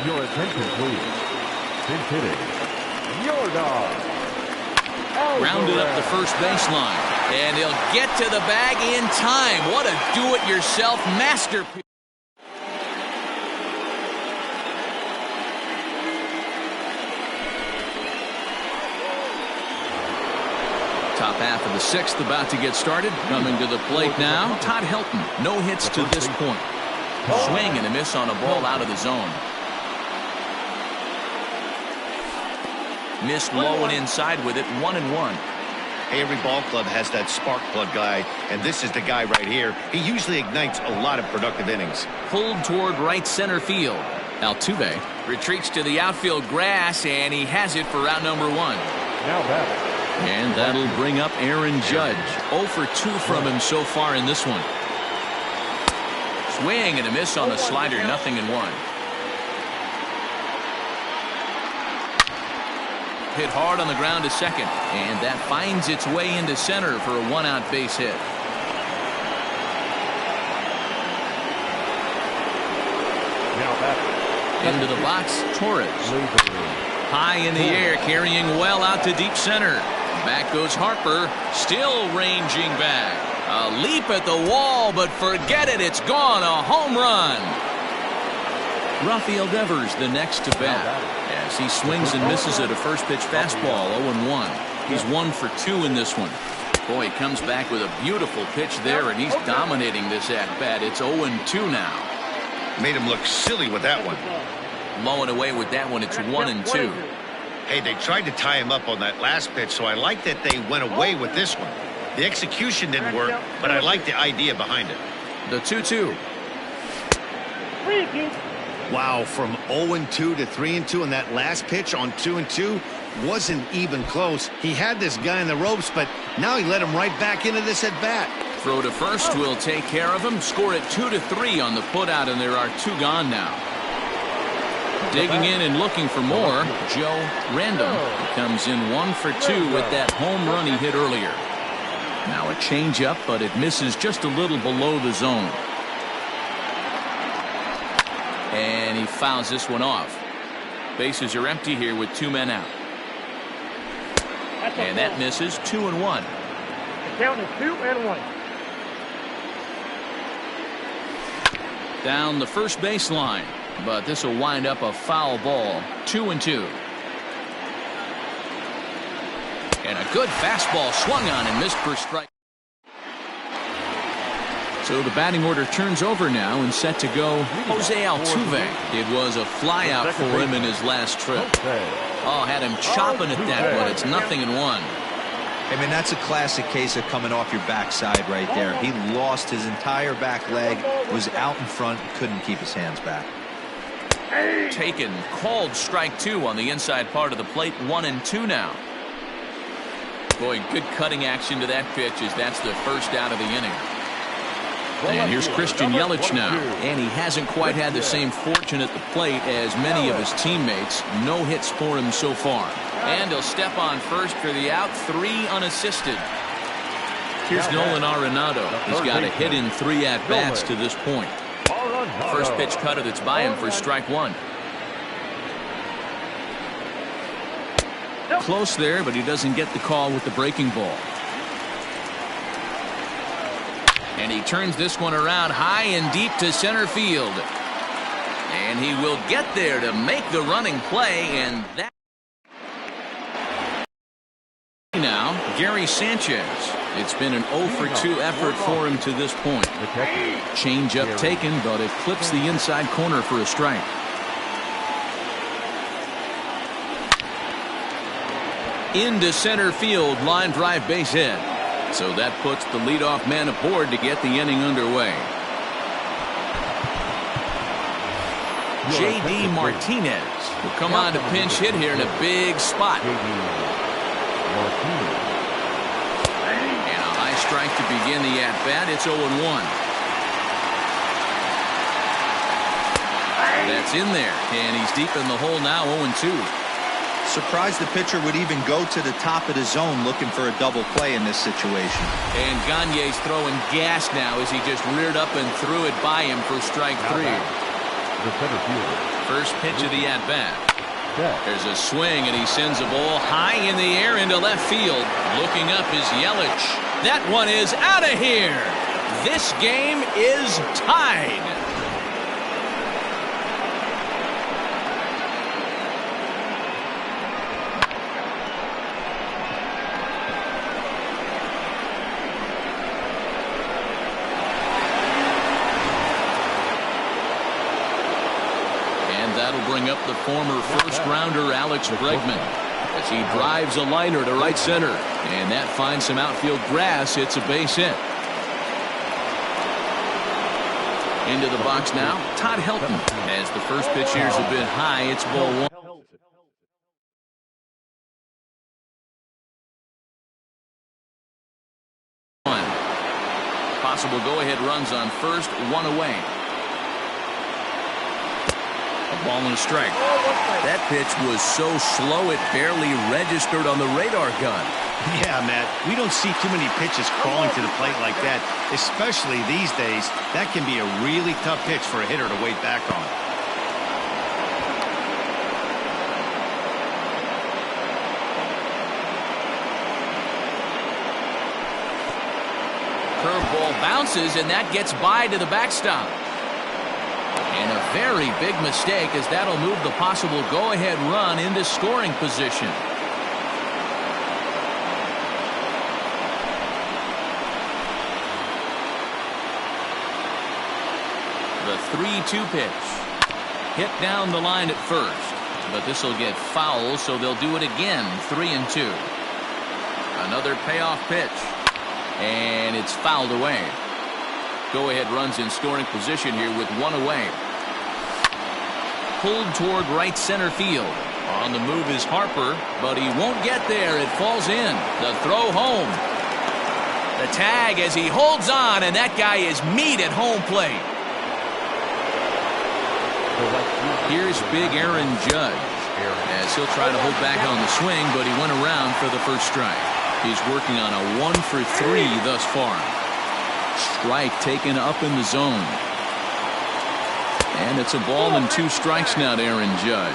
Your attention, please. Pinch hitting. Your dog. Rounded up the first baseline. And he'll get to the bag in time. What a do-it-yourself masterpiece. Top half of the sixth about to get started. Coming to the plate now, Todd Helton. No hits to this point. Swing and a miss on a ball out of the zone. Missed low and inside with it, 1-1. Hey, every ball club has that spark plug guy, and this is the guy right here. He usually ignites a lot of productive innings. Pulled toward right center field. Altuve retreats to the outfield grass, and he has it for out number 1. Now batting. And that'll bring up Aaron Judge. 0 for 2 from him so far in this one. Swing and a miss on the slider, 0-1. Hit hard on the ground to second, and that finds its way into center for a 1-out base hit. Now batting. Into the box, Torres. High in the air, carrying well out to deep center. Back goes Harper, still ranging back. A leap at the wall, but forget it, it's gone, a home run. Rafael Devers the next to bat as he swings and misses at a first pitch fastball, 0-1. He's 1 for 2 in this one. Boy, he comes back with a beautiful pitch there, and he's dominating this at bat. It's 0-2 now. Made him look silly with that one. Low and away with that one, it's 1-2. Hey, they tried to tie him up on that last pitch, so I like that they went away with this one. The execution didn't work, but I like the idea behind it. The 2-2. Wow, from 0-2 to 3-2 on that last pitch on 2-2 wasn't even close. He had this guy in the ropes, but now he let him right back into this at bat. Throw to first will take care of him. Score it 2-3 on the putout, and there are 2 gone now. Digging in and looking for more, Joe Random comes in 1 for 2 with that home run he hit earlier. Now a changeup, but it misses just a little below the zone. And he fouls this one off. Bases are empty here with 2 men out. And that misses, 2-1. The count is 2-1. Down the first baseline, but this will wind up a foul ball, 2-2. And a good fastball swung on and missed for strike. So the batting order turns over now and set to go Jose Altuve. It was a flyout for him in his last trip. Oh, had him chopping at that one. It's 0-1. I mean, that's a classic case of coming off your backside right there. He lost his entire back leg, was out in front, couldn't keep his hands back. Taken, called strike 2 on the inside part of the plate, 1-2 now. Boy, good cutting action to that pitch as that's the first out of the inning. And here's Christian Yelich now, and he hasn't quite had the same fortune at the plate as many of his teammates. No hits for him so far. And he'll step on first for the out, 3 unassisted. Here's Nolan Arenado. He's got a hit in 3 at-bats to this point. First pitch cutter that's by him for strike 1. Close there, but he doesn't get the call with the breaking ball. And he turns this one around high and deep to center field. And he will get there to make the running play, and that now Gary Sanchez. It's been an 0 for 2 effort for him to this point. Change up taken, but it clips the inside corner for a strike. Into center field, line drive base hit. So that puts the leadoff man aboard to get the inning underway. J.D. Martinez will come on to pinch hit here in a big spot. And a high strike to begin the at-bat. It's 0-1. That's in there, and he's deep in the hole now, 0-2. Surprised the pitcher would even go to the top of the zone looking for a double play in this situation. And Gagne's throwing gas now as he just reared up and threw it by him for strike 3. The center fielder. First pitch of the at-bat. There's a swing, and he sends a ball high in the air into left field. Looking up is Yelich. That one is out of here. This game is tied. That'll bring up the former first-rounder Alex Bregman as he drives a liner to right center. And that finds some outfield grass. It's a base hit. Into the box now, Todd Helton. As the first pitch here's a bit high, it's ball 1. Possible go-ahead runs on first, 1 away. Ball and a strike. That pitch was so slow it barely registered on the radar gun. Yeah, Matt, we don't see too many pitches crawling to the plate like that, especially these days. That can be a really tough pitch for a hitter to wait back on. Curveball bounces, and that gets by to the backstop. And a very big mistake, as that'll move the possible go-ahead run into scoring position. The 3-2 pitch. Hit down the line at first. But this will get foul, so they'll do it again. 3-2. Another payoff pitch. And it's fouled away. Go-ahead runs in scoring position here with 1 away. Pulled toward right center field. On the move is Harper, but he won't get there. It falls in. The throw home. The tag as he holds on, and that guy is meat at home plate. Here's big Aaron Judge, as he'll try to hold back on the swing, but he went around for the first strike. He's working on a 1-for-3 thus far. Strike taken up in the zone. And it's a ball and 2 strikes now to Aaron Judge.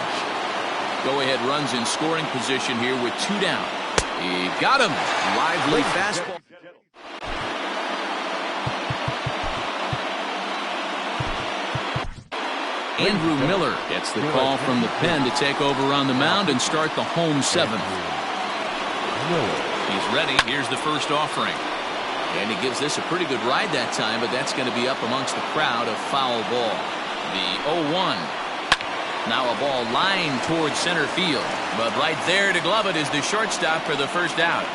Go-ahead runs in scoring position here with 2 down. He got him. Lively fastball. Andrew Miller gets the call from the pen to take over on the mound and start the home 7th. He's ready. Here's the first offering. And he gives this a pretty good ride that time, but that's going to be up amongst the crowd. A foul ball. The 0-1. Now a ball lined towards center field. But right there to glove it is the shortstop for the first out.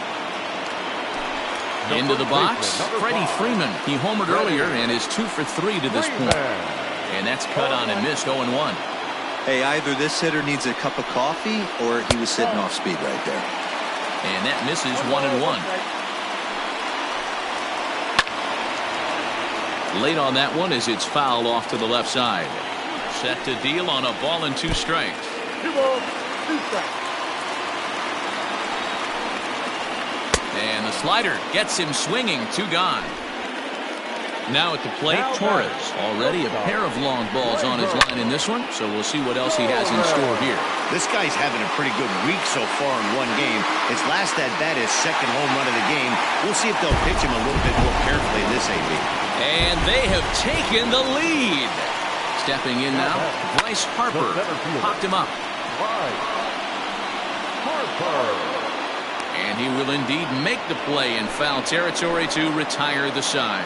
Into the box, Freddie Freeman. He homered earlier and is 2 for 3 to this point. And that's cut on and missed. 0-1. Hey, either this hitter needs a cup of coffee or he was sitting off speed right there. And that misses. 1-1. Late on that one as it's fouled off to the left side. Set to deal on a ball and 2 strikes. 2 balls, 2 strikes. And the slider gets him swinging. 2 gone. Now at the plate, Torres. Already a pair of long balls on his line in this one, so we'll see what else he has in store here. This guy's having a pretty good week so far in one game. His last at-bat is second home run of the game. We'll see if they'll pitch him a little bit more carefully in this AB. And they have taken the lead. Stepping in now, Bryce Harper popped him up. And he will indeed make the play in foul territory to retire the side.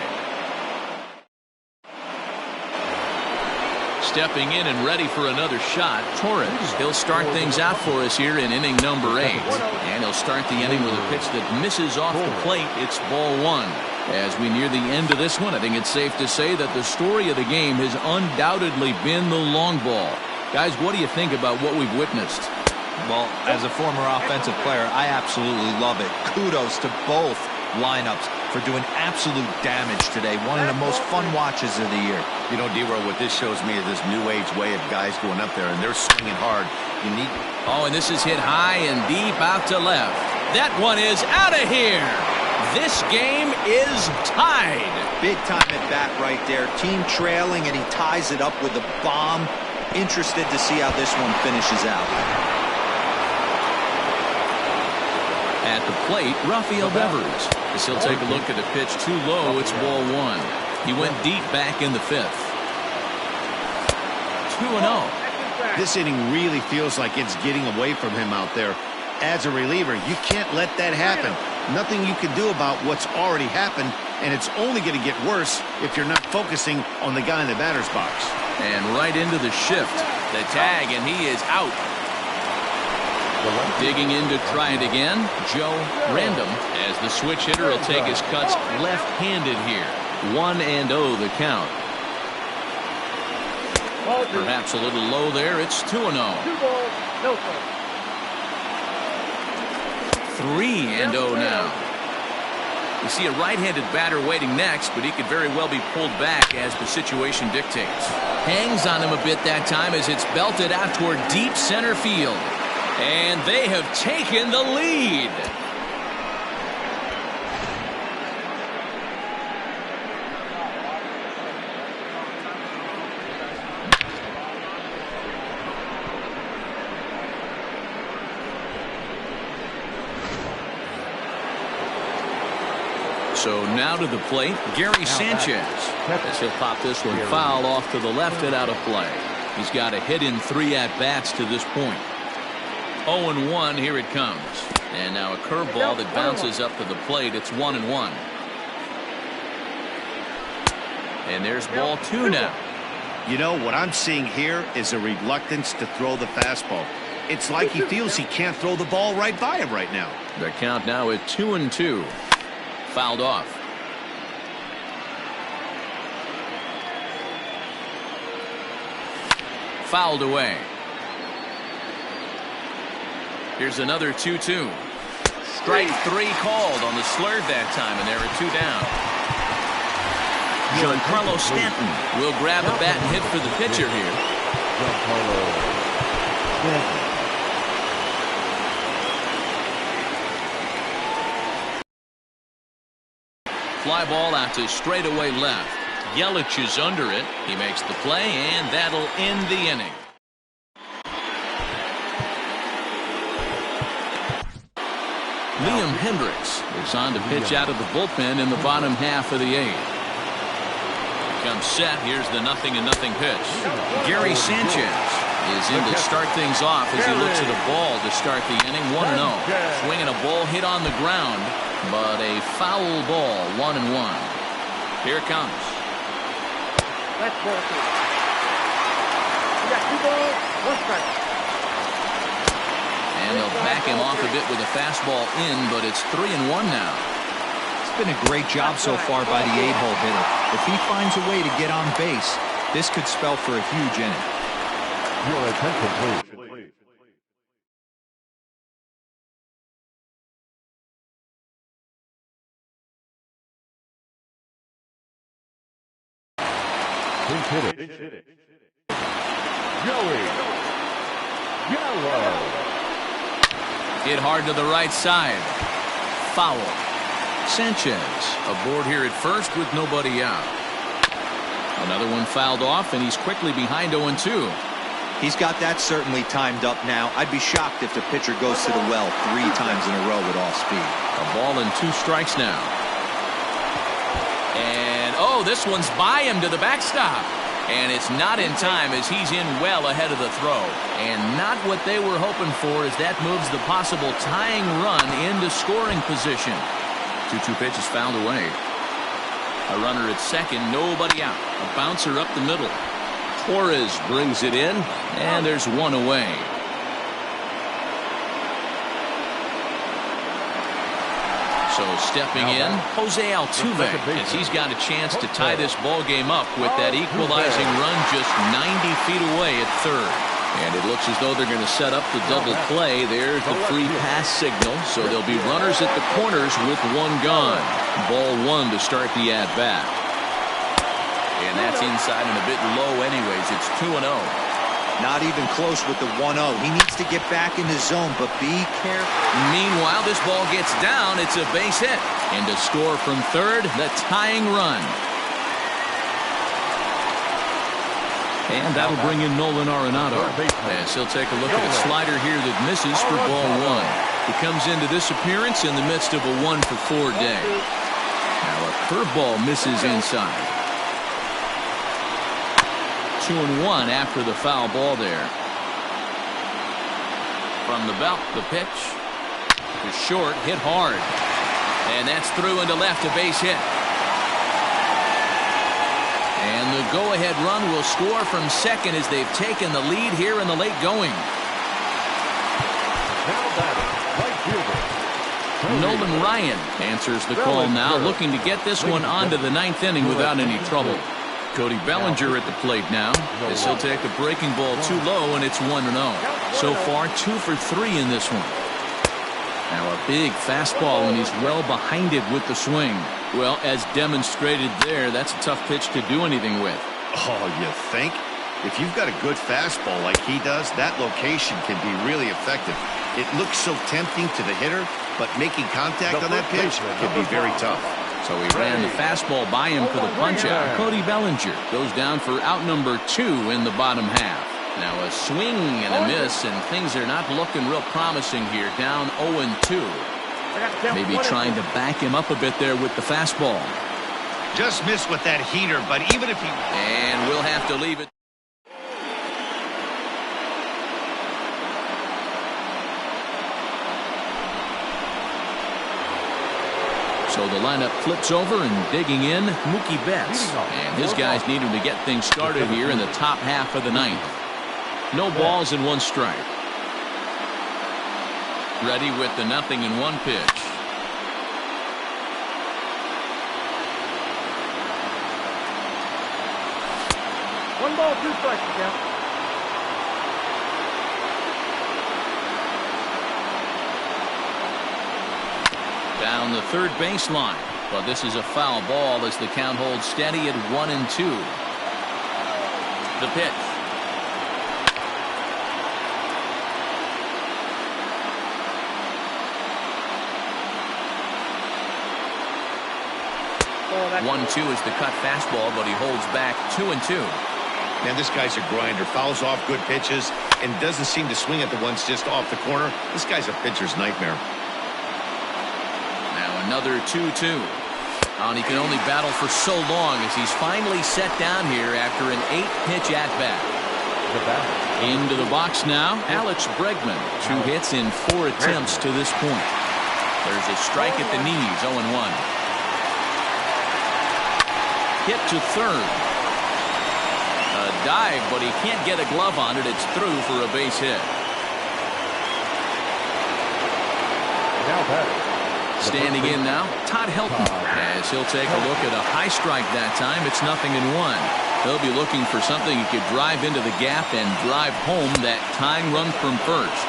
Stepping in and ready for another shot, Torres. He'll start things out for us here in inning number 8. And he'll start the inning with a pitch that misses off the plate. It's ball 1. As we near the end of this one, I think it's safe to say that the story of the game has undoubtedly been the long ball. Guys, what do you think about what we've witnessed? Well, as a former offensive player, I absolutely love it. Kudos to both lineups. for doing absolute damage today. One of the most fun watches of the year. You know, D-Row, what this shows me is this new age way of guys going up there, and they're swinging hard. You need... Oh, and this is hit high and deep out to left. That one is out of here. This game is tied. Big time at bat right there. Team trailing, and he ties it up with a bomb. Interested to see how this one finishes out. At the plate, Rafael Devers. As he'll take a look at the pitch too low, it's ball one. He went deep back in the fifth. 2-0. This inning really feels like it's getting away from him out there. As a reliever, you can't let that happen. Nothing you can do about what's already happened, and it's only going to get worse if you're not focusing on the guy in the batter's box. And right into the shift. The tag, and he is out. Digging in to try it again, Joe Random, as the switch hitter will take his cuts left-handed here. 1-0 the count. Perhaps a little low there. It's 2-0. 3-0 now. You see a right-handed batter waiting next, but he could very well be pulled back as the situation dictates. Hangs on him a bit that time as it's belted out toward deep center field. And they have taken the lead. So now to the plate, Gary Sanchez. As he'll pop this one foul off to the left and out of play. He's got a hit in 3 at-bats to this point. 0-1, here it comes. And now a curveball that bounces up to the plate. It's 1-1. And there's ball 2 now. You know, what I'm seeing here is a reluctance to throw the fastball. It's like he feels he can't throw the ball right by him right now. The count now at 2-2. Fouled off. Fouled away. Here's another 2-2. Strike 3 called on the slurve that time, and there are 2 down. Giancarlo Stanton will grab a bat and hit for the pitcher here. Giancarlo Stanton. Fly ball out to straightaway left. Yelich is under it. He makes the play, and that'll end the inning. Liam Hendricks is on to pitch out of the bullpen in the bottom half of the 8th. Comes set. Here's the 0-0 pitch. Gary Sanchez is in to start things off as he looks at a ball to start the inning. 1-0. Swinging a ball hit on the ground, but a foul ball. 1-1. Here it comes. That's ball 2. You got 2 balls, 1 strike. And they'll back him off a bit with a fastball in, but it's 3-1 now. It's been a great job so far by the 8-hole hitter. If he finds a way to get on base, this could spell for a huge inning. Your attention, please. Pinch hitting. Joey Gallo. Hit hard to the right side. Foul. Sanchez aboard here at first with nobody out. Another one fouled off, and he's quickly behind 0-2. He's got that certainly timed up now. I'd be shocked if the pitcher goes to the well 3 times in a row with all speed. A ball and 2 strikes now. And, oh, this one's by him to the backstop. And it's not in time as he's in well ahead of the throw. And not what they were hoping for as that moves the possible tying run into scoring position. 2-2 pitch is fouled away. A runner at second, nobody out. A bouncer up the middle. Torres brings it in, and there's 1 away. So stepping in, Jose Altuve, as he's got a chance to tie this ball game up with that equalizing run just 90 feet away at third. And it looks as though they're going to set up the double play. There's the free pass signal, so there'll be runners at the corners with 1 gone. Ball one to start the at-bat. And that's inside and a bit low anyways. It's 2-0. Not even close with the 1-0. He needs to get back in the zone, but be careful. Meanwhile, this ball gets down. It's a base hit. And to score from third, the tying run. And that'll bring in Nolan Arenado. Yes, he'll take a look at a slider here that misses for ball one. He comes into this appearance in the midst of a 1-for-4 day. Now a curveball misses inside. 2-1 after the foul ball there. From the belt, the pitch is short, hit hard. And that's through into left, a base hit. And the go-ahead run will score from second as they've taken the lead here in the late going. Nolan Ryan answers the call now, looking to get this one onto the ninth inning without any trouble. Cody Bellinger at the plate now, as he'll take the breaking ball too low, and it's 1-0. So far, 2 for 3 in this one. Now a big fastball, and he's well behind it with the swing. Well, as demonstrated there, that's a tough pitch to do anything with. Oh, you think? If you've got a good fastball like he does, that location can be really effective. It looks so tempting to the hitter, but making contact on that pitch can be very tough. So he ran the fastball by him for the punch-out. Cody Bellinger goes down for out number 2 in the bottom half. Now a swing and a miss, and things are not looking real promising here. Down 0-2. Maybe trying to back him up a bit there with the fastball. Just missed with that heater, but even if he... And we'll have to leave it. So the lineup flips over, and digging in, Mookie Betts. And his guys need him to get things started here in the top half of the ninth. No balls and 1 strike. Ready with the 0-1 pitch. One ball, 2 strikes, count. Down the third baseline, but this is a foul ball as the count holds steady at 1-2. The pitch. Oh, 1-2 is the cut fastball, but he holds back 2-2. Man, this guy's a grinder. Fouls off good pitches and doesn't seem to swing at the ones just off the corner. This guy's a pitcher's nightmare. Another 2-2. And he can only battle for so long as he's finally set down here after an 8-pitch at-bat. Into the box now, Alex Bregman. 2 hits in 4 attempts to this point. There's a strike at the knees, 0-1. Hit to third. A dive, but he can't get a glove on it. It's through for a base hit. Now batting. Standing in now, Todd Helton, as he'll take a look at a high strike that time. It's 0-1. He'll be looking for something he could drive into the gap and drive home that tying run from first.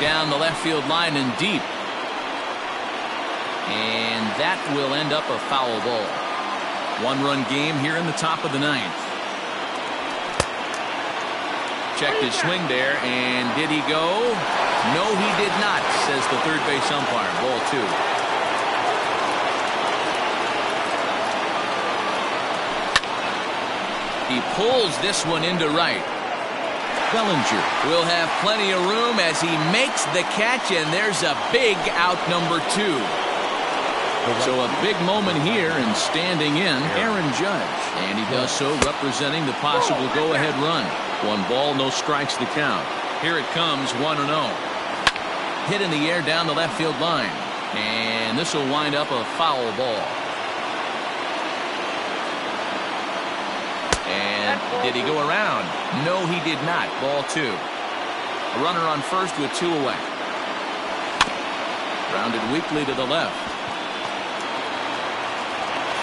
Down the left field line and deep. And that will end up a foul ball. 1-run game here in the top of the ninth. Checked his swing there, and did he go? No, he did not, says the third base umpire. Ball 2. He pulls this one into right. Bellinger will have plenty of room as he makes the catch, and there's a big out number 2. So a big moment here, and standing in, Aaron Judge. And he does so representing the possible go-ahead run. 1 ball, no strikes the count. Here it comes, 1-0. Hit in the air down the left field line. And this will wind up a foul ball. And did he go around? No, he did not. Ball 2. A runner on first with 2 away. Grounded weakly to the left.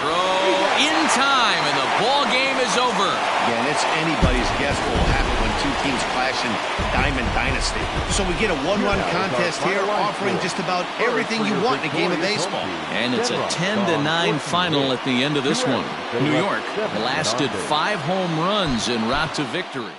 Throw in time, and the ball game is over. Again, it's anybody's guess what will happen when two teams clash in Diamond Dynasty. So we get a one-run contest here, offering just about everything you want in a game of baseball. And it's a 10-9 final at the end of this one. New York blasted 5 home runs en route to victory.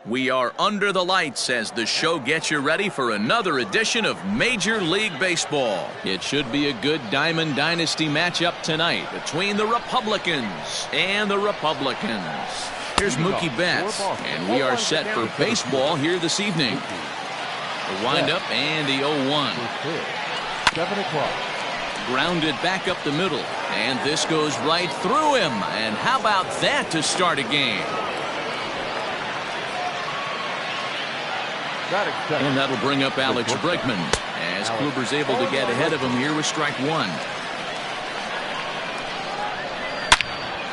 We are under the lights as the show gets you ready for another edition of Major League Baseball. It should be a good Diamond Dynasty matchup tonight between the Republicans and the Republicans. Here's Mookie Betts, and we are set for baseball here this evening. The windup and the 0-1. 7 o'clock. Grounded back up the middle, and this goes right through him. And how about that to start a game? And that'll bring up Alex Bregman as Kluber's able to get ahead of him here with strike 1.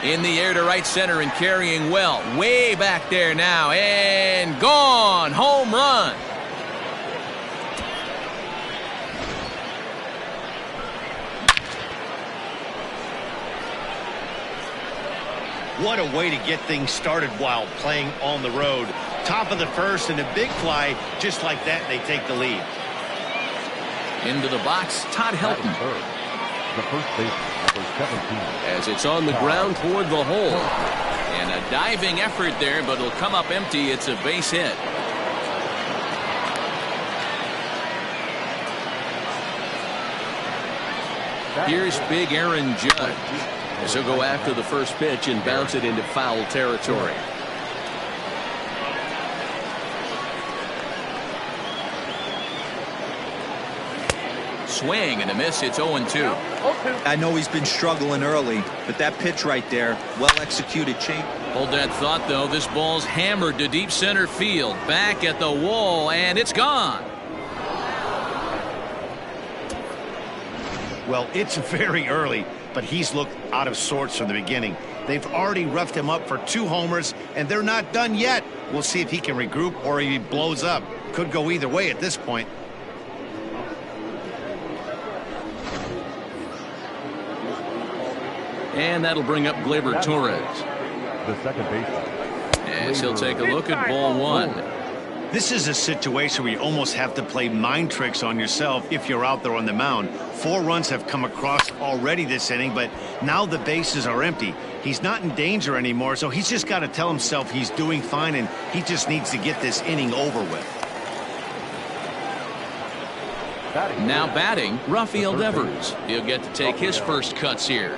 In the air to right center and carrying well. Way back there now. And gone. Home run. What a way to get things started while playing on the road. Top of the first and a big fly. Just like that, they take the lead. Into the box, Todd Helton. The first baseman, number 17. As it's on the ground toward the hole. And a diving effort there, but it'll come up empty. It's a base hit. Here's big Aaron Judge. As he'll go after the first pitch and bounce it into foul territory. Swing and a miss. It's 0-2. I know he's been struggling early, but that pitch right there, well executed change. Hold that thought, though. This ball's hammered to deep center field. Back at the wall, and it's gone. Well, it's very early, but he's looked out of sorts from the beginning. They've already roughed him up for 2 homers, and they're not done yet. We'll see if he can regroup or if he blows up. Could go either way at this point. And that'll bring up Gleyber Torres. The second baseman. As he'll take a look at ball 1. This is a situation where you almost have to play mind tricks on yourself if you're out there on the mound. 4 runs have come across already this inning, but now the bases are empty. He's not in danger anymore, so he's just got to tell himself he's doing fine, and he just needs to get this inning over with. Now batting, Rafael Devers. He'll get to take his first cuts here.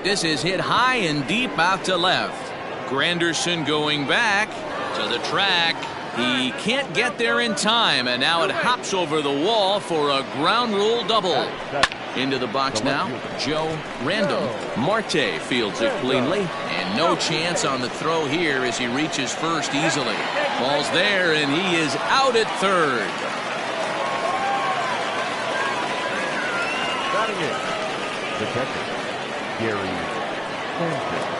This is hit high and deep out to left. Granderson going back to the track. He can't get there in time, and now it hops over the wall for a ground rule double. Into the box now, Joe Random. Marte fields it cleanly, and no chance on the throw here as he reaches first easily. Ball's there, and he is out at third. Batting in, the catcher, Gary Sanchez.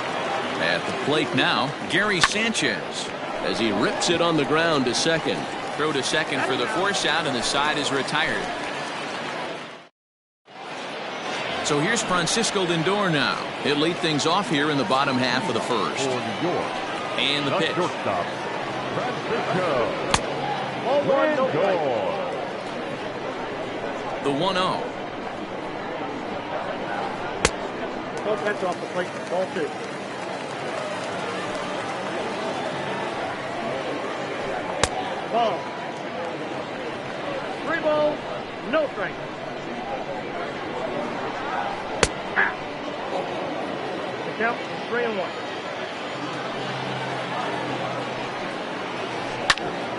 At the plate now, Gary Sanchez, as he rips it on the ground to second. Throw to second for the force out, and the side is retired. So here's Francisco Lindor now. He'll lead things off here in the bottom half of the first. For New York, And the pitch. shortstop, Francisco Lindor. The 1-0. No pitch off the plate. Ball 2. Ball. 3 balls, no strikes. The count 3-1.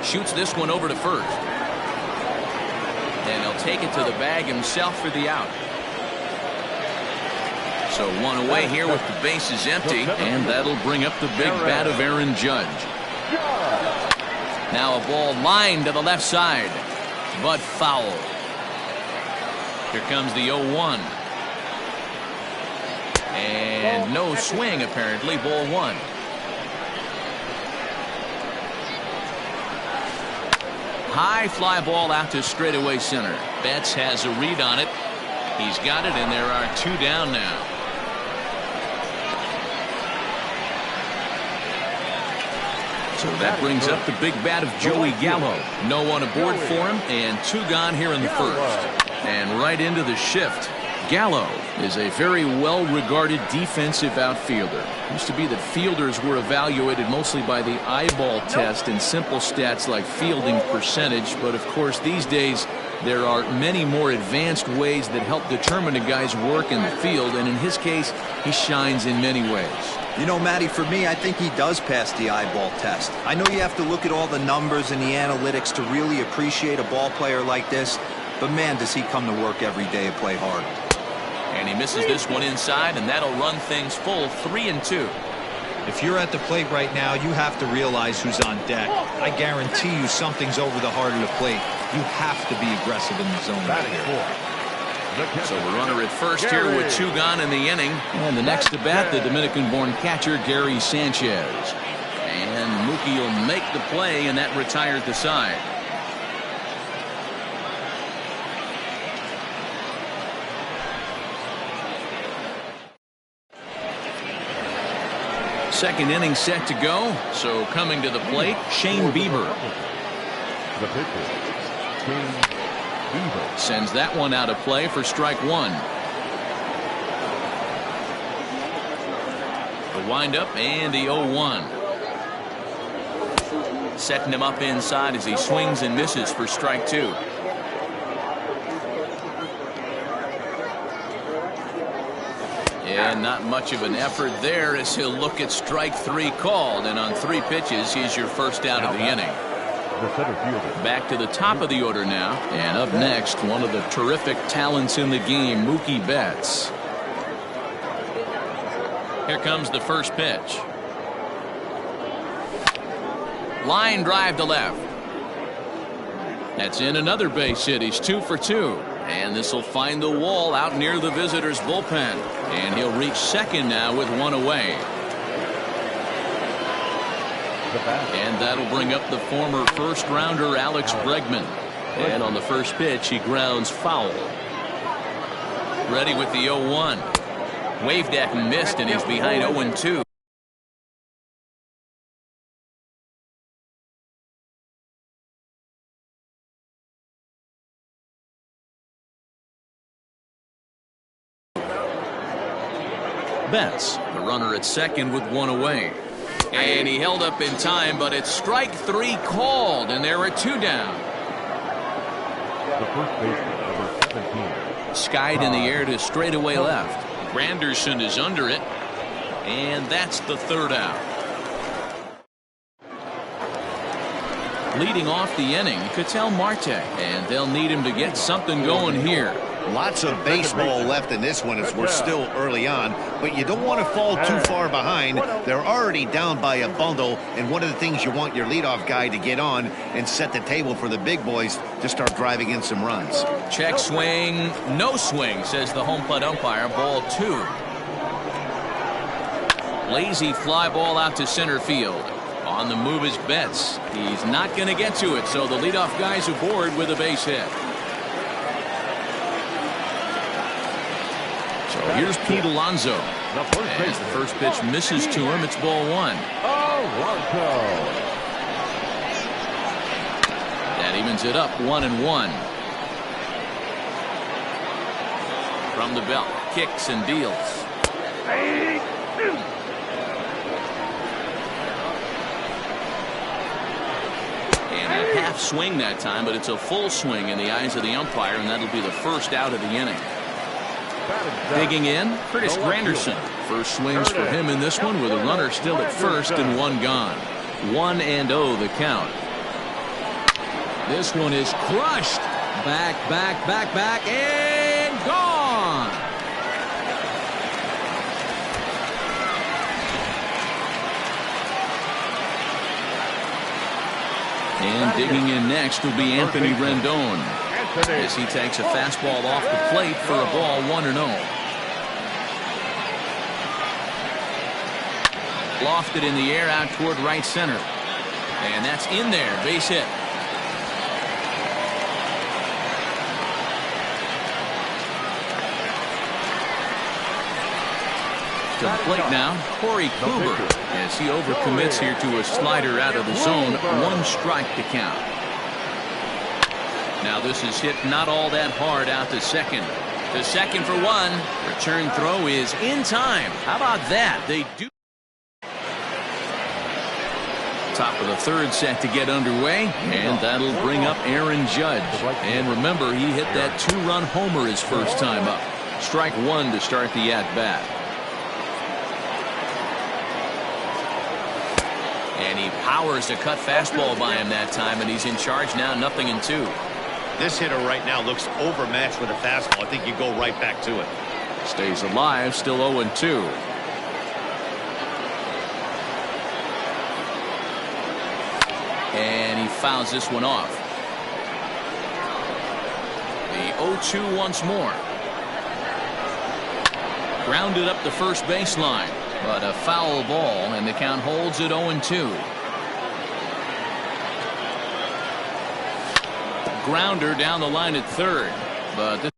Shoots this one over to first. And he'll take it to the bag himself for the out. So 1 away here with the bases empty, and that'll bring up the big bat of Aaron Judge. Now a ball lined to the left side, but foul. Here comes the 0-1. And no swing, apparently. Ball 1. High fly ball out to straightaway center. Betts has a read on it. He's got it, and there are 2 down now. So that brings up the big bat of Joey Gallo. No one aboard for him, and 2 gone here in the first. And right into the shift. Gallo is a very well-regarded defensive outfielder. It used to be that fielders were evaluated mostly by the eyeball test and simple stats like fielding percentage, but of course these days there are many more advanced ways that help determine a guy's work in the field, and in his case he shines in many ways. You know, Matty, for me, I think he does pass the eyeball test. I know you have to look at all the numbers and the analytics to really appreciate a ball player like this, but man, does he come to work every day and play hard. And he misses this one inside, and that'll run things full 3-2. If you're at the plate right now, you have to realize who's on deck. I guarantee you something's over the heart of the plate. You have to be aggressive in the zone right Batting here. for So the runner at first here with 2 gone in the inning. And the next to bat, the Dominican-born catcher, Gary Sanchez. And Mookie will make the play, and that retired the side. Second inning set to go. So coming to the plate, Shane Bieber. The pitcher, Shane Bieber. Sends that one out of play for strike 1. The windup and the 0-1. Setting him up inside as he swings and misses for strike 2. And not much of an effort there as he'll look at strike 3 called. And on 3 pitches, he's your first out of the inning. The center fielder. Back to the top of the order now. And up next, one of the terrific talents in the game, Mookie Betts. Here comes the first pitch. Line drive to left. That's in another base hit. He's 2 for 2. And this will find the wall out near the visitors' bullpen. And he'll reach second now with 1 away. And that'll bring up the former first-rounder Alex Bregman. And on the first pitch, he grounds foul. Ready with the 0-1. Waved at and missed, and he's behind 0-2. Betts, the runner at second with 1 away. And he held up in time, but it's strike 3 called, and there are 2 down. The first baseman, number 17. Skied in the air to straightaway left. Granderson is under it, and that's the 3rd out. Leading off the inning, Ketel Marte, and they'll need him to get something going here. Lots of baseball left in this one as we're still early on, but you don't want to fall too far behind. They're already down by a bundle, and one of the things you want your leadoff guy to get on and set the table for the big boys to start driving in some runs. Check swing, no swing, says the home plate umpire. Ball 2. Lazy fly ball out to center field. On the move is Betts. He's not going to get to it, so the leadoff guy's aboard with a base hit. So here's Pete Alonso. As the first pitch misses to him, it's ball 1. That evens it up 1-1. From the belt, kicks and deals. And a half swing that time, but it's a full swing in the eyes of the umpire, and that'll be the first out of the inning. Digging in, Curtis Granderson. First swings for him in this one with a runner still at first and 1 gone. 1-0 the count. This one is crushed. Back, and gone. And digging in next will be Anthony Rendon, as he takes a fastball off the plate for a ball 1-0. Lofted in the air out toward right center. And that's in there. Base hit. To the plate now, Corey Kluber, as he overcommits here to a slider out of the zone. 1 strike to count. Now this is hit not all that hard out to second. To second for 1. Return throw is in time. How about that? They do. Top of the 3rd set to get underway, and that'll bring up Aaron Judge. And remember, he hit that 2-run homer his first time up. Strike 1 to start the at-bat. And he powers a cut fastball by him that time, and he's in charge now, 0-2. This hitter right now looks overmatched with a fastball. I think you go right back to it. Stays alive, still 0-2. And he fouls this one off. The 0-2 once more. Grounded up the first baseline, but a foul ball, and the count holds at 0-2. Grounder down the line at third, but this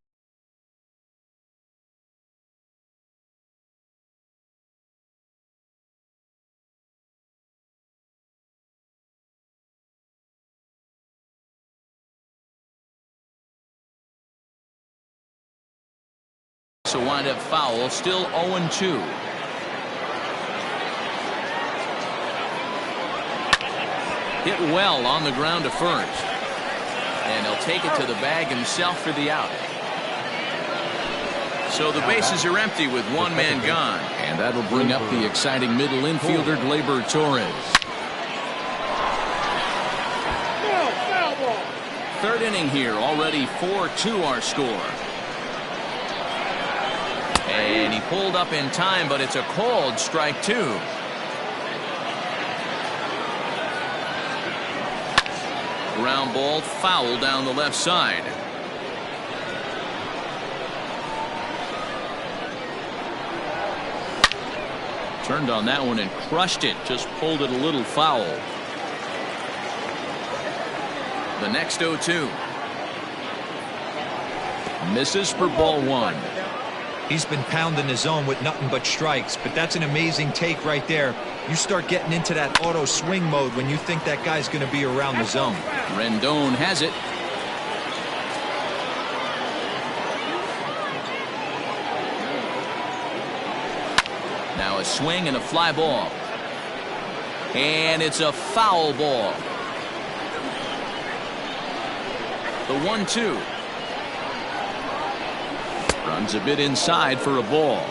so wind up foul, still 0-2. Hit well on the ground to first. And he'll take it to the bag himself for the out. So the bases are empty with one man gone. And that'll bring up the exciting middle infielder, Gleyber Torres. Third inning here, already 4-2 our score. And he pulled up in time, but it's a called strike two. Ground ball, foul down the left side. Turned on that one and crushed it. Just pulled it a little foul. The next 0-2. Misses for ball one. He's been pounding the zone with nothing but strikes, but that's an amazing take right there. You start getting into that auto swing mode when you think that guy's going to be around the zone. Rendon has it. Now a swing and a fly ball. And it's a foul ball. The 1-2. Runs a bit inside for a ball.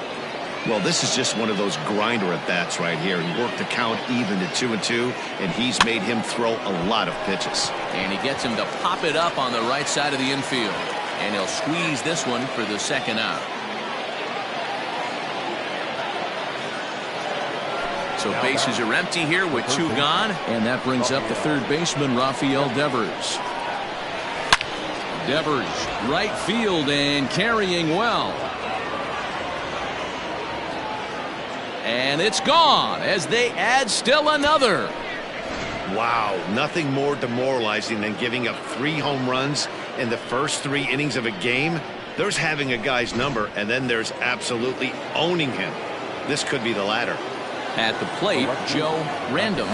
Well, this is just one of those grinder at bats right here. He worked the count even to 2-2, and he's made him throw a lot of pitches. And he gets him to pop it up on the right side of the infield. And he'll squeeze this one for the second out. So bases are empty here with two gone. And that brings up the third baseman, Rafael Devers. Devers, right field and carrying well. And it's gone as they add still another. Wow, nothing more demoralizing than giving up 3 home runs in the first 3 innings of a game. There's having a guy's number, and then there's absolutely owning him. This could be the latter. At the plate, Joe Random.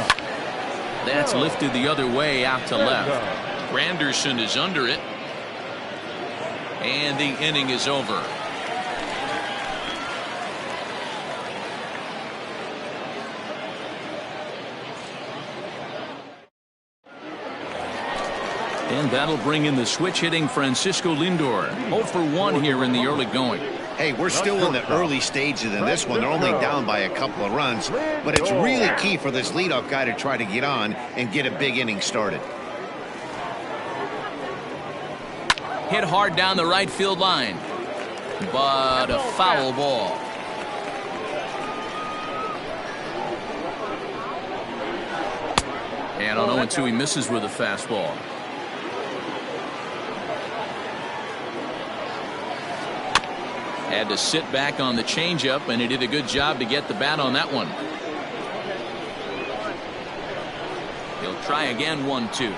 That's lifted the other way out to left. Granderson is under it. And the inning is over. And that'll bring in the switch hitting Francisco Lindor. 0 for 1 here in the early going. Hey, we're still in the early stages in this one. They're only down by a couple of runs, but it's really key for this leadoff guy to try to get on and get a big inning started. Hit hard down the right field line, but a foul ball. And on 0-2 he misses with a fastball. Had to sit back on the changeup, and he did a good job to get the bat on that one. He'll try again. 1-2.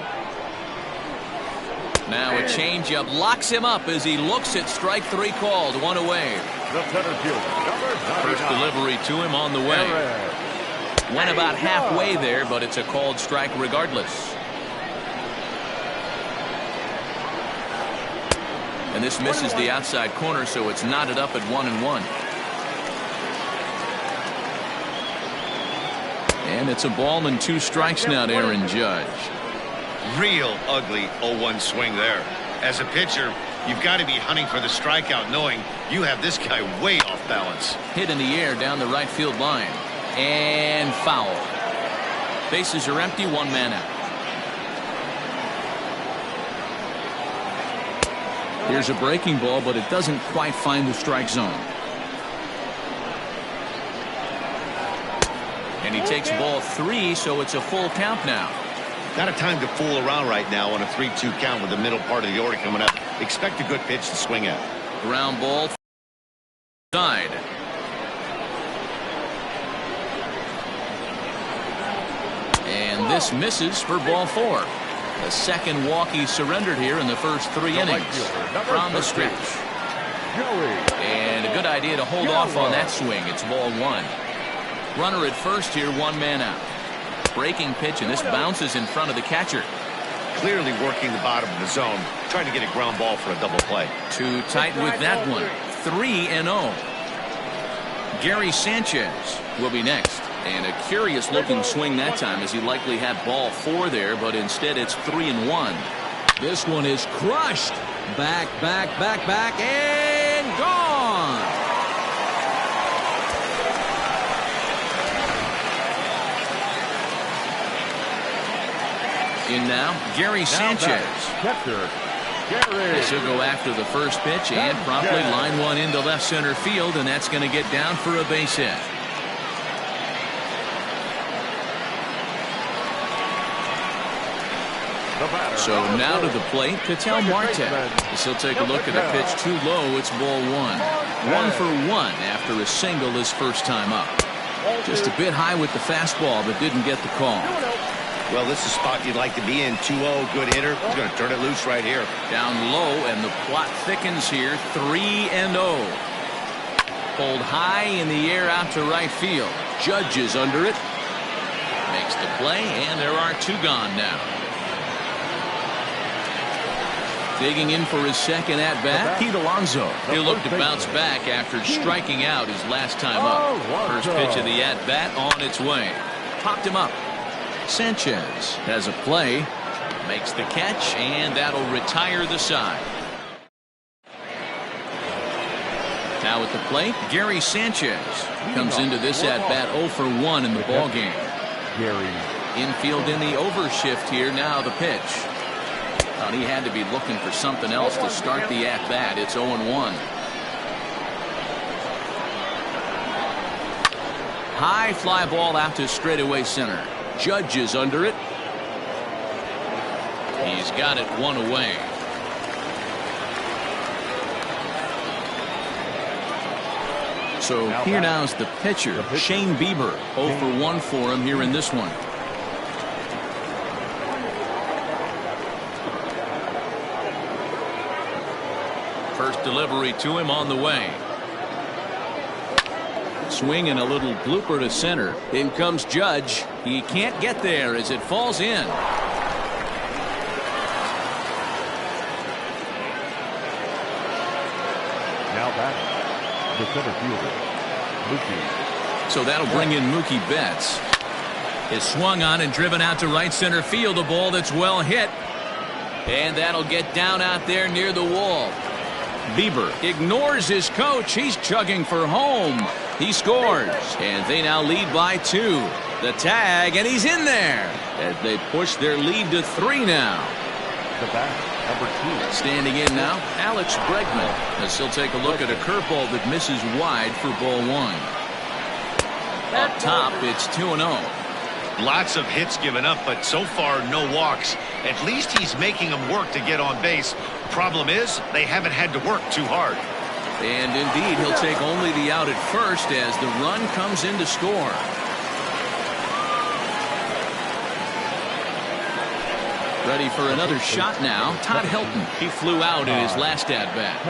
Now a changeup locks him up as he looks at strike 3 called. 1 away. First delivery to him on the way. Went about halfway there, but it's a called strike regardless. And this misses the outside corner, so it's knotted up at 1-1. And it's a ball and 2 strikes now to Aaron Judge. Real ugly 0-1 swing there. As a pitcher, you've got to be hunting for the strikeout, knowing you have this guy way off balance. Hit in the air down the right field line. And foul. Bases are empty, 1 man out. Here's a breaking ball, but it doesn't quite find the strike zone. And he takes ball 3, so it's a full count now. Not a time to fool around right now on a 3-2 count with the middle part of the order coming up. Expect a good pitch to swing at. Ground ball side. And this misses for ball 4. The second walk he surrendered here in the first 3 innings. From the stretch. And a good idea to hold off on that swing. It's ball 1. Runner at first here, 1 man out. Breaking pitch, and this bounces in front of the catcher. Clearly working the bottom of the zone, trying to get a ground ball for a double play. Too tight with that one. 3-0. Gary Sanchez will be next. And a curious looking swing that time, as he likely had ball 4 there, but instead it's 3-1. This one is crushed. Back, and gone. In now, Gary Sanchez. This will go after the first pitch and promptly line one into left center field, and that's going to get down for a base hit. So now to the plate, Ketel Marte. He'll take a look at a pitch too low. It's ball 1. 1 for 1 after a single his first time up. Just a bit high with the fastball, but didn't get the call. Well, this is a spot you'd like to be in. 2-0, good hitter. He's going to turn it loose right here. Down low, and the plot thickens here. 3-0. Pulled high in the air out to right field. Judge is under it. Makes the play, and there are 2 gone now. Digging in for his second at-bat, Pete Alonso. He'll look to bounce back after striking out his last time up. First pitch of the at-bat on its way. Popped him up. Sanchez has a play. Makes the catch, and that'll retire the side. Now at the plate, Gary Sanchez comes into this at-bat 0 for 1 in the ballgame. Infield in the overshift here. Now the pitch. He had to be looking for something else to start the at-bat. It's 0-1. High fly ball out to straightaway center. Judge is under it. He's got it 1 away. So here now's the pitcher, Shane Bieber. 0 for 1 for him here in this one. First delivery to him on the way. Swing and a little blooper to center. In comes Judge. He can't get there as it falls in. Now back, the center fielder, Mookie. So that'll bring in Mookie Betts. Is swung on and driven out to right center field. A ball that's well hit. And that'll get down out there near the wall. Bieber ignores his coach. He's chugging for home. He scores, and they now lead by 2. The tag, and he's in there as they push their lead to 3 now. The bat, number 2. Standing in now, Alex Bregman, as he'll take a look at a curveball that misses wide for ball 1. Up top, it's 2-0. Lots of hits given up, but so far no walks. At least he's making them work to get on base. Problem is, they haven't had to work too hard. And indeed, he'll take only the out at first as the run comes in to score. Ready for another shot now, Todd Helton. He flew out in his last at-bat.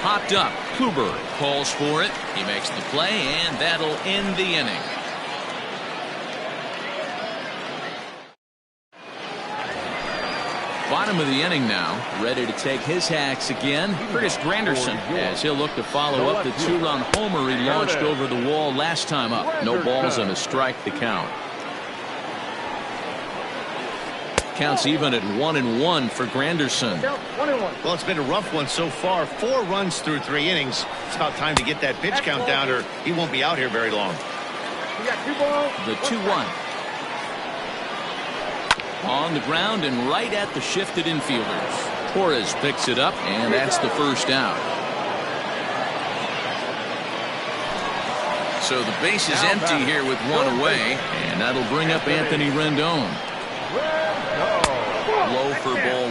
Popped up. Kluber calls for it. He makes the play, and that'll end the inning. Bottom of the inning now, ready to take his hacks again. Curtis Granderson, as he'll look to follow up the 2-run homer he launched over the wall last time up. No balls and a strike the count. Counts even at 1-1 for Granderson. Well, it's been a rough one so far. 4 runs through 3 innings. It's about time to get that pitch count down, or he won't be out here very long. The 2-1. On the ground and right at the shifted infielders. Torres picks it up, and that's the first out. So the base is empty here with 1 away, and that'll bring up Anthony Rendon. Low for ball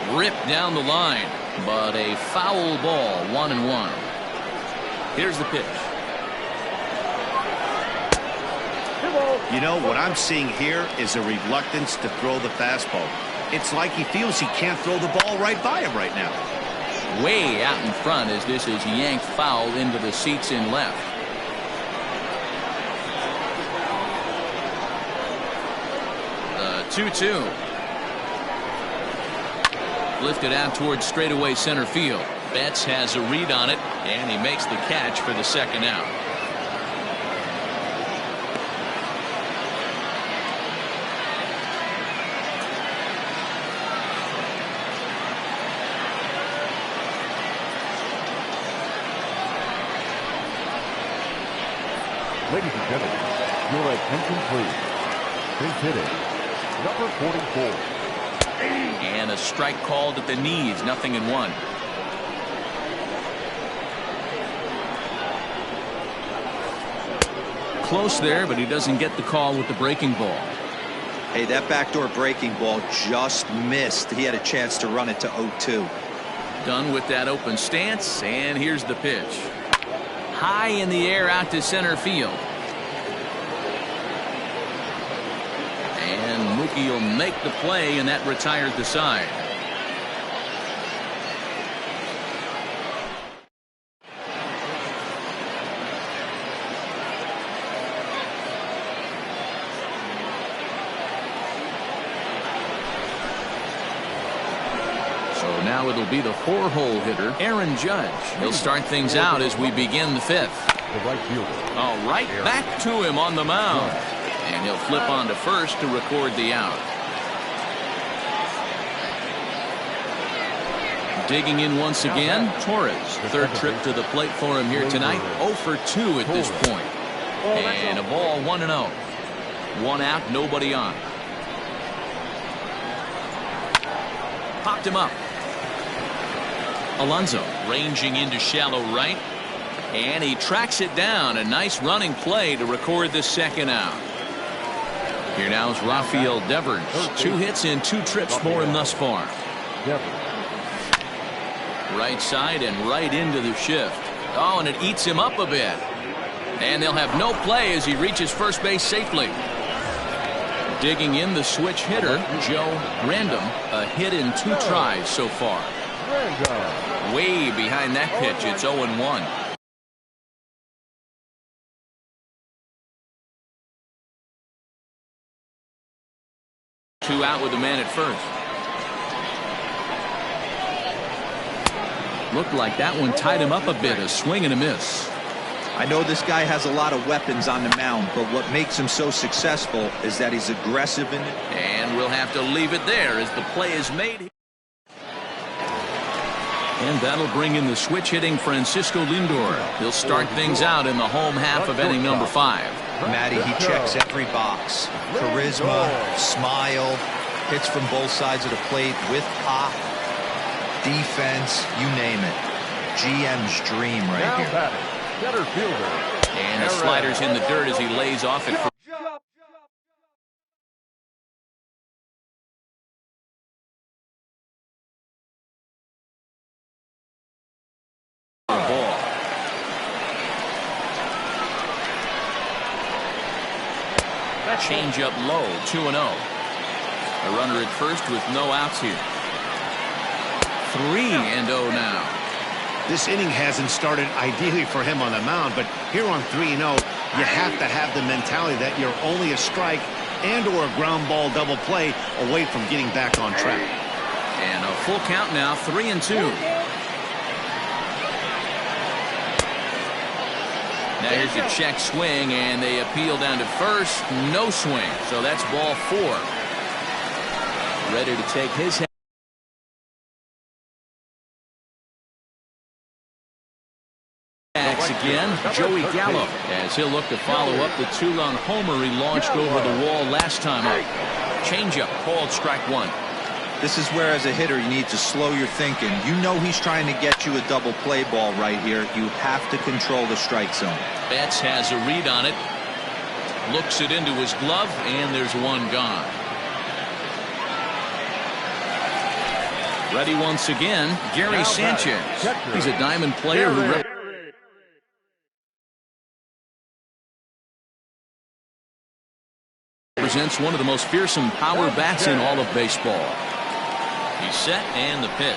1. Ripped down the line, but a foul ball. 1-1. Here's the pitch. You know, what I'm seeing here is a reluctance to throw the fastball. It's like he feels he can't throw the ball right by him right now. Way out in front as this is yanked foul into the seats in left. The 2-2. Lifted out towards straightaway center field. Betts has a read on it, and he makes the catch for the second out. Ladies and gentlemen, your attention please. Base hitting, number 44. And a strike called at the knees, 0-1. Close there, but he doesn't get the call with the breaking ball. Hey, that backdoor breaking ball just missed. He had a chance to run it to 0-2. Done with that open stance, and here's the pitch. High in the air out to center field. And Mookie will make the play, and that retired the side. So now it'll be the 4-hole hitter, Aaron Judge. He'll start things out as we begin the 5th. The right fielder. All right, back to him on the mound. And he'll flip on to first to record the out. Digging in once again, Torres. Third trip to the plate for him here tonight. 0 for 2 at this point. And a ball 1-0. 1 out, nobody on. Popped him up. Alonso ranging into shallow right. And he tracks it down. A nice running play to record the second out. Here now is Rafael Devers. 2 hits in 2 trips for him thus far. Right side and right into the shift. Oh, and it eats him up a bit. And they'll have no play as he reaches first base safely. Digging in the switch hitter, Joe Random. A hit in 2 tries so far. Way behind that pitch. It's 0-1. Two out with the man at first. Looked like that one tied him up a bit. A swing and a miss. I know this guy has a lot of weapons on the mound, but what makes him so successful is that he's aggressive in it. And we'll have to leave it there as the play is made. And that'll bring in the switch hitting Francisco Lindor. He'll start things out in the home half of inning number 5. Matty, he checks every box. Charisma, smile, hits from both sides of the plate with pop, defense, you name it. GM's dream right here. Center fielder. And the slider's in the dirt as he lays off it. Ball. Change up low, 2-0. A runner at first with no outs here. 3-0 now. This inning hasn't started ideally for him on the mound, but here on 3-0, you have to have the mentality that you're only a strike and or a ground ball double play away from getting back on track. And a full count now, 3-2. Now here's a check swing, and they appeal down to first. No swing, so that's ball 4. Ready to take his head. Again, Joey Gallo, as he'll look to follow up the 2-run homer he launched over the wall last time up. Changeup called strike 1. This is where, as a hitter, you need to slow your thinking. You know he's trying to get you a double play ball right here. You have to control the strike zone. Betts has a read on it. Looks it into his glove, and there's one gone. Ready once again, Gary Sanchez. He's a diamond player who represents one of the most fearsome power bats in all of baseball. He's set and the pitch.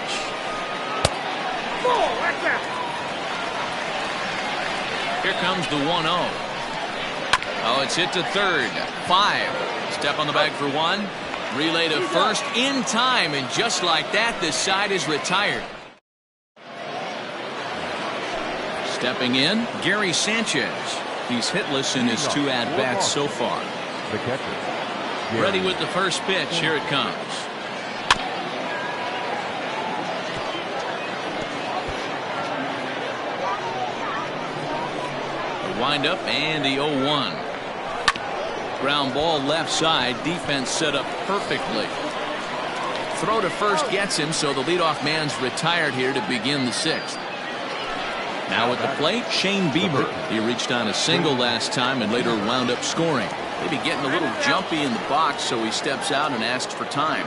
Here comes the 1-0. Oh, it's hit to third. 5. Step on the bag for 1. Relay to first in time, and just like that, this side is retired. Stepping in, Gary Sanchez. He's hitless in his 2 at-bats so far. The catcher. Ready with the first pitch. Here it comes. The windup and the 0-1. Ground ball left side. Defense set up perfectly. Throw to first gets him, so the leadoff man's retired here to begin the 6th. Now at the plate, Shane Bieber. He reached on a single last time and later wound up scoring. Maybe getting a little jumpy in the box, so he steps out and asks for time.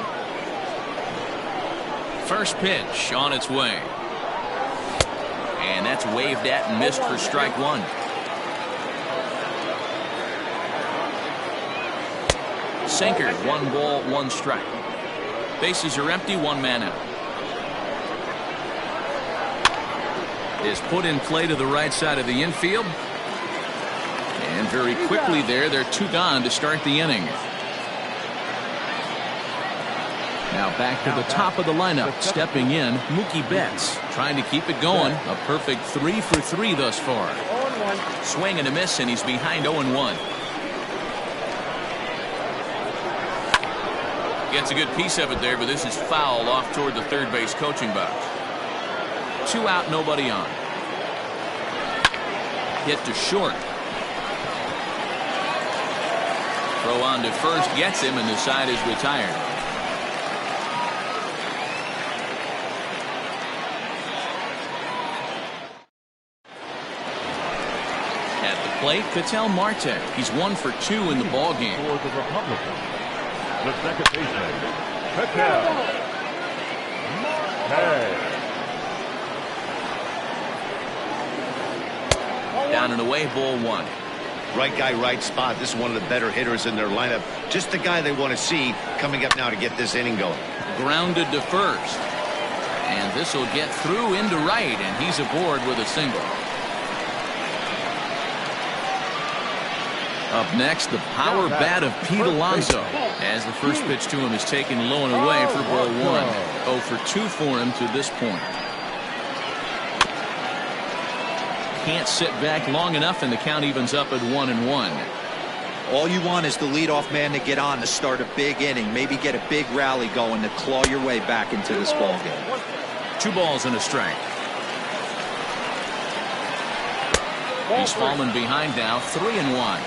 First pitch on its way. And that's waved at and missed for strike 1. Sinker, 1 ball, 1 strike. Bases are empty, 1 man out. Is put in play to the right side of the infield. And very quickly they're 2 gone to start the inning. Now back to the top of the lineup. Stepping in, Mookie Betts. Trying to keep it going. A perfect 3 for 3 thus far. Swing and a miss, and he's behind 0-1. Gets a good piece of it there, but this is foul off toward the third base coaching box. 2 out, nobody on. Hit to short. Throw on to first gets him, and the side is retired. At the plate, Ketel Marte. He's 1 for 2 in the ball game. For the Republicans, the second baseman, Ketel Marte. Down and away, ball 1. Right guy, right spot. This is one of the better hitters in their lineup. Just the guy they want to see coming up now to get this inning going. Grounded to first. And this will get through into right, and he's aboard with a single. Up next, the power bat of Pete Alonso, as the first pitch to him is taken low and away for ball 1. 0 for 2 for him to this point. Can't sit back long enough, and the count evens up at 1-1. All you want is the leadoff man to get on to start a big inning, maybe get a big rally going to claw your way back into this ball game. 2 balls and a strike. He's fallen behind now, 3-1.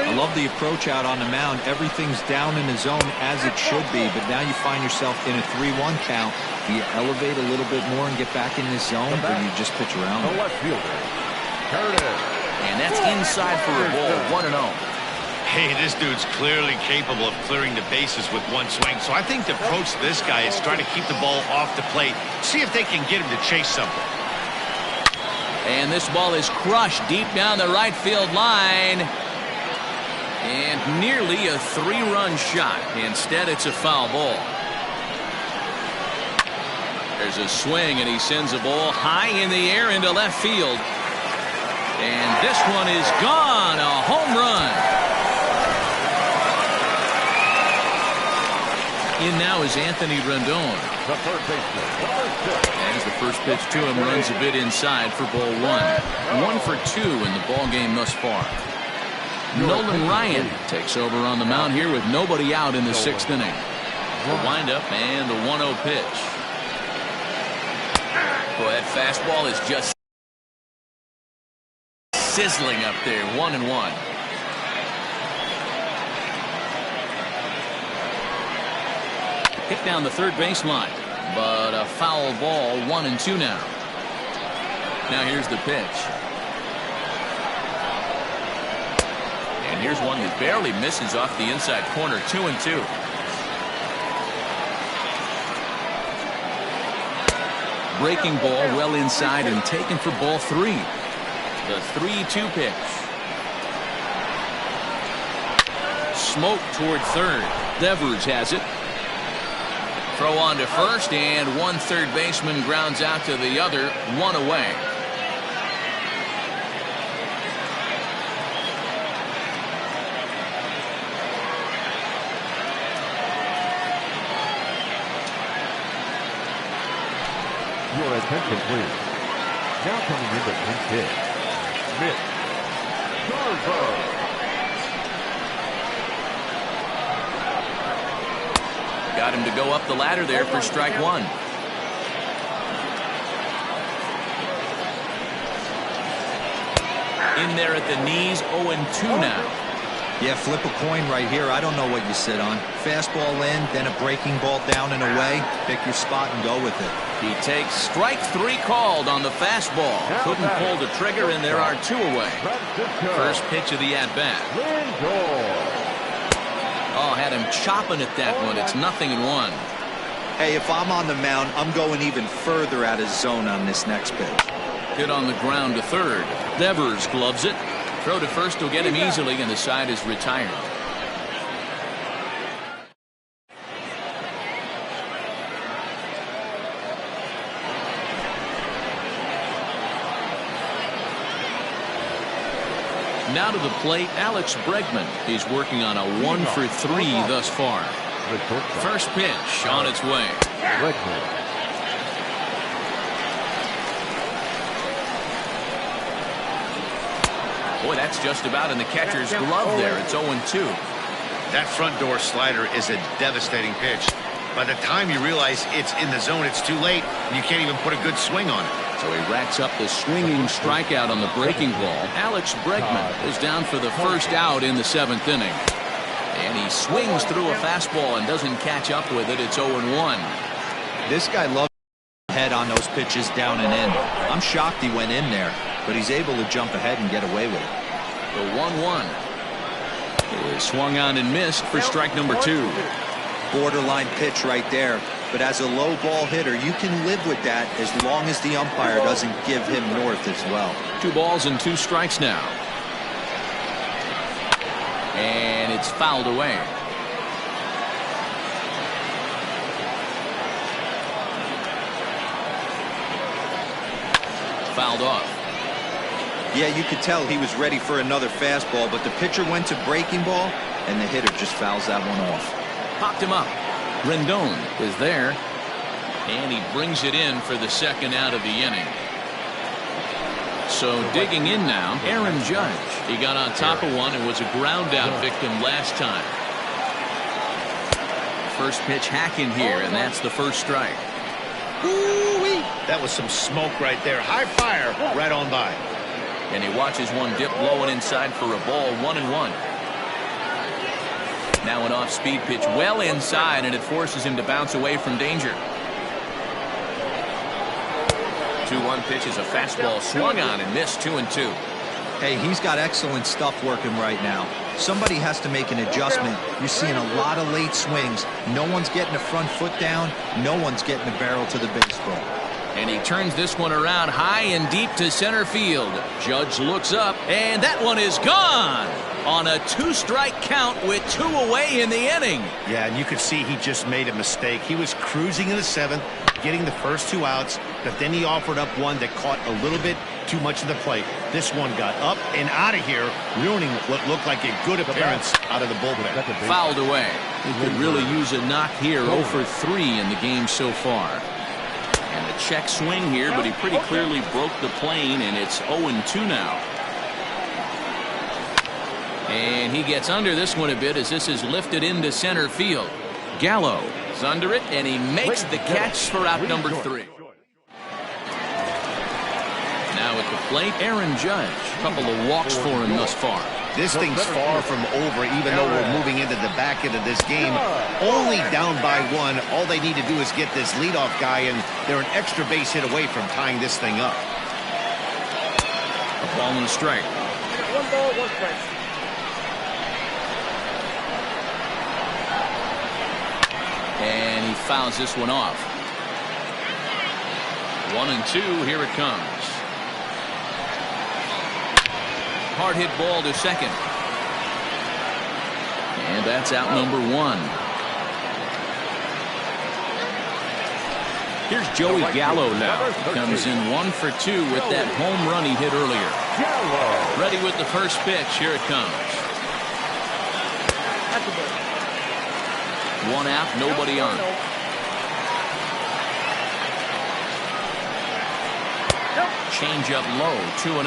I love the approach out on the mound. Everything's down in the zone as it should be, but now you find yourself in a 3-1 count. Do you elevate a little bit more and get back in this zone, or do you just pitch around? The left fielder, and that's inside for a ball, 1-0. Hey, this dude's clearly capable of clearing the bases with 1 swing. So I think the approach to this guy is trying to keep the ball off the plate. See if they can get him to chase something. And this ball is crushed deep down the right field line. And nearly a 3-run shot. Instead, it's a foul ball. There's a swing, and he sends a ball high in the air into left field. And this one is gone. A home run. In now is Anthony Rendon. the third baseman, As the first pitch to him runs a bit inside for ball 1. 1 for 2 in the ball game thus far. Nolan Ryan takes over on the mound here with nobody out in the 6th inning. The windup and the 1-0 pitch. Boy, that fastball is just sizzling up there. 1-1. Hit down the third baseline, but a foul ball. 1-2 now. Now here's the pitch. And here's one that barely misses off the inside corner. 2-2. Breaking ball well inside and taken for ball 3. The 3-2 pitch. smoke toward third. Devers has it. Throw on to first, and one third baseman grounds out to the other, one away. Your attention, please. Now coming in the pinch hit, Mitch Garver. Got him to go up the ladder there for strike one. In there at the knees, 0-2 now. Yeah, flip a coin right here. I don't know what you sit on. Fastball in, then a breaking ball down and away. Pick your spot and go with it. He takes strike three called on the fastball. Couldn't pull the trigger, and there are two away. First pitch of the at-bat. Oh, had him chopping at that one. It's 0-1. Hey, if I'm on the mound, I'm going even further out of zone on this next pitch. Hit on the ground to third. Devers gloves it. Throw to first will get him easily, and the side is retired. Now to the plate, Alex Bregman. He's working on a 1-for-3 thus far. First pitch on its way. Boy, that's just about in the catcher's glove there. It's 0-2. That front door slider is a devastating pitch. By the time you realize it's in the zone, it's too late, and you can't even put a good swing on it. So he racks up the swinging strikeout on the breaking ball. Alex Bregman is down for the first out in the 7th inning. And he swings through a fastball and doesn't catch up with it. It's 0-1. This guy loves head on those pitches down and in. I'm shocked he went in there, but he's able to jump ahead and get away with it. The 1-1 is swung on and missed for strike number 2. Borderline pitch right there. But as a low ball hitter, you can live with that as long as the umpire doesn't give him north as well. 2 balls and 2 strikes now. And it's fouled away. Fouled off. Yeah, you could tell he was ready for another fastball, but the pitcher went to breaking ball, and the hitter just fouls that one off. Popped him up. Rendon is there, and he brings it in for the second out of the inning. So digging in now, Aaron Judge. He got on top of one and was a ground out victim last time. First pitch hack in here, and that's the first strike. Ooh-wee. That was some smoke right there. High fire right on by. And he watches one dip low and inside for a ball, 1-1. Now an off-speed pitch well inside, and it forces him to bounce away from danger. 2-1 pitch is a fastball swung on and missed. 2-2. Hey, he's got excellent stuff working right now. Somebody has to make an adjustment. You're seeing a lot of late swings. No one's getting the front foot down. No one's getting the barrel to the baseball. And he turns this one around high and deep to center field. Judge looks up, and that one is gone on a 2-strike count with 2 away in the inning. Yeah, and you could see he just made a mistake. He was cruising in the 7th, getting the first 2 outs, but then he offered up one that caught a little bit too much of the plate. This one got up and out of here, ruining what looked like a good appearance out of the bullpen. Fouled away. He could really use a knock here. 0-for-3 in the game so far. And a check swing here, but he pretty clearly broke the plane, and it's 0-2 now. And he gets under this one a bit as this is lifted into center field. Gallo is under it, and he makes the catch for out number 3. Now at the plate, Aaron Judge. A couple of walks for him thus far. This thing's far from over, even though we're moving into the back end of this game. Only down by 1. All they need to do is get this leadoff guy, and they're an extra base hit away from tying this thing up. A ball and a strike. 1 ball, 1 strike. And he fouls this one off. 1-2, here it comes. Hard hit ball to second. And And that's out number 1. Here's Joey Gallo now. Comes in 1 for 2 with that home run he hit earlier. Ready with the first pitch. Here it comes. 1 out, nobody on. Change up low, 2-0.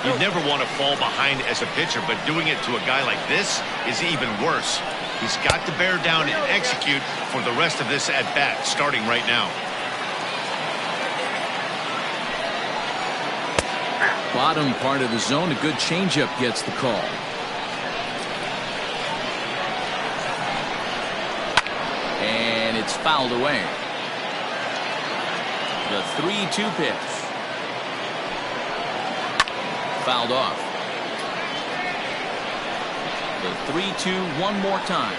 You never want to fall behind as a pitcher, but doing it to a guy like this is even worse. He's got to bear down and execute for the rest of this at-bat, starting right now. Bottom part of the zone, a good changeup gets the call. And it's fouled away. The 3-2 pitch. Fouled off. The 3-2 one more time.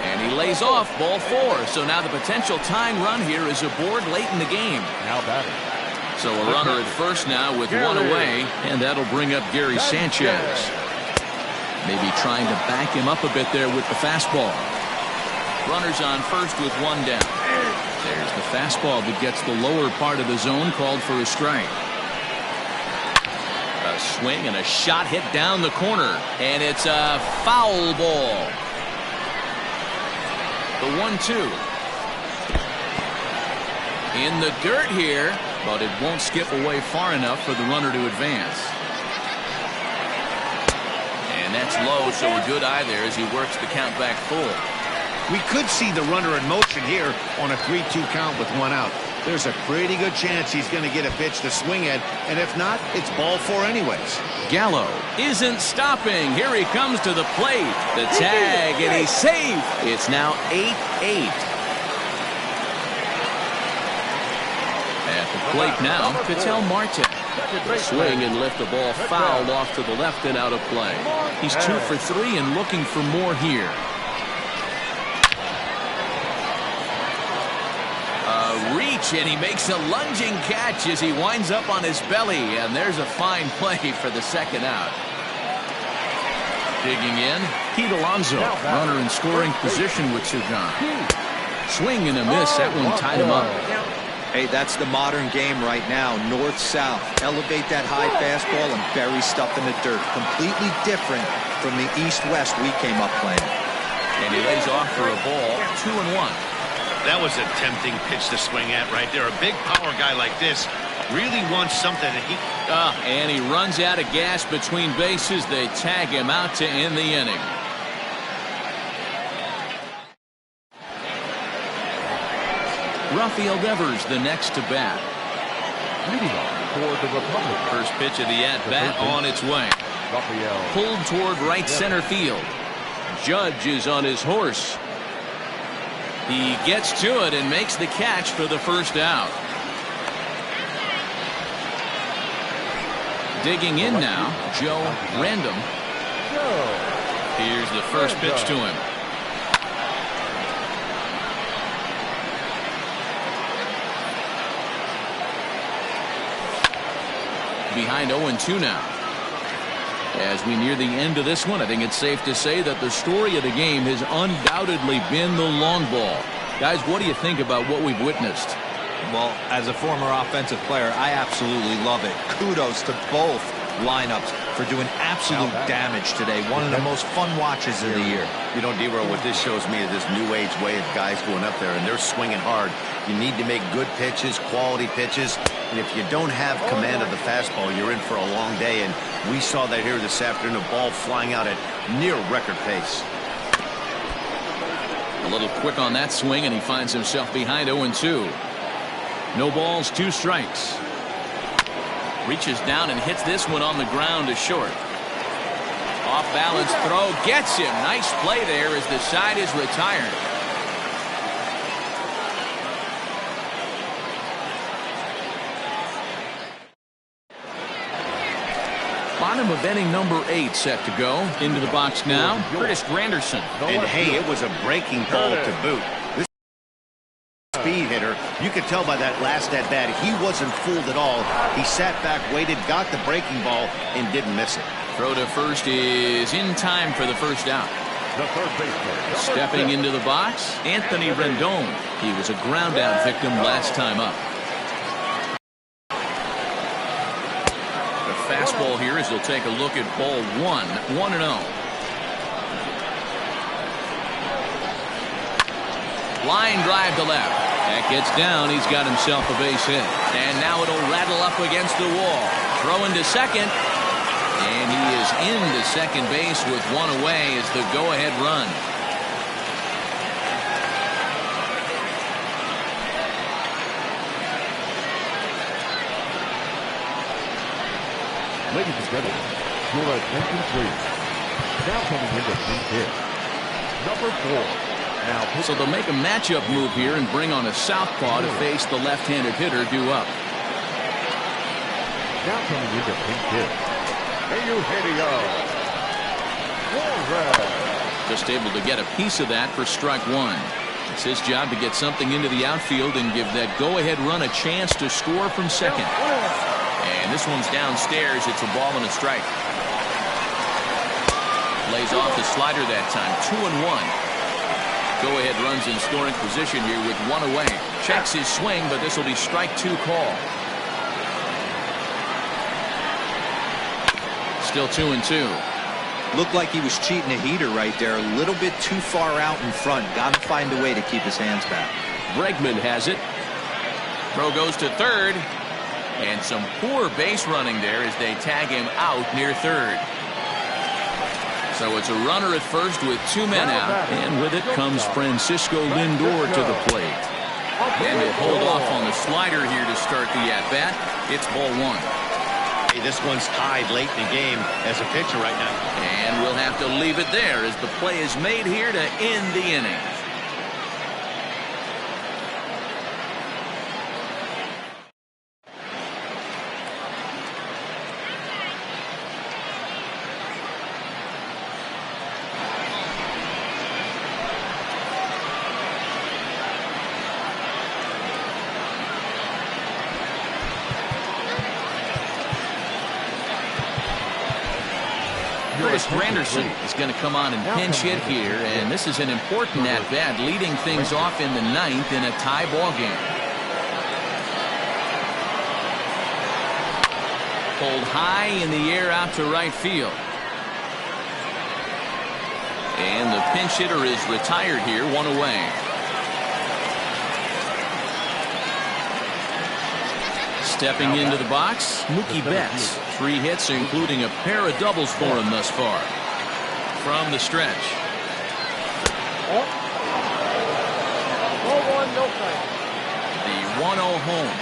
And he lays off, ball 4. So now the potential tying run here is aboard late in the game. Now batting. So a runner at first now with 1 away, and that'll bring up Gary Sanchez. Maybe trying to back him up a bit there with the fastball. Runners on first with 1 down. There's the fastball that gets the lower part of the zone, called for a strike. A swing and a shot hit down the corner, and it's a foul ball. The 1-2. In the dirt here, but it won't skip away far enough for the runner to advance. And that's low, so a good eye there as he works the count back full. We could see the runner in motion here on a 3-2 count with 1 out. There's a pretty good chance he's going to get a pitch to swing at, and if not, it's ball 4 anyways. Gallo isn't stopping. Here he comes to the plate. The tag, and he's safe. It's now 8-8. At the plate now, Ketel Marte. The swing and lift the ball fouled off to the left and out of play. He's 2 for 3 and looking for more here. Reach, and he makes a lunging catch as he winds up on his belly, and there's a fine play for the second out. Digging in, Pete Alonso, runner in scoring position with Sugan. Swing and a miss. That one tied him up. Hey, that's the modern game right now. North-south. Elevate that high fastball and bury stuff in the dirt. Completely different from the east-west we came up playing. And he lays off for a ball, 2-1. That was a tempting pitch to swing at right there. A big power guy like this really wants something that he... And he runs out of gas between bases. They tag him out to end the inning. Rafael Devers the next to bat. Leading off for the Republic. First pitch of the at-bat on its way. Rafael. Pulled toward right center field. Judge is on his horse. He gets to it and makes the catch for the first out. Digging in now, Joe Random. Here's the first pitch to him. Behind 0-2 now. As we near the end of this one, I think it's safe to say that the story of the game has undoubtedly been the long ball. Guys, what do you think about what we've witnessed? Well, as a former offensive player, I absolutely love it. Kudos to both lineups for doing absolute damage today. One of the most fun watches of the year. You know, D-Row, what this shows me is this new age way of guys going up there, and they're swinging hard. You need to make good pitches, quality pitches, and if you don't have command of the fastball, you're in for a long day, and we saw that here this afternoon, a ball flying out at near record pace. A little quick on that swing, and he finds himself behind 0-2. No balls, 2 strikes. Reaches down and hits this one on the ground to short. Off balance throw gets him. Nice play there as the side is retired. Bottom of inning number 8 set to go. Into the box now, Curtis Granderson. And hey, it was a breaking ball to boot. This speed hitter, you could tell by that last at bat, he wasn't fooled at all. He sat back, waited, got the breaking ball, and didn't miss it. Throw to first is in time for the first out. The third baseman. Stepping into the box, Anthony Rendon. He was a ground out victim last time up. The fastball here as he'll take a look at ball 1-0. Line drive to left. That gets down. He's got himself a base hit. And now it'll rattle up against the wall. Throwing to second. And he is into second base with one away as the go-ahead run. Ladies and gentlemen, your attention please. Now coming in the pinch hit, number 4. So they'll make a matchup move here and bring on a southpaw to face the left-handed hitter due up. Now coming in the pinch hit, just able to get a piece of that for strike one. It's his job to get something into the outfield and give that go-ahead run a chance to score from second. And this one's downstairs. It's a ball and a strike. Lays off the slider that time. 2-1. Go-ahead runs in scoring position here with one away. Checks his swing, but this will be strike two call. Still 2-2. Looked like he was cheating a heater right there. A little bit too far out in front. Got to find a way to keep his hands back. Bregman has it. Throw goes to third. And some poor base running there as they tag him out near third. So it's a runner at first with two men out. And with it comes Francisco Lindor to the plate. And he'll hold off on the slider here to start the at-bat. It's ball one. This one's tied late in the game as a pitcher right now. And we'll have to leave it there as the play is made here to end the inning. Granderson is going to come on and pinch hit here, and this is an important at-bat, leading things off in the ninth in a tie ball game. Pulled high in the air out to right field. And the pinch hitter is retired here, one away. Stepping into the box, Mookie Betts. 3 hits, including a pair of doubles for him thus far. From the stretch. 1-1, no play. The 1-0 home.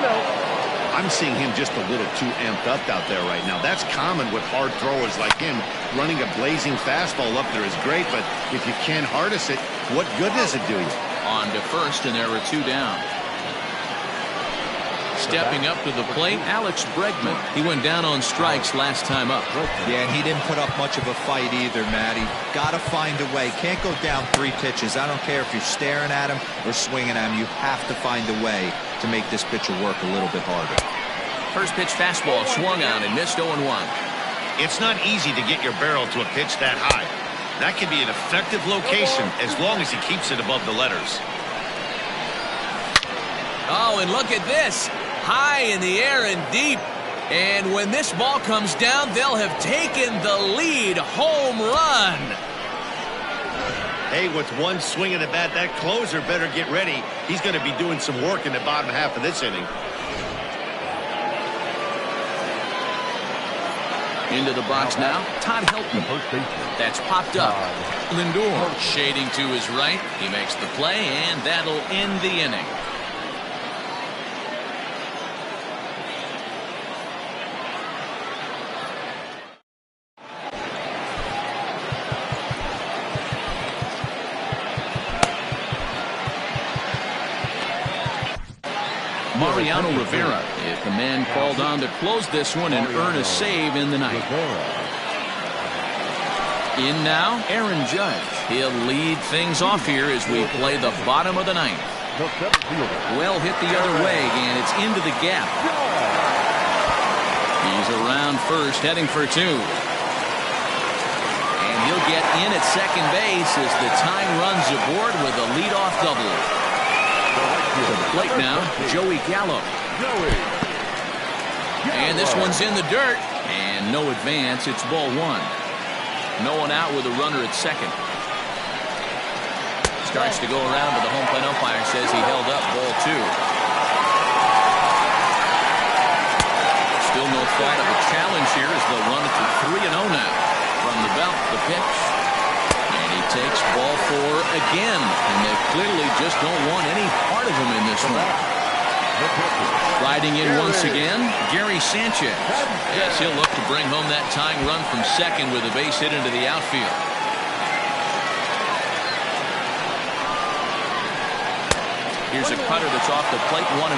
2-0. I'm seeing him just a little too amped up out there right now. That's common with hard throwers like him. Running a blazing fastball up there is great, but if you can't harness it, what good does it do you? On to first, and there are 2 down. Stepping up to the plate, Alex Bregman. He went down on strikes last time up. Yeah, and he didn't put up much of a fight either, Matty. Got to find a way. Can't go down 3 pitches. I don't care if you're staring at him or swinging at him. You have to find a way to make this pitcher work a little bit harder. First pitch fastball swung on and missed 0-1. It's not easy to get your barrel to a pitch that high. That can be an effective location as long as he keeps it above the letters. Oh, and look at this. High in the air and deep. And when this ball comes down, they'll have taken the lead. Home run. Hey, with one swing of the bat, that closer better get ready. He's going to be doing some work in the bottom half of this inning. Into the box now, Todd Helton. That's popped up. Lindor shading to his right. He makes the play, and that'll end the inning. Mariano Rivera is the man called on to close this one and earn a save in the ninth. In now, Aaron Judge. He'll lead things off here as we play the bottom of the ninth. Well hit the other way, and it's into the gap. He's around first, heading for two. And he'll get in at second base as the tying runs aboard with a leadoff double. To the plate now, Joey Gallo. And this one's in the dirt. And no advance. It's ball one. No one out with a runner at second. Starts to go around, but the home plate umpire says he held up ball two. Still no thought of a challenge here as they'll run it to 3-0 now. From the belt, the pitch. And he takes ball four again. And they clearly just don't want any part of him in this one. Riding in once again, Gary Sanchez. Yes, he'll look to bring home that tying run from second with a base hit into the outfield. Here's a cutter that's off the plate, 1-1.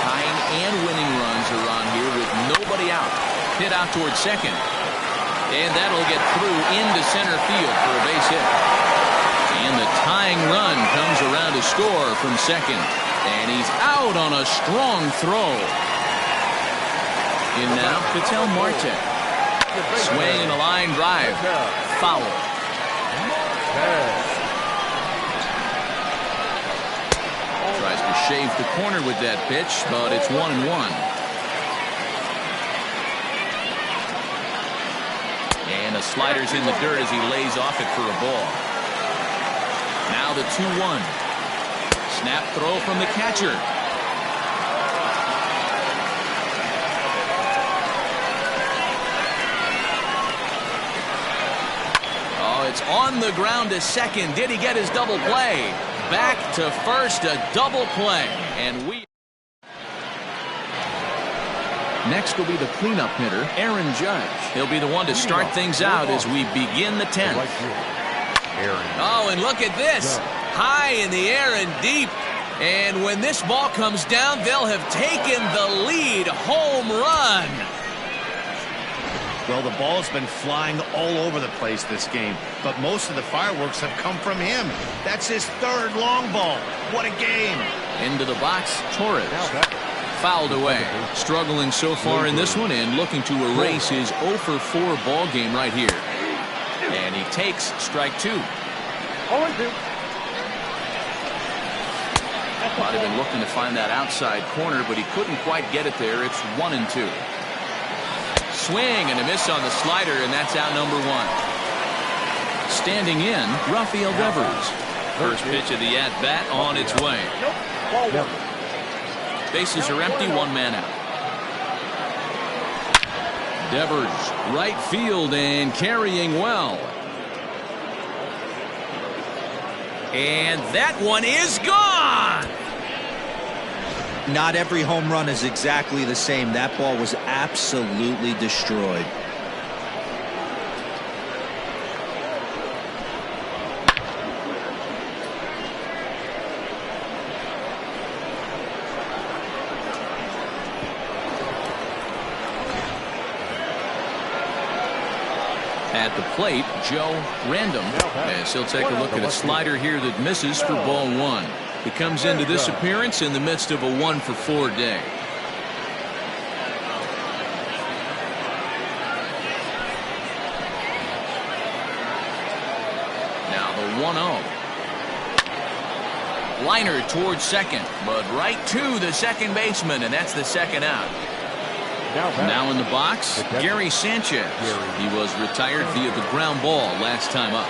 Tying and winning runs are on here with nobody out. Hit out towards second. And that'll get through into center field for a base hit. And the tying run comes around to score from second. And he's out on a strong throw. In now, Ketel Marte. Swing and a line drive. Foul. Tries to shave the corner with that pitch, but it's 1-1. And the slider's in the dirt as he lays off it for a ball. Now the 2-1. Snap throw from the catcher. Oh, it's on the ground to second. Did he get his double play? Back to first, a double play. And we... Next will be the cleanup hitter, Aaron Judge. He'll be the one to start things out as we begin the 10th. Oh, and look at this. High in the air and deep. And when this ball comes down, they'll have taken the lead. Home run. Well, the ball's been flying all over the place this game, but most of the fireworks have come from him. That's his third long ball. What a game. Into the box, Torres. Fouled away. Struggling so far in this one and looking to erase his 0-for-4 ball game right here. And he takes strike two. 0-2. Might have been looking to find that outside corner, but he couldn't quite get it there. It's 1-2. Swing and a miss on the slider, and that's out number one. Standing in, Rafael Devers. First pitch of the at-bat on its way. Bases are empty, one man out. Devers, right field and carrying well. And that one is gone. Not every home run is exactly the same. That ball was absolutely destroyed. At the plate, Joe Random, as he'll take a look at a slider here that misses for ball one. He comes into this appearance in the midst of a 1-for-4 day. Now the 1-0. Liner towards second, but right to the second baseman, and that's the second out. Now in the box, Gary Sanchez. He was retired via the ground ball last time up.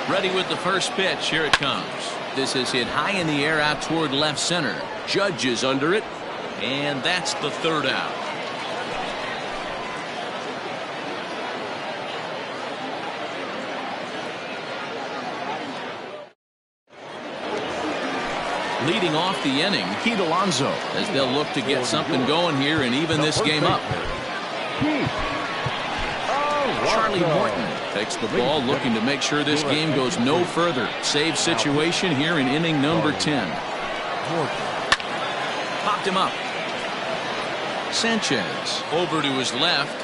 Ready with the first pitch. Here it comes. This is hit high in the air out toward left center. Judge is under it, and that's the third out. Leading off the inning, Pete Alonso, as they'll look to get something going here and even this game up. Charlie Morton takes the ball, looking to make sure this game goes no further. Save situation here in inning number 10. Popped him up. Sanchez over to his left.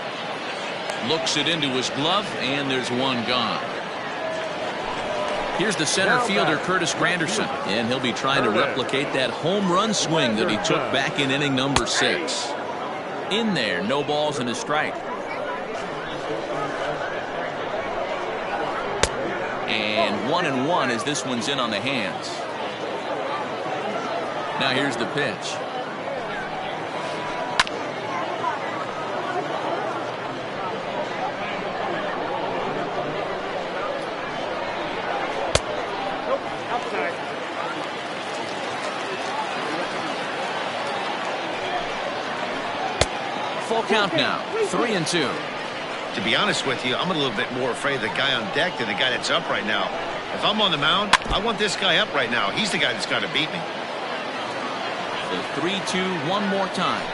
Looks it into his glove, and there's one gone. Here's the center fielder, Curtis Granderson, and he'll be trying to replicate that home run swing that he took back in inning number 6. In there, no balls and a strike. And 1-1 as this one's in on the hands. Now here's the pitch. Full count now, 3-2. To be honest with you, I'm a little bit more afraid of the guy on deck than the guy that's up right now. If I'm on the mound, I want this guy up right now. He's the guy that's got to beat me. The 3-2 one more time.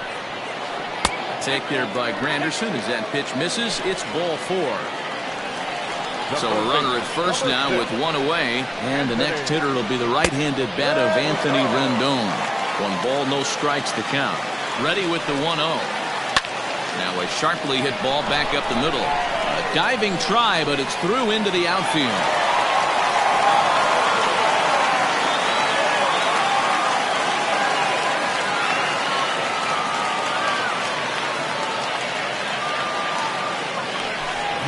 Take there by Granderson as that pitch misses. It's ball 4. So a runner at first now with 1 away. And the next hitter will be the right-handed bat of Anthony Rendon. 1 ball, no strikes to count. Ready with the 1-0. Now a sharply hit ball back up the middle. A diving try, but it's through into the outfield.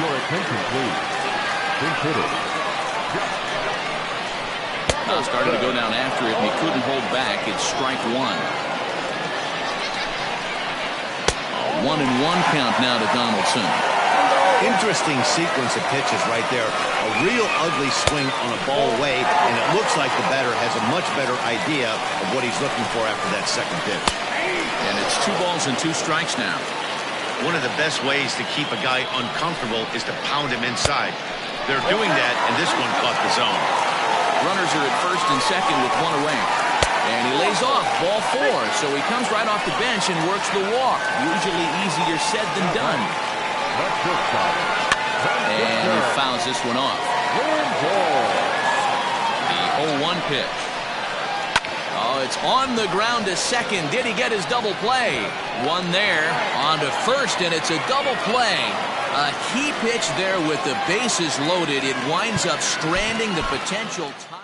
Your attention, please. Big hitter. Now starting to go down after it, and he couldn't hold back. It's strike 1. 1-1 count now to Donaldson. Interesting sequence of pitches right there. A real ugly swing on a ball away, and it looks like the batter has a much better idea of what he's looking for after that second pitch. And it's 2 balls and 2 strikes now. One of the best ways to keep a guy uncomfortable is to pound him inside. They're doing that, and this one caught the zone. Runners are at first and second with 1 away. And he lays off, ball 4, so he comes right off the bench and works the walk. Usually easier said than done. And he fouls this one off. The 0-1 pitch. Oh, it's on the ground to second. Did he get his double play? 1 there, on to first, and it's a double play. A key pitch there with the bases loaded. It winds up stranding the potential tie.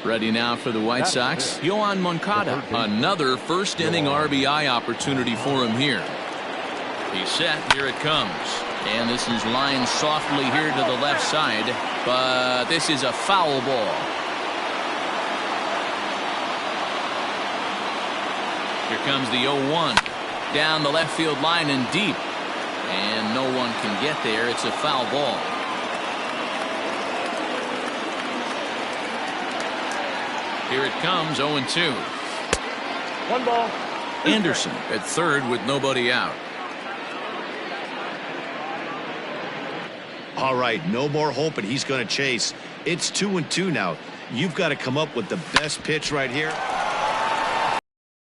Ready now for the White Sox, Yoan Moncada. Another first inning RBI opportunity for him here. He's set. Here it comes. And this is lined softly here to the left side. But this is a foul ball. Here comes the 0-1. Down the left field line and deep. And no one can get there. It's a foul ball. Here it comes, 0-2. 1 ball. Anderson at third with nobody out. All right, no more hope, and he's going to chase. It's 2-2 now. You've got to come up with the best pitch right here.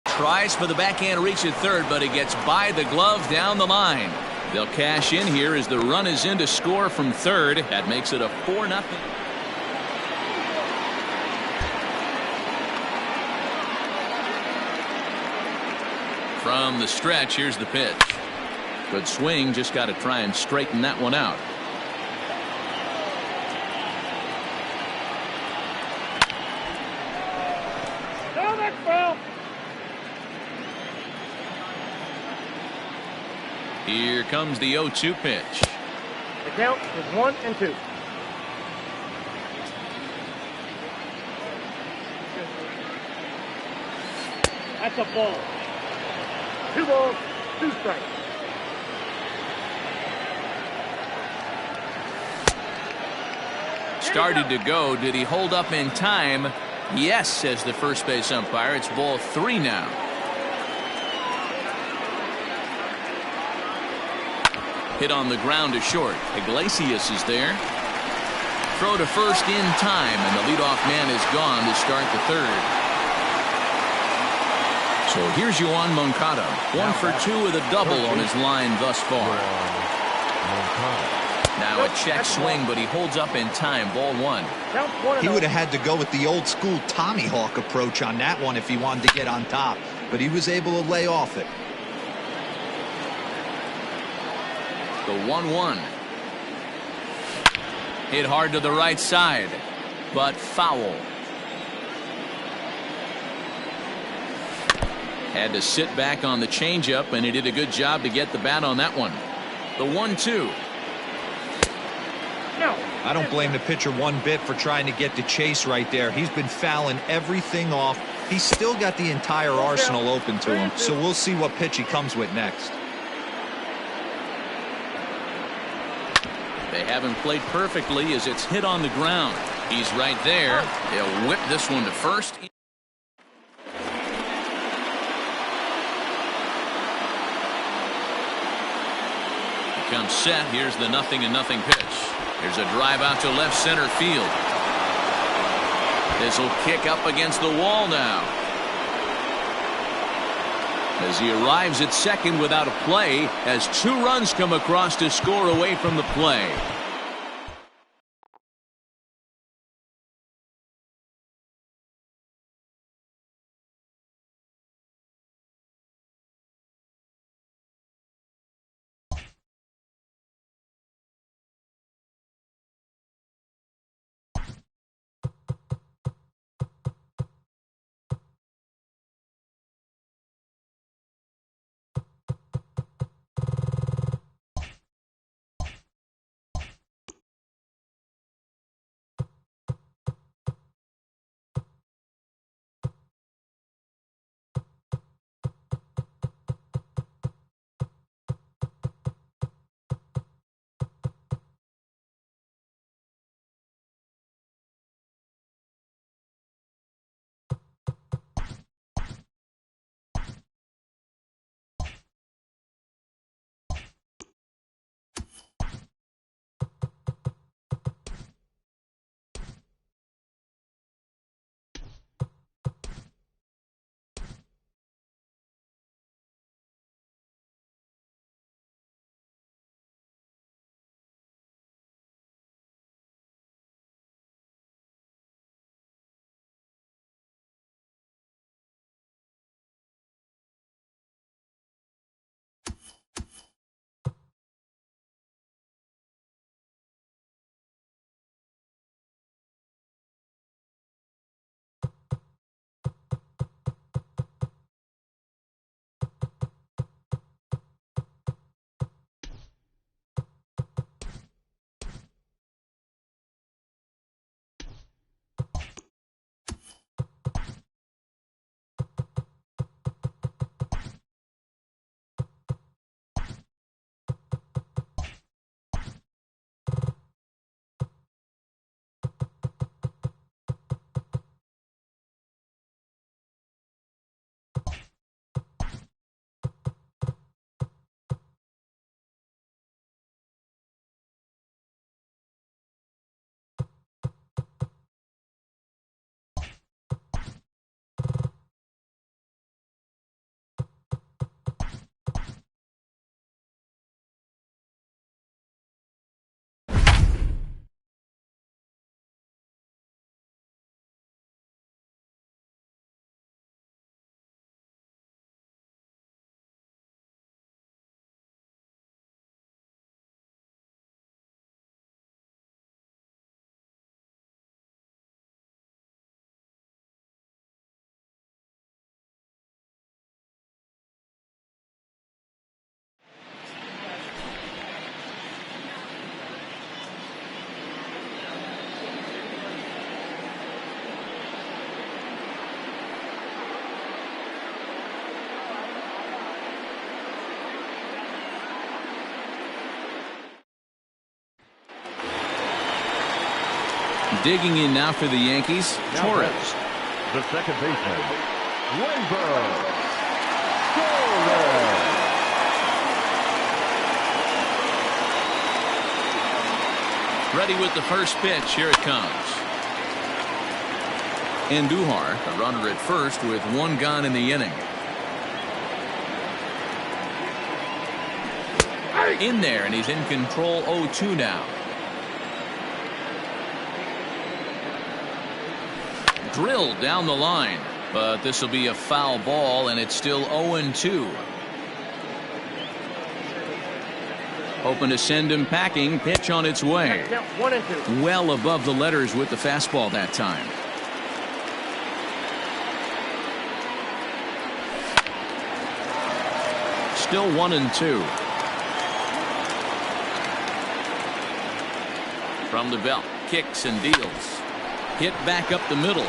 Tries for the backhand reach at third, but he gets by the glove down the line. They'll cash in here as the run is in to score from third. That makes it a 4-0. From the stretch, here's the pitch. Good swing, just got to try and straighten that one out. No, that's foul. Here comes the 0-2 pitch. The count is 1-2. That's a ball. 2 balls, 2 strikes. Started to go. Did he hold up in time? Yes, says the first base umpire. It's ball 3 now. Hit on the ground to short. Iglesias is there. Throw to first in time, and the leadoff man is gone to start the third. So here's Yoan Moncada, 1 for 2 with a double on his line thus far. Now a check swing, but he holds up in time. Ball 1. He would have had to go with the old school Tommy Hawk approach on that one if he wanted to get on top, but he was able to lay off it. The 1-1. Hit hard to the right side, but foul. Had to sit back on the changeup, and he did a good job to get the bat on that one. The 1-2. No. I don't blame the pitcher one bit for trying to get the chase right there. He's been fouling everything off. He's still got the entire arsenal open to him, so we'll see what pitch he comes with next. They haven't played perfectly as it's hit on the ground. He's right there. They'll whip this one to first. Comes set. Here's the 0-0 pitch. There's a drive out to left center field. This will kick up against the wall now. As he arrives at second without a play, as 2 runs come across to score away from the play. Digging in now for the Yankees, Torres. The second baseman, Torres. Ready with the first pitch. Here it comes. Andujar, a runner at first with one gone in the inning. In there, and he's in control. 0-2 now. Drilled down the line, but this will be a foul ball, and it's still 0-2. Hoping to send him packing. Pitch on its way. Well above the letters with the fastball that time. Still 1-2. From the belt, kicks and deals. Hit back up the middle.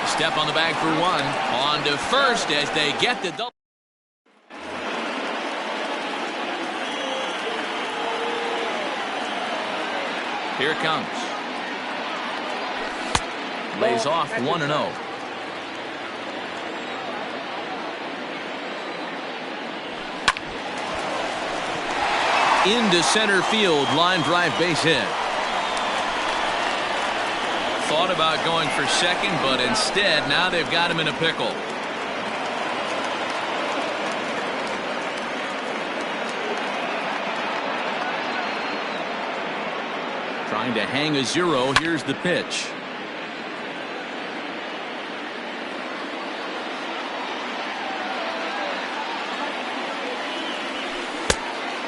Step on the bag for one. On to first as they get the double. Here it comes. Lays off 1-0. Into center field, line drive, base hit. Thought about going for second, but instead now they've got him in a pickle. Trying to hang a 0. Here's the pitch.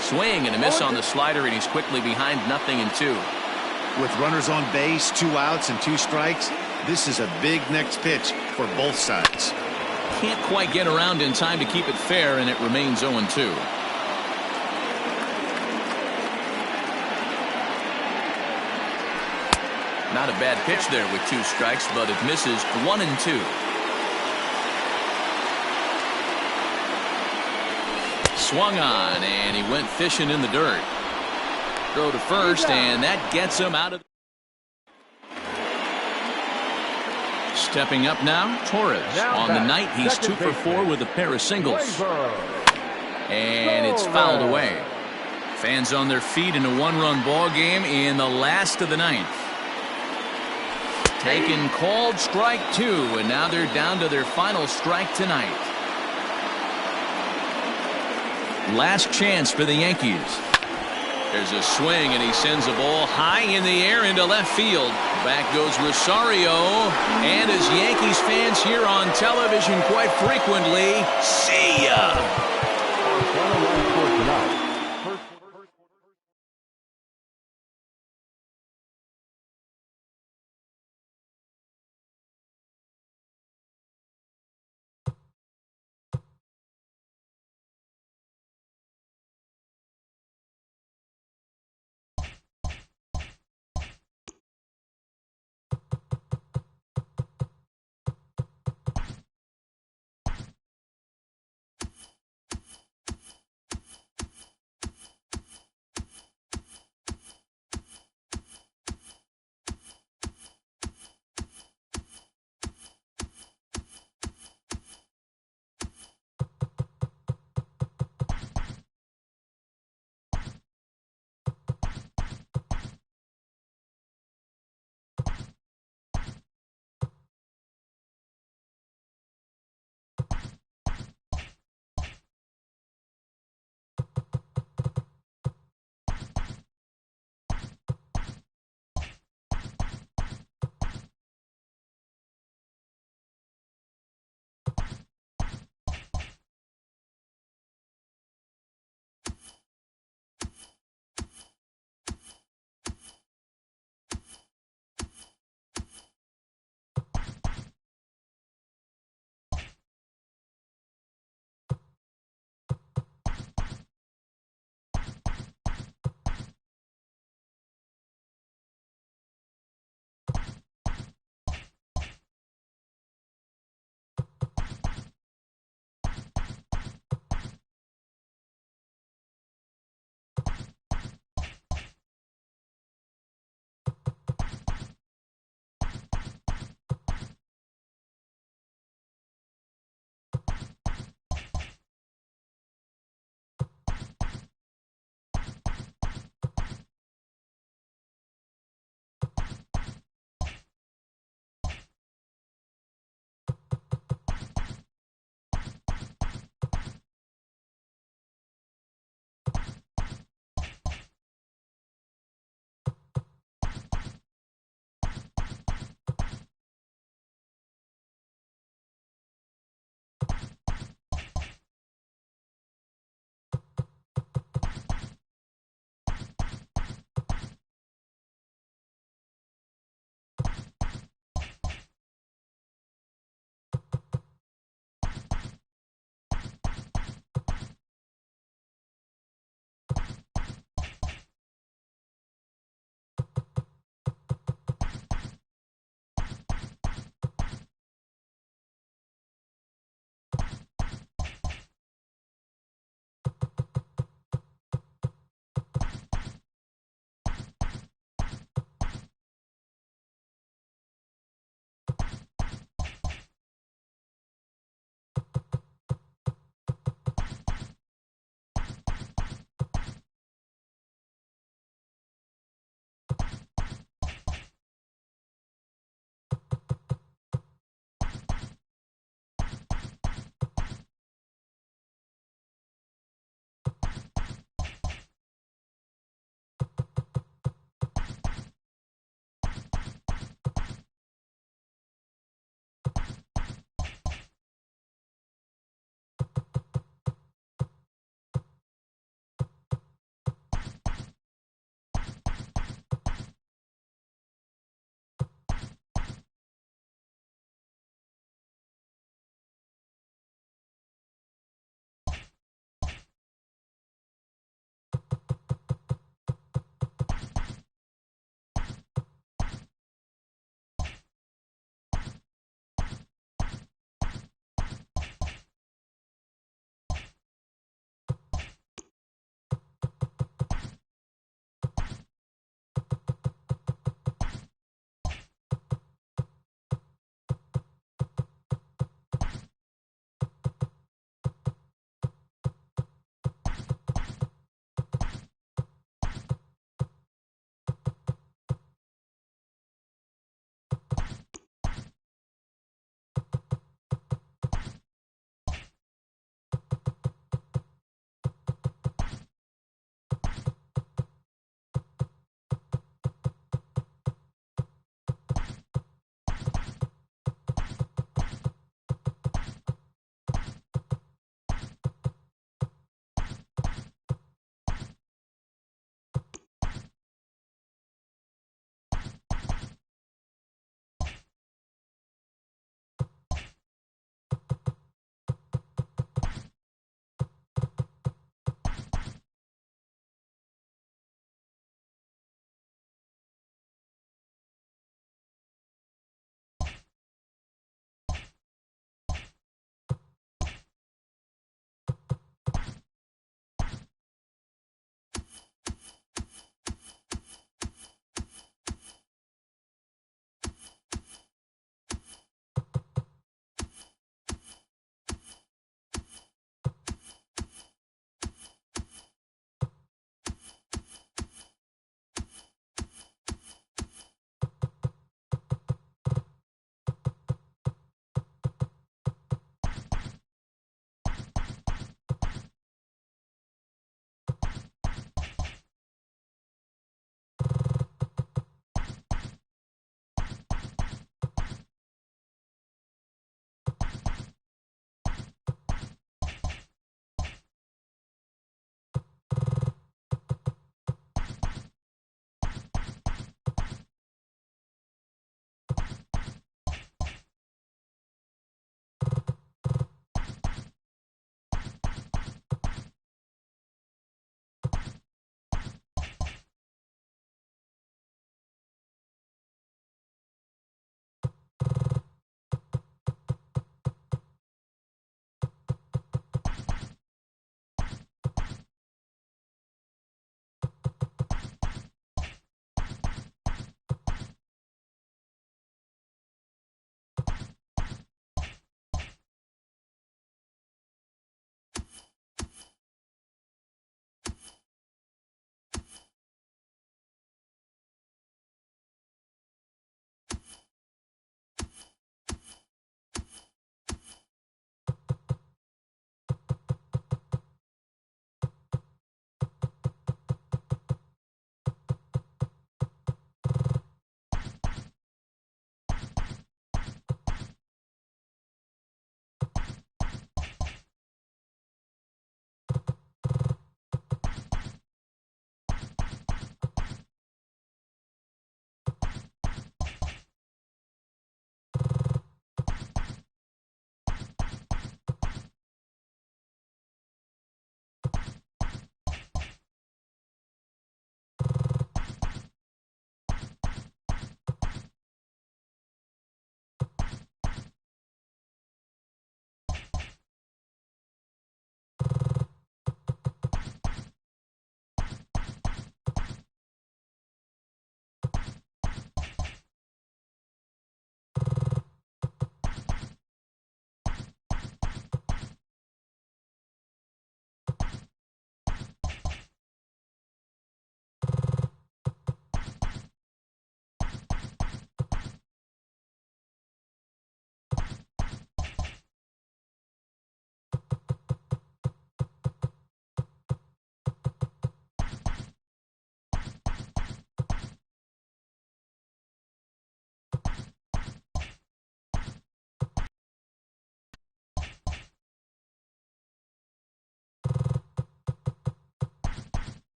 Swing and a miss on the slider, and he's quickly behind 0-2. With runners on base, 2 outs and 2 strikes, this is a big next pitch for both sides. Can't quite get around in time to keep it fair, and it remains 0-2. Not a bad pitch there with 2 strikes, but it misses. 1-2. Swung on, and he went fishing in the dirt. Throw to first, and that gets him out of. Stepping up now, Torres. On the night, he's 2 for 4 with a pair of singles. And it's fouled away. Fans on their feet in a 1-run ball game in the last of the 9th. Taken, called strike 2, and now they're down to their final strike tonight. Last chance for the Yankees. There's a swing, and he sends a ball high in the air into left field. Back goes Rosario, and as Yankees fans here on television quite frequently, see ya!